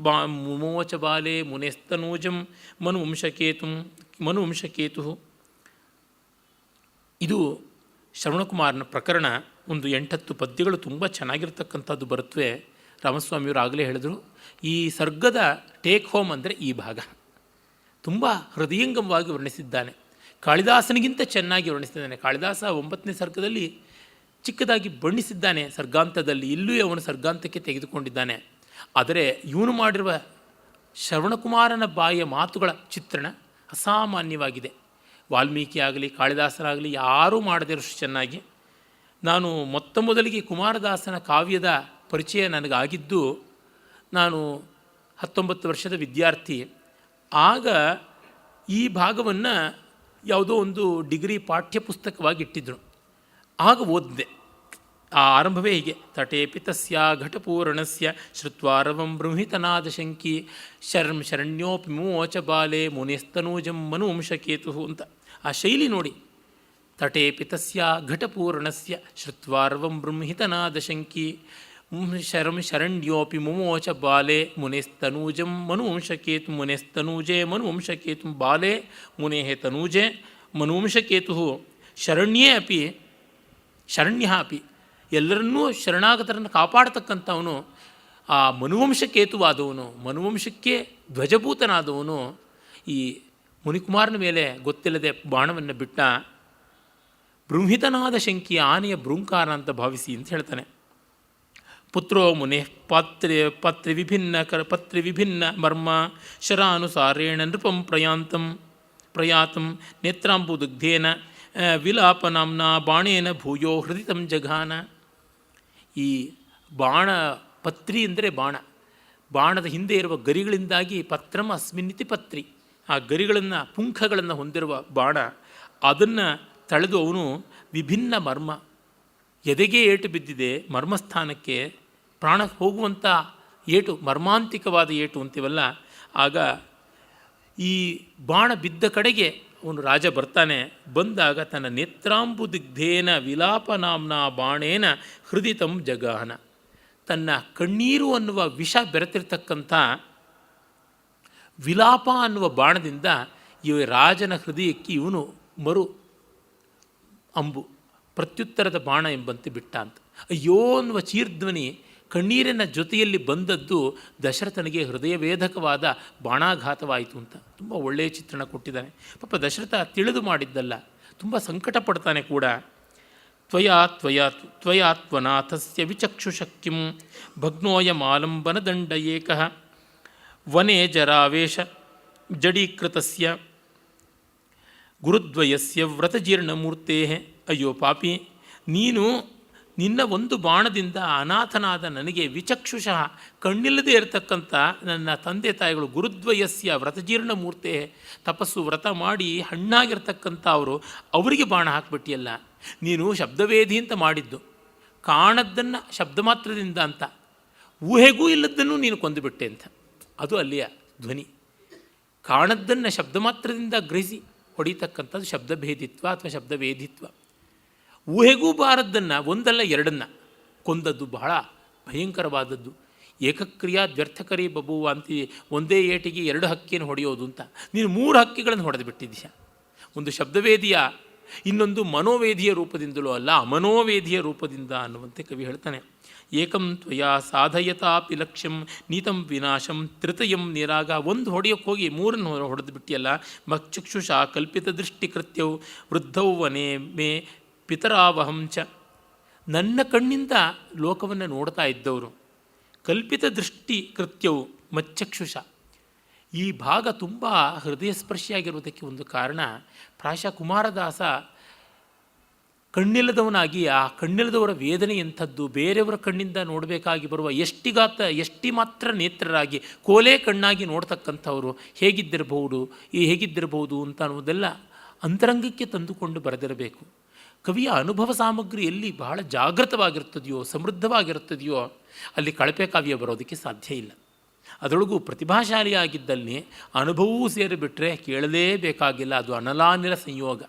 ಬಾಲೆ ಮುನೆಸ್ತನೂಜಂ ಮನುವಂಶಕೇತು. ಇದು ಶ್ರವಣಕುಮಾರನ ಪ್ರಕರಣ. ಒಂದು 8-10 ಪದ್ಯಗಳು ತುಂಬ ಚೆನ್ನಾಗಿರ್ತಕ್ಕಂಥದ್ದು ಬರುತ್ತವೆ. ರಾಮಸ್ವಾಮಿಯವರು ಆಗಲೇ ಹೇಳಿದರು, ಈ ಸರ್ಗದ ಟೇಕ್ ಹೋಮ್ ಅಂದರೆ ಈ ಭಾಗ. ತುಂಬ ಹೃದಯಂಗಮವಾಗಿ ವರ್ಣಿಸಿದ್ದಾನೆ. ಕಾಳಿದಾಸನಿಗಿಂತ ಚೆನ್ನಾಗಿ ವರ್ಣಿಸಿದ್ದಾನೆ. ಕಾಳಿದಾಸ 9ನೇ ಸರ್ಗದಲ್ಲಿ ಚಿಕ್ಕದಾಗಿ ಬಣ್ಣಿಸಿದ್ದಾನೆ ಸರ್ಗಾಂತದಲ್ಲಿ, ಇಲ್ಲೂ ಅವನು ಸರ್ಗಾಂತಕ್ಕೆ ತೆಗೆದುಕೊಂಡಿದ್ದಾನೆ. ಆದರೆ ಇವನು ಮಾಡಿರುವ ಶ್ರವಣಕುಮಾರನ ಬಾಯಿಯ ಮಾತುಗಳ ಚಿತ್ರಣ ಅಸಾಮಾನ್ಯವಾಗಿದೆ. ವಾಲ್ಮೀಕಿ ಆಗಲಿ ಕಾಳಿದಾಸರಾಗಲಿ ಯಾರೂ ಮಾಡದಿರೋಷ್ಟು ಚೆನ್ನಾಗಿ. ನಾನು ಮೊದಲಿಗೆ ಕುಮಾರದಾಸನ ಕಾವ್ಯದ ಪರಿಚಯ ನನಗಾಗಿದ್ದು ನಾನು 19 ವರ್ಷದ ವಿದ್ಯಾರ್ಥಿ. ಆಗ ಈ ಭಾಗವನ್ನು ಯಾವುದೋ ಒಂದು ಡಿಗ್ರಿ ಪಾಠ್ಯಪುಸ್ತಕವಾಗಿ ಇಟ್ಟಿದ್ದರು. ಆಗ ಓದಿದೆ. ಆ ಆರಂಭವೇ ಹೀಗೆ: ತಟೇ ಪಿತಸ್ಯ ಘಟಪೂರಣಸ್ಯ ಶ್ರುತ್ವಾರವಂ ಬೃಂಹಿತನಾದ ಶಂಕಿ ಶರಂ ಶರಣ್ಯೋಪಿ ಮುಮೋಚ ಬಾಲೆ ಮುನಿಸ್ತನೂಜಂ ಮನುವಂಶಕೇತು ಅಂತ. ಆ ಶೈಲಿ ನೋಡಿ. ತಟೇ ಪಿತಸ್ಯ ಘಟಪೂರಣಸ್ಯ ಶ್ರುತ್ವಾರವಂ ಬೃಂಹಿತನಾದ ಶಂಕಿ ಶರಂ ಶರಣ್ಯೋಪಿ ಮುಮೋಚ ಬಾಲೆ ಮುನೆಸ್ತನೂಜಂ ಮನುವಂಶಕೇತು ಮುನೆಸ್ತನೂಜೆ ಮನುವಂಶಕೇತು ಬಾಲೆ ಮುನೇಹೆ ತನೂಜೆ ಮನುವಂಶಕೇತು ಶರಣ್ಯೇ ಅಪಿ ಶರಣ್ಯ ಅಪಿ, ಎಲ್ಲರನ್ನೂ ಶರಣಾಗತರನ್ನು ಕಾಪಾಡತಕ್ಕಂಥವನು. ಆ ಮನುವಂಶಕೇತುವಾದವನು, ಮನುವಂಶಕ್ಕೆ ಧ್ವಜಭೂತನಾದವನು ಈ ಮುನಿಕುಮಾರನ ಮೇಲೆ ಗೊತ್ತಿಲ್ಲದೆ ಬಾಣವನ್ನು ಬಿಟ್ಟ. ಬೃಂಹಿತನಾದ ಶಂಕಿಯ ಆನೆಯ ಬೃಂಕಾರ ಅಂತ ಭಾವಿಸಿ ಅಂತ ಹೇಳ್ತಾನೆ. ಪುತ್ರೋ ಮುನೆ ಪತ್ರಿ ವಿಭಿನ್ನ ಮರ್ಮ ಶರಾನುಸಾರೇಣ ನೃಪಂ ಪ್ರಯಾತಂ ನೇತ್ರಾಂಬುದುಗ್ಧೇನ ವಿಲಾಪನಾಂನ ಬಾಣೇನ ಭೂಯೋ ಹೃದಿತಂ ಜಘಾನ. ಈ ಬಾಣ, ಪತ್ರಿ ಅಂದರೆ ಬಾಣ, ಬಾಣದ ಹಿಂದೆ ಇರುವ ಗರಿಗಳಿಂದಾಗಿ ಪತ್ರಂ ಅಸ್ಮಿನ್ನಿತಿ ಪತ್ರಿ, ಆ ಗರಿಗಳನ್ನು ಪುಂಖಗಳನ್ನು ಹೊಂದಿರುವ ಬಾಣ, ಅದನ್ನು ತಳೆದು ಅವನು ವಿಭಿನ್ನ ಮರ್ಮ, ಎದೆಗೆ ಏಟು ಬಿದ್ದಿದೆ, ಮರ್ಮಸ್ಥಾನಕ್ಕೆ ಪ್ರಾಣ ಹೋಗುವಂಥ ಏಟು, ಮರ್ಮಾಂತಿಕವಾದ ಏಟು ಅಂತೀವಲ್ಲ, ಆಗ ಈ ಬಾಣ ಬಿದ್ದ ಕಡೆಗೆ ಅವನು ರಾಜ ಬರ್ತಾನೆ. ಬಂದಾಗ ತನ್ನ ನೇತ್ರಾಂಬುದಿಗ್ಧೇನ ವಿಲಾಪನಾಂನ ಬಾಣೇನ ಹೃದಿತಂ ಜಗಾಹನ, ತನ್ನ ಕಣ್ಣೀರು ಅನ್ನುವ ವಿಷ ಬೆರೆತಿರ್ತಕ್ಕಂಥ ವಿಲಾಪ ಅನ್ನುವ ಬಾಣದಿಂದ ಈ ರಾಜನ ಹೃದಯಕ್ಕೆ ಇವನು ಮರು ಅಂಬು, ಪ್ರತ್ಯುತ್ತರದ ಬಾಣ ಎಂಬಂತೆ ಬಿಟ್ಟ ಅಂತ. ಅಯ್ಯೋ ಅನ್ನುವ ಚೀರ್ಧ್ವನಿ ಕಣ್ಣೀರಿನ ಜೊತೆಯಲ್ಲಿ ಬಂದದ್ದು ದಶರಥನಿಗೆ ಹೃದಯವೇಧಕವಾದ ಬಾಣಾಘಾತವಾಯಿತು ಅಂತ ತುಂಬ ಒಳ್ಳೆಯ ಚಿತ್ರಣ ಕೊಟ್ಟಿದ್ದಾನೆ. ಪಾಪ ದಶರಥ ತಿಳಿದು ಮಾಡಿದ್ದಲ್ಲ, ತುಂಬ ಸಂಕಟ ಪಡ್ತಾನೆ ಕೂಡ. ತ್ವಯಾತ್ವನಾಥಸ್ಯ ವಿಚಕ್ಷುಷಕ್ಕಿಂ ಭಗ್ನೋಯಮಾಲಂಬನದಂಡ ಏಕಃ ವನೇ ಜರಾವೇಶ ಜಡೀಕೃತಸ್ಯ ಗುರುದ್ವಯಸ್ಯ ವ್ರತಜೀರ್ಣಮೂರ್ತೆ. ಅಯ್ಯೋ ಪಾಪಿ, ನೀನು ನಿನ್ನ ಒಂದು ಬಾಣದಿಂದ ಅನಾಥನಾದ ನನಗೆ ವಿಚಕ್ಷುಷಃ ಕಣ್ಣಿಲ್ಲದೆ ಇರತಕ್ಕಂಥ ನನ್ನ ತಂದೆ ತಾಯಿಗಳು ಗುರುದ್ವಯಸ್ಯ ವ್ರತಜೀರ್ಣ ಮೂರ್ತೆ, ತಪಸ್ಸು ವ್ರತ ಮಾಡಿ ಹಣ್ಣಾಗಿರ್ತಕ್ಕಂಥ ಅವರಿಗೆ ಬಾಣ ಹಾಕಿಬಿಟ್ಟಿಯಲ್ಲ. ನೀನು ಶಬ್ದವೇದಿ ಅಂತ ಮಾಡಿದ್ದು, ಕಾಣದ್ದನ್ನು ಶಬ್ದ ಮಾತ್ರದಿಂದ ಅಂತ, ಊಹೆಗೂ ಇಲ್ಲದ್ದನ್ನು ನೀನು ಕೊಂದುಬಿಟ್ಟೆ ಅಂತ. ಅದು ಅಲ್ಲಿಯ ಧ್ವನಿ. ಕಾಣದ್ದನ್ನು ಶಬ್ದ ಮಾತ್ರದಿಂದ ಗ್ರಹಿಸಿ ಹೊಡಿತಕ್ಕಂಥದ್ದು ಶಬ್ದಭೇದಿತ್ವ ಅಥವಾ ಶಬ್ದವೇದಿತ್ವ. ಊಹೆಗೂ ಬಾರದ್ದನ್ನು ಒಂದಲ್ಲ ಎರಡನ್ನು ಕೊಂದದ್ದು ಬಹಳ ಭಯಂಕರವಾದದ್ದು. ಏಕಕ್ರಿಯಾ ದ್ವ್ಯರ್ಥಕರಿ ಬಬುವ ಅಂತ ಒಂದೇ ಏಟಿಗೆ ಎರಡು ಹಕ್ಕಿಯನ್ನು ಹೊಡೆಯೋದು ಅಂತ ನೀನು ಮೂರು ಹಕ್ಕಿಗಳನ್ನು ಹೊಡೆದು ಬಿಟ್ಟಿದ್ದೀಯ. ಒಂದು ಶಬ್ದವೇದಿಯ, ಇನ್ನೊಂದು ಮನೋವೇದಿಯ ರೂಪದಿಂದಲೂ ಅಲ್ಲ, ಅಮನೋವೇದಿಯ ರೂಪದಿಂದ ಅನ್ನುವಂತೆ ಕವಿ ಹೇಳ್ತಾನೆ. ಏಕಂ ತ್ವಯಾ ಸಾಧಯತಾಪಿ ಲಕ್ಷ್ಯಂ ನೀತಂ ವಿನಾಶಂ ತ್ರಿತಯಂ ನಿರಾಗ. ಒಂದು ಹೊಡೆಯೋಕ್ಕೆ ಹೋಗಿ ಮೂರನ್ನು ಹೊಡೆದು ಬಿಟ್ಟಿಯಲ್ಲ. ಮಚ್ಚುಕ್ಷುಷ ಕಲ್ಪಿತ ದೃಷ್ಟಿ ಕೃತ್ಯವು ವೃದ್ಧೌ ವನೇ ಮೇ ಪಿತರಾವಹಂಚ. ನನ್ನ ಕಣ್ಣಿಂದ ಲೋಕವನ್ನು ನೋಡ್ತಾ ಇದ್ದವರು, ಕಲ್ಪಿತ ದೃಷ್ಟಿ ಕೃತ್ಯವು ಮಚ್ಚಕ್ಷುಷ. ಈ ಭಾಗ ತುಂಬ ಹೃದಯಸ್ಪರ್ಶಿಯಾಗಿರುವುದಕ್ಕೆ ಒಂದು ಕಾರಣ, ಪ್ರಾಯಶಃ ಕುಮಾರದಾಸ ಕಣ್ಣಿಲ್ಲದವನಾಗಿ ಆ ಕಣ್ಣಿಲ್ಲದವರ ವೇದನೆ ಎಂಥದ್ದು, ಬೇರೆಯವರ ಕಣ್ಣಿಂದ ನೋಡಬೇಕಾಗಿ ಬರುವ ಎಷ್ಟಿ ಮಾತ್ರ ನೇತ್ರರಾಗಿ ಕೋಲೆ ಕಣ್ಣಾಗಿ ನೋಡ್ತಕ್ಕಂಥವರು ಹೇಗಿದ್ದಿರಬಹುದು ಅಂತ ಅನ್ನೋದೆಲ್ಲ ಅಂತರಂಗಕ್ಕೆ ತಂದುಕೊಂಡು ಬರೆದಿರಬೇಕು. ಕವಿಯ ಅನುಭವ ಸಾಮಗ್ರಿ ಎಲ್ಲಿ ಬಹಳ ಜಾಗೃತವಾಗಿರುತ್ತದೆಯೋ, ಸಮೃದ್ಧವಾಗಿರುತ್ತದೆಯೋ, ಅಲ್ಲಿ ಕಳಪೆ ಕಾವ್ಯ ಬರೋದಕ್ಕೆ ಸಾಧ್ಯ ಇಲ್ಲ. ಅದರೊಳಗೂ ಪ್ರತಿಭಾಶಾಲಿಯಾಗಿದ್ದಲ್ಲಿ ಅನುಭವವೂ ಸೇರಿಬಿಟ್ರೆ ಕೇಳಲೇಬೇಕಾಗಿಲ್ಲ. ಅದು ಅನಲಾನಿಲ ಸಂಯೋಗ.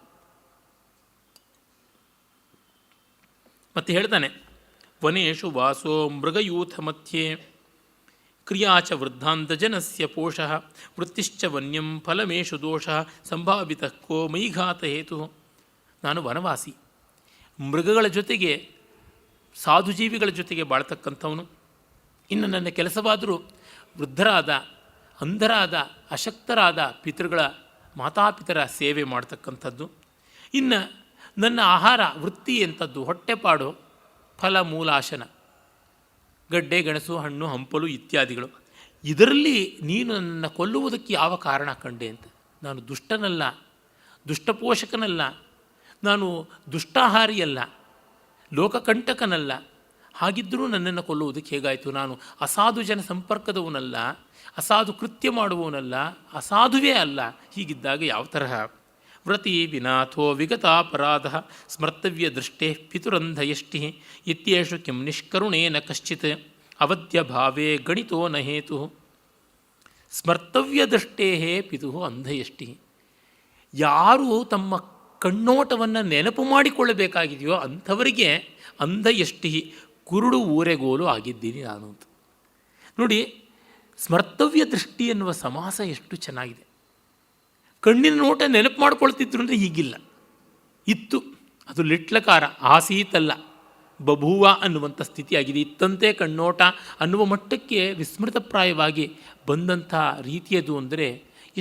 ಮತ್ತೆ ಹೇಳ್ತಾನೆ, ವನೇಶು ವಾಸೋ ಮೃಗಯೂಥ ಮಧ್ಯೆ ಕ್ರಿಯಾಚ ವೃದ್ಧಾಂತಜನಸ್ಯ ಪೋಷಃ ವೃತ್ತಿಶ್ಚ ವನ್ಯಂ ಫಲಮೇಶು ದೋಷಃ ಸಂಭಾವಿತಃ ಕೋ ಮೈಘಾತ ಹೇತು. ನಾನು ವನವಾಸಿ, ಮೃಗಗಳ ಜೊತೆಗೆ ಸಾಧುಜೀವಿಗಳ ಜೊತೆಗೆ ಬಾಳ್ತಕ್ಕಂಥವನು. ಇನ್ನು ನನ್ನ ಕೆಲಸವಾದರೂ ವೃದ್ಧರಾದ, ಅಂಧರಾದ, ಅಶಕ್ತರಾದ ಪಿತೃಗಳ ಮಾತಾಪಿತರ ಸೇವೆ ಮಾಡ್ತಕ್ಕಂಥದ್ದು. ಇನ್ನು ನನ್ನ ಆಹಾರ ವೃತ್ತಿ ಎಂಥದ್ದು, ಹೊಟ್ಟೆಪಾಡು, ಫಲ ಮೂಲಾಶನ, ಗಡ್ಡೆ ಗೆಣಸು ಹಣ್ಣು ಹಂಪಲು ಇತ್ಯಾದಿಗಳು. ಇದರಲ್ಲಿ ನೀನು ನನ್ನನ್ನು ಕೊಲ್ಲುವುದಕ್ಕೆ ಯಾವ ಕಾರಣ ಕಂಡೆ ಅಂತ. ನಾನು ದುಷ್ಟನಲ್ಲ, ದುಷ್ಟಪೋಷಕನಲ್ಲ, ನಾನು ದುಷ್ಟಾಹಾರಿಯಲ್ಲ, ಲೋಕಕಂಟಕನಲ್ಲ. ಹಾಗಿದ್ದರೂ ನನ್ನನ್ನು ಕೊಲ್ಲುವುದಕ್ಕೆ ಹೇಗಾಯಿತು? ನಾನು ಅಸಾಧು ಜನ ಸಂಪರ್ಕದವನಲ್ಲ, ಅಸಾಧು ಕೃತ್ಯ ಮಾಡುವವನಲ್ಲ, ಅಸಾಧುವೇ ಅಲ್ಲ. ಹೀಗಿದ್ದಾಗ ಯಾವ ತರಹ? ವ್ರತಿ ವಿನಾಥೋ ವಿಗತಾಪರಾಧ ಸ್ಮರ್ತವ್ಯ ದೃಷ್ಟೇ ಪಿತುರಂಧಯಷ್ಟಿ ಇತ್ಯೇಷು ಕಿಂ ನಿಷ್ಕರುಣೇನ ಕಶ್ಚಿತ್ ಅವಧ್ಯ ಭಾವೇ ಗಣಿತೋ ನ ಹೇತು. ಸ್ಮರ್ತವ್ಯ ದೃಷ್ಟೇ ಪಿತು ಅಂಧಯಷ್ಟಿ. ಯಾರು ತಮ್ಮ ಕಣ್ಣೋಟವನ್ನು ನೆನಪು ಮಾಡಿಕೊಳ್ಳಬೇಕಾಗಿದೆಯೋ ಅಂಥವರಿಗೆ ಅಂಧಯಷ್ಟಿ, ಕುರುಡು ಊರೆಗೋಲು ಆಗಿದ್ದೀನಿ ನಾನು ಅಂತ. ನೋಡಿ, ಸ್ಮರ್ತವ್ಯ ದೃಷ್ಟಿ ಎನ್ನುವ ಸಮಾಸ ಎಷ್ಟು ಚೆನ್ನಾಗಿದೆ. ಕಣ್ಣಿನ ನೋಟ ನೆನಪು ಮಾಡ್ಕೊಳ್ತಿದ್ರು ಅಂದರೆ ಹೀಗಿಲ್ಲ, ಇತ್ತು. ಅದು ಲಿಟ್ಲಕಾರ, ಆಸೀತಲ್ಲ, ಬಭೂವ ಅನ್ನುವಂಥ ಸ್ಥಿತಿಯಾಗಿದೆ. ಇತ್ತಂತೆ ಕಣ್ಣೋಟ ಅನ್ನುವ ಮಟ್ಟಕ್ಕೆ ವಿಸ್ಮೃತಪ್ರಾಯವಾಗಿ ಬಂದಂಥ ರೀತಿಯದು. ಅಂದರೆ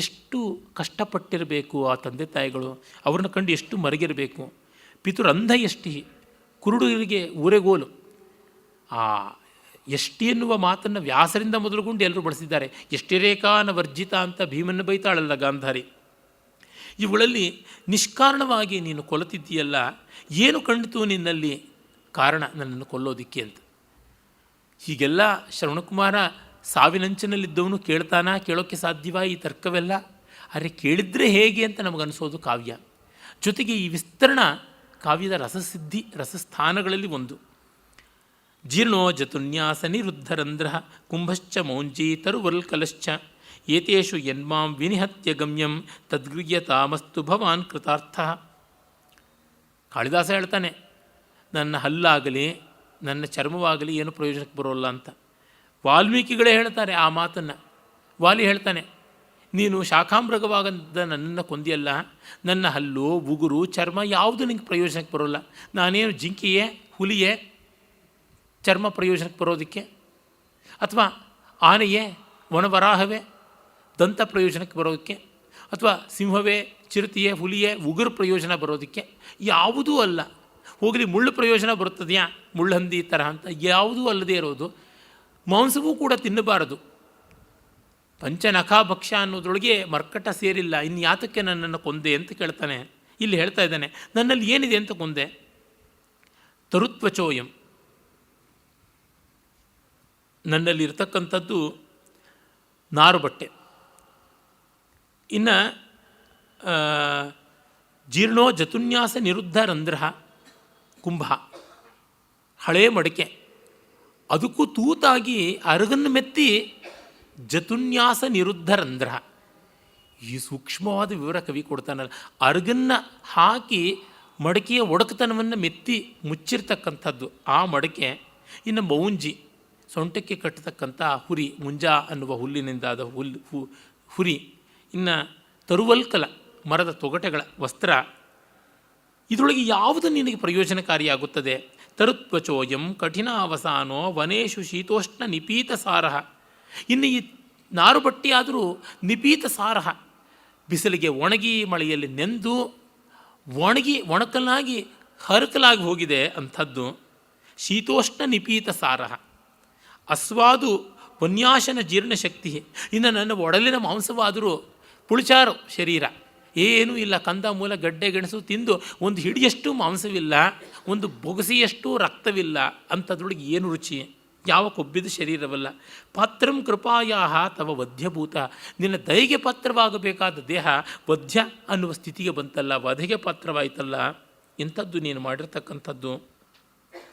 ಎಷ್ಟು ಕಷ್ಟಪಟ್ಟಿರಬೇಕು ಆ ತಂದೆ ತಾಯಿಗಳು, ಅವ್ರನ್ನ ಕಂಡು ಎಷ್ಟು ಮರಗಿರಬೇಕು. ಪಿತುರಂಧ ಎಷ್ಟಿ, ಕುರುಡರಿಗೆ ಊರೆಗೋಲು. ಆ ಎಷ್ಟಿ ಎನ್ನುವ ಮಾತನ್ನು ವ್ಯಾಸರಿಂದ ಮೊದಲುಗೊಂಡು ಎಲ್ಲರೂ ಬಳಸಿದ್ದಾರೆ. ಎಷ್ಟಿರೇಕಾನ ವರ್ಜಿತ ಅಂತ ಭೀಮನ್ನು ಬೈತಾಳಲ್ಲ ಗಾಂಧಾರಿ. ಇವುಗಳಲ್ಲಿ ನಿಷ್ಕಾರಣವಾಗಿ ನೀನು ಕೊಲ್ಲುತ್ತಿದ್ದೀಯಲ್ಲ, ಏನು ಕಂಡಿತು ನಿನ್ನಲ್ಲಿ ಕಾರಣ ನನ್ನನ್ನು ಕೊಲ್ಲೋದಿಕ್ಕೆ ಅಂತ. ಹೀಗೆಲ್ಲ ಶ್ರವಣಕುಮಾರ ಸಾವಿನಂಚಿನಲ್ಲಿದ್ದವನು ಕೇಳ್ತಾನಾ, ಕೇಳೋಕ್ಕೆ ಸಾಧ್ಯವಾ ಈ ತರ್ಕವೆಲ್ಲ? ಆದರೆ ಕೇಳಿದರೆ ಹೇಗೆ ಅಂತ ನಮಗನ್ನಿಸೋದು ಕಾವ್ಯ. ಜೊತೆಗೆ ಈ ವಿಸ್ತರಣ ಕಾವ್ಯದ ರಸಸಿದ್ಧಿ, ರಸಸ್ಥಾನಗಳಲ್ಲಿ ಒಂದು. ಜೀರ್ಣೋ ಜತುನ್ಯಾಸ ನಿರುದ್ಧರಂಧ್ರ ಕುಂಭಶ್ಚ ಮೌಂಜಿ ತರುವಲ್ಕಲಶ್ಚ ಏತೇಷು ಯನ್ಮಾಂ ವಿನಿಹತ್ಯ ಗಮ್ಯಂ ತದ್ಗೃಹ್ಯತಾಮಸ್ತು ಭವಾನ್ ಕೃತಾರ್ಥ. ಕಾಳಿದಾಸ ಹೇಳ್ತಾನೆ, ನನ್ನ ಹಲ್ಲಾಗಲಿ ನನ್ನ ಚರ್ಮವಾಗಲಿ ಏನು ಪ್ರಯೋಜನಕ್ಕೆ ಬರೋಲ್ಲ ಅಂತ. ವಾಲ್ಮೀಕಿಗಳೇ ಹೇಳ್ತಾರೆ ಆ ಮಾತನ್ನು. ವಾಲಿ ಹೇಳ್ತಾನೆ, ನೀನು ಶಾಖಾಮೃಗವಾಗದ ನನ್ನನ್ನು ಕೊಂದಿಯಲ್ಲ, ನನ್ನ ಹಲ್ಲು ಉಗುರು ಚರ್ಮ ಯಾವುದು ನಿಂಗೆ ಪ್ರಯೋಜನಕ್ಕೆ ಬರೋಲ್ಲ. ನಾನೇನು ಜಿಂಕೆಯೇ, ಹುಲಿಯೇ ಚರ್ಮ ಪ್ರಯೋಜನಕ್ಕೆ ಬರೋದಕ್ಕೆ? ಅಥವಾ ಆನೆಯೇ, ವನವರಾಹವೇ ದಂತ ಪ್ರಯೋಜನಕ್ಕೆ ಬರೋದಕ್ಕೆ? ಅಥವಾ ಸಿಂಹವೇ, ಚಿರತೆಯೇ, ಹುಲಿಯೇ ಉಗುರು ಪ್ರಯೋಜನ ಬರೋದಕ್ಕೆ? ಯಾವುದೂ ಅಲ್ಲ. ಹೋಗಲಿ ಮುಳ್ಳು ಪ್ರಯೋಜನ ಬರುತ್ತದೆಯಾ, ಮುಳ್ಳಂದಿ ಥರ ಅಂತ ಯಾವುದೂ ಅಲ್ಲದೇ ಇರೋದು. ಮಾಂಸವೂ ಕೂಡ ತಿನ್ನಬಾರದು. ಪಂಚನಖಾಭಕ್ಷ್ಯ ಅನ್ನೋದ್ರೊಳಗೆ ಮರ್ಕಟ ಸೇರಿಲ್ಲ. ಇನ್ನು ಯಾತಕ್ಕೆ ನನ್ನನ್ನು ಕೊಂದೆ ಅಂತ ಕೇಳ್ತಾನೆ. ಇಲ್ಲಿ ಹೇಳ್ತಾ ಇದ್ದಾನೆ, ನನ್ನಲ್ಲಿ ಏನಿದೆ ಅಂತ ಕೊಂದೆ? ತರುತ್ವಚೋಯಂ, ನನ್ನಲ್ಲಿ ಇರ್ತಕ್ಕಂಥದ್ದು ನಾರು ಬಟ್ಟೆ. ಇನ್ನು ಜೀರ್ಣೋ ಜತುನ್ಯಾಸ ನಿರುದ್ಧ ರಂಧ್ರ ಕುಂಭ, ಹಳೇ ಮಡಿಕೆ, ಅದಕ್ಕೂ ತೂತಾಗಿ ಅರಗನ್ನು ಮೆತ್ತಿ ಜತುನ್ಯಾಸ ನಿರುದ್ಧ ರಂಧ್ರ. ಈ ಸೂಕ್ಷ್ಮವಾದ ವಿವರ ಕವಿ ಕೊಡ್ತಾನಲ್ಲ. ಅರಗನ್ನು ಹಾಕಿ ಮಡಕೆಯ ಒಡಕತನವನ್ನು ಮೆತ್ತಿ ಮುಚ್ಚಿರ್ತಕ್ಕಂಥದ್ದು ಆ ಮಡಕೆ. ಇನ್ನು ಮೌಂಜಿ, ಸೊಂಟಕ್ಕೆ ಕಟ್ಟತಕ್ಕಂಥ ಹುರಿ, ಮುಂಜಾ ಅನ್ನುವ ಹುಲ್ಲಿನಿಂದಾದ ಹುರಿ. ಇನ್ನು ತರುವಲ್ಕಲ, ಮರದ ತೊಗಟೆಗಳ ವಸ್ತ್ರ. ಇದರೊಳಗೆ ಯಾವುದು ನಿನಗೆ ಪ್ರಯೋಜನಕಾರಿಯಾಗುತ್ತದೆ? ತರುತ್ವಚೋಯಂ ಕಠಿಣಾವಸಾನೋ ವನೇಶು ಶೀತೋಷ್ಣ ನಿಪೀತ ಸಾರಹ. ಇನ್ನು ಈ ನಾರು ಬಟ್ಟೆಯಾದರೂ ನಿಪೀತ ಸಾರಹ, ಬಿಸಿಲಿಗೆ ಒಣಗಿ ಮಳೆಯಲ್ಲಿ ನೆಂದು ಒಣಕಲಾಗಿ ಹರಕಲಾಗಿ ಹೋಗಿದೆ ಅಂಥದ್ದು. ಶೀತೋಷ್ಣ ನಿಪೀತ ಸಾರಹ ಅಸ್ವಾದು ವನ್ಯಾಶನ ಜೀರ್ಣಶಕ್ತಿ. ಇನ್ನು ನನ್ನ ಒಡಲಿನ ಮಾಂಸವಾದರೂ ಪುಳಿಚಾರು ಶರೀರ, ಏನೂ ಇಲ್ಲ. ಕಂದ ಮೂಲ ಗಡ್ಡೆ ಗೆಣಸು ತಿಂದು ಒಂದು ಹಿಡಿಯಷ್ಟು ಮಾಂಸವಿಲ್ಲ, ಒಂದು ಬೊಗಸೆಯಷ್ಟು ರಕ್ತವಿಲ್ಲ. ಅಂಥದ್ರೊಳಗೆ ಏನು ರುಚಿ? ಯಾವ ಕೊಬ್ಬಿದ ಶರೀರವಲ್ಲ. ಪಾತ್ರಂ ಕೃಪಾಯಾಹ ತವ ವಧ್ಯಭೂತ, ನಿನ್ನ ದಯೆಗೆ ಪಾತ್ರವಾಗಬೇಕಾದ ದೇಹ ವಧ್ಯ ಅನ್ನುವ ಸ್ಥಿತಿಗೆ ಬಂತಲ್ಲ, ವಧೆಗೆ ಪಾತ್ರವಾಯಿತಲ್ಲ. ಎಂಥದ್ದು ನೀನು ಮಾಡಿರ್ತಕ್ಕಂಥದ್ದು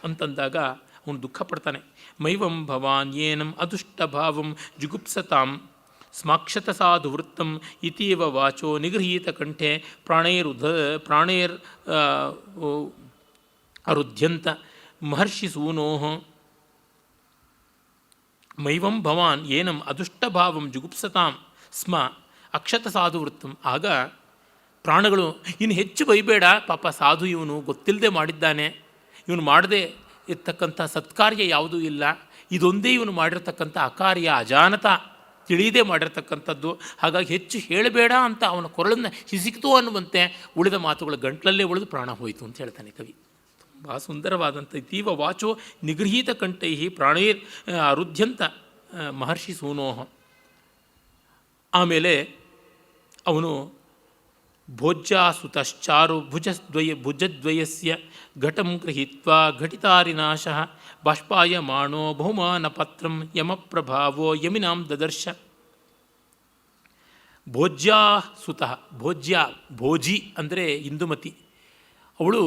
ಅಂತಂದಾಗ ಅವನು ದುಃಖ ಪಡ್ತಾನೆ. ಮೈವಂ ಭವಾನ್ ಏನಂ ಅದುಷ್ಟಭಾವಂ ಜುಗುಪ್ಸತಾಂ ಸ್ಮಾಕ್ಷತ ಸಾಧು ವೃತ್ತಂ ಇತೀವ ವಾಚೋ ನಿಗೃಹೀತ ಕಂಠೆ ಪ್ರಾಣೇರ್ ಅರುಧ್ಯಂತ ಮಹರ್ಷಿ ಸೂನೋ. ಮೈವಂ ಭವಾನ್ ಏನಂ ಅದುಷ್ಟಭಾವಂ ಜುಗುಪ್ಸತಾಂ ಸ್ಮ ಅಕ್ಷತ ಸಾಧು ವೃತ್ತಂ. ಆಗ ಪ್ರಾಣಗಳು, ಇನ್ನು ಹೆಚ್ಚು ಬೈಬೇಡ, ಪಾಪ ಸಾಧು ಇವನು, ಗೊತ್ತಿಲ್ಲದೆ ಮಾಡಿದ್ದಾನೆ, ಇವನು ಮಾಡದೆ ಇರ್ತಕ್ಕಂಥ ಸತ್ಕಾರ್ಯ ಯಾವುದೂ ಇಲ್ಲ, ಇದೊಂದೇ ಇವನು ಮಾಡಿರ್ತಕ್ಕಂಥ ಅಕಾರ್ಯ, ಅಜಾನತ, ತಿಳಿಯದೆ ಮಾಡಿರ್ತಕ್ಕಂಥದ್ದು. ಹಾಗಾಗಿ ಹೆಚ್ಚು ಹೇಳಬೇಡ ಅಂತ ಅವನ ಕೊರಳನ್ನು ಹಿಸಿಕ್ತು ಅನ್ನುವಂತೆ ಉಳಿದ ಮಾತುಗಳ ಗಂಟ್ಲಲ್ಲೇ ಉಳಿದು ಪ್ರಾಣ ಹೋಯಿತು ಅಂತ ಹೇಳ್ತಾನೆ ಕವಿ. ತುಂಬ ಸುಂದರವಾದಂಥ ಇತೀವ ವಾಚೋ ನಿಗೃಹೀತ ಕಂಠೈ ಪ್ರಾಣೇರ್ ಅರುಧ್ಯಂತ ಮಹರ್ಷಿ ಸೂನೋಹ. ಆಮೇಲೆ ಅವನು ಭೋಜ್ಯಾಸುತಶ್ಚಾರು ಭುಜದ್ವಯಸ್ಯ ಘಟಂ ಗೃಹೀತ್ವಾ ಘಟಿತಾರಿನಾಶ ಬಾಷ್ಪಾಯಮಾಣೋ ಬಹುಮಾನಪತ್ರಂ ಯಮಪ್ರಭಾವೋ ಯಮಿನಾಂ ದದರ್ಶ. ಭೋಜ್ಯಾಸುತಃ, ಭೋಜಿ ಅಂದರೆ ಇಂದುಮತಿ. ಅವಳು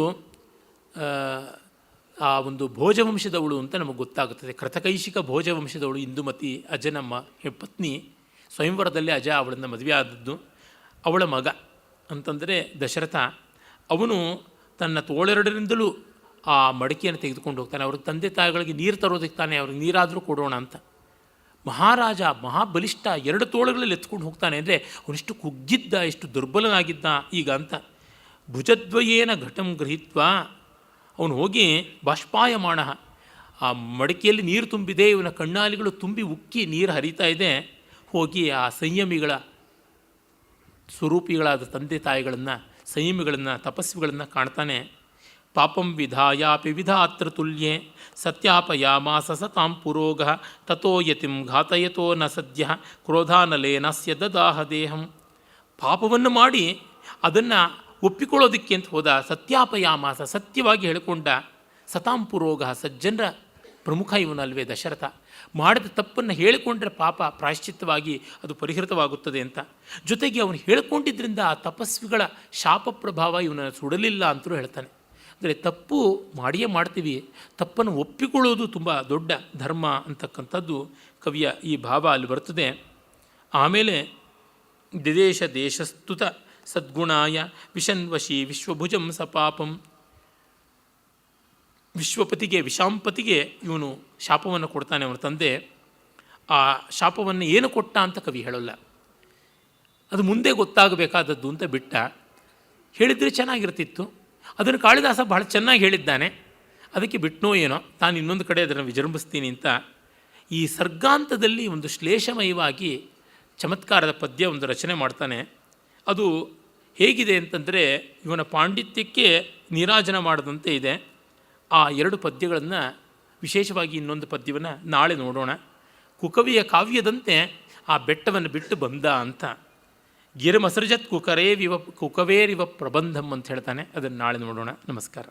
ಆ ಒಂದು ಭೋಜವಂಶದವಳು ಅಂತ ನಮಗೆ ಗೊತ್ತಾಗುತ್ತದೆ. ಕೃತಕೈಶಿಕ ಭೋಜವಂಶದವಳು ಇಂದುಮತಿ, ಅಜನಮ್ಮ ಪತ್ನಿ. ಸ್ವಯಂವರದಲ್ಲಿ ಅಜ ಅವಳನ್ನು ಮದುವೆ ಆದದ್ದು. ಅವಳ ಮಗ ಅಂತಂದರೆ ದಶರಥ. ಅವನು ತನ್ನ ತೋಳೆರಡರಿಂದಲೂ ಆ ಮಡಿಕೆಯನ್ನು ತೆಗೆದುಕೊಂಡು ಹೋಗ್ತಾನೆ. ಅವ್ರಿಗೆ ತಂದೆ ತಾಯಿಗಳಿಗೆ ನೀರು ತರೋದಕ್ಕೆ ತಾನೆ, ಅವ್ರಿಗೆ ನೀರಾದರೂ ಕೊಡೋಣ ಅಂತ. ಮಹಾರಾಜ ಮಹಾಬಲಿಷ್ಠ, 2 ತೋಳುಗಳಲ್ಲಿ ಎತ್ಕೊಂಡು ಹೋಗ್ತಾನೆ. ಅಂದರೆ ಅವನಿಷ್ಟು ಕುಗ್ಗಿದ್ದ, ಎಷ್ಟು ದುರ್ಬಲನಾಗಿದ್ದ ಈಗ ಅಂತ. ಭುಜದ್ವಯೇನ ಘಟಂ ಗೃಹೀತ್ವ, ಅವನು ಹೋಗಿ ಬಾಷ್ಪಾಯಮಾಣ, ಆ ಮಡಿಕೆಯಲ್ಲಿ ನೀರು ತುಂಬಿದೆ, ಇವನ ಕಣ್ಣಾಲಿಗಳು ತುಂಬಿ ಉಕ್ಕಿ ನೀರು ಹರಿತಾ ಇದೆ. ಹೋಗಿ ಆ ಸಂಯಮಿಗಳ ಸ್ವರೂಪಿಗಳಾದ ತಂದೆ ತಾಯಿಗಳನ್ನು, ಸಂಯಮಿಗಳನ್ನು, ತಪಸ್ವಿಗಳನ್ನು ಕಾಣ್ತಾನೆ. ಪಾಪಂ ವಿಧಾಯಾಪಿ ವಿಧಾತ್ರ ತುಲ್ಯೆ ಸತ್ಯಾಪಯಾಮಾಸ ಸತಾಂ ಪುರೋಗ ತಥೋ ಯತಿಂ ಘಾತಯತೋ ನ ಸದ್ಯ ಕ್ರೋಧಾನಲೇನಸ್ಯ ದದಾಹ ದೇಹಂ. ಪಾಪವನ್ನು ಮಾಡಿ ಅದನ್ನು ಒಪ್ಪಿಕೊಳ್ಳೋದಕ್ಕೆ ಅಂತ ಹೋದ. ಸತ್ಯಾಪಯಾಮಾಸ, ಸತ್ಯವಾಗಿ ಹೇಳಿಕೊಂಡ. ಸತಾಂ ಪುರೋಗ, ಸಜ್ಜನರ ಪ್ರಮುಖ ಇವನಲ್ವೇ ದಶರಥ. ಮಾಡಿದ ತಪ್ಪನ್ನು ಹೇಳಿಕೊಂಡ್ರೆ ಪಾಪ ಪ್ರಾಯಶ್ಚಿತ್ತವಾಗಿ ಅದು ಪರಿಹೃತವಾಗುತ್ತದೆ ಅಂತ. ಜೊತೆಗೆ ಅವನು ಹೇಳಿಕೊಂಡಿದ್ದರಿಂದ ಆ ತಪಸ್ವಿಗಳ ಶಾಪ ಪ್ರಭಾವ ಇವನನ್ನು ಸುಡಲಿಲ್ಲ ಅಂತಲೂ ಹೇಳ್ತಾನೆ. ಅಂದರೆ ತಪ್ಪು ಮಾಡಿಯೇ ಮಾಡ್ತೀವಿ, ತಪ್ಪನ್ನು ಒಪ್ಪಿಕೊಳ್ಳುವುದು ತುಂಬ ದೊಡ್ಡ ಧರ್ಮ ಅಂತಕ್ಕಂಥದ್ದು ಕವಿಯ ಈ ಭಾವ ಅಲ್ಲಿ ಬರ್ತದೆ. ಆಮೇಲೆ ದಿದೇಶ ದೇಶಸ್ತುತ ಸದ್ಗುಣಾಯ ವಿಷನ್ವಶಿ ವಿಶ್ವಭುಜಂ ಸಪಾಪಂ. ವಿಶ್ವಪತಿಗೆ, ವಿಷಾಂಪತಿಗೆ ಇವನು ಶಾಪವನ್ನು ಕೊಡ್ತಾನೆ ಅವನ ತಂದೆ. ಆ ಶಾಪವನ್ನು ಏನು ಕೊಟ್ಟ ಅಂತ ಕವಿ ಹೇಳೋಲ್ಲ, ಅದು ಮುಂದೆ ಗೊತ್ತಾಗಬೇಕಾದದ್ದು ಅಂತ ಬಿಟ್ಟ. ಹೇಳಿದರೆ ಚೆನ್ನಾಗಿರ್ತಿತ್ತು. ಅದನ್ನು ಕಾಳಿದಾಸ ಬಹಳ ಚೆನ್ನಾಗಿ ಹೇಳಿದ್ದಾನೆ, ಅದಕ್ಕೆ ಬಿಟ್ಟನೋ ಏನೋ, ತಾನು ಇನ್ನೊಂದು ಕಡೆ ಅದನ್ನು ವಿಜೃಂಭಿಸ್ತೀನಿ ಅಂತ. ಈ ಸರ್ಗಾಂತದಲ್ಲಿ ಒಂದು ಶ್ಲೇಷಮಯವಾಗಿ ಚಮತ್ಕಾರದ ಪದ್ಯ ಒಂದು ರಚನೆ ಮಾಡ್ತಾನೆ. ಅದು ಹೇಗಿದೆ ಅಂತಂದರೆ ಇವನ ಪಾಂಡಿತ್ಯಕ್ಕೆ ನೀರಾಜನ ಮಾಡದಂತೆ ಇದೆ. ಆ ಎರಡು ಪದ್ಯಗಳನ್ನು, ವಿಶೇಷವಾಗಿ ಇನ್ನೊಂದು ಪದ್ಯವನ್ನು ನಾಳೆ ನೋಡೋಣ. ಕುಕವಿಯ ಕಾವ್ಯದಂತೆ ಆ ಬೆಟ್ಟವನ್ನು ಬಿಟ್ಟು ಬಂದ ಅಂತ. ಗಿರಮಸೃಜತ್ ಕುಕವೇರಿವ ಪ್ರಬಂಧಂ ಅಂತ ಹೇಳ್ತಾನೆ. ಅದನ್ನು ನಾಳೆ ನೋಡೋಣ. ನಮಸ್ಕಾರ.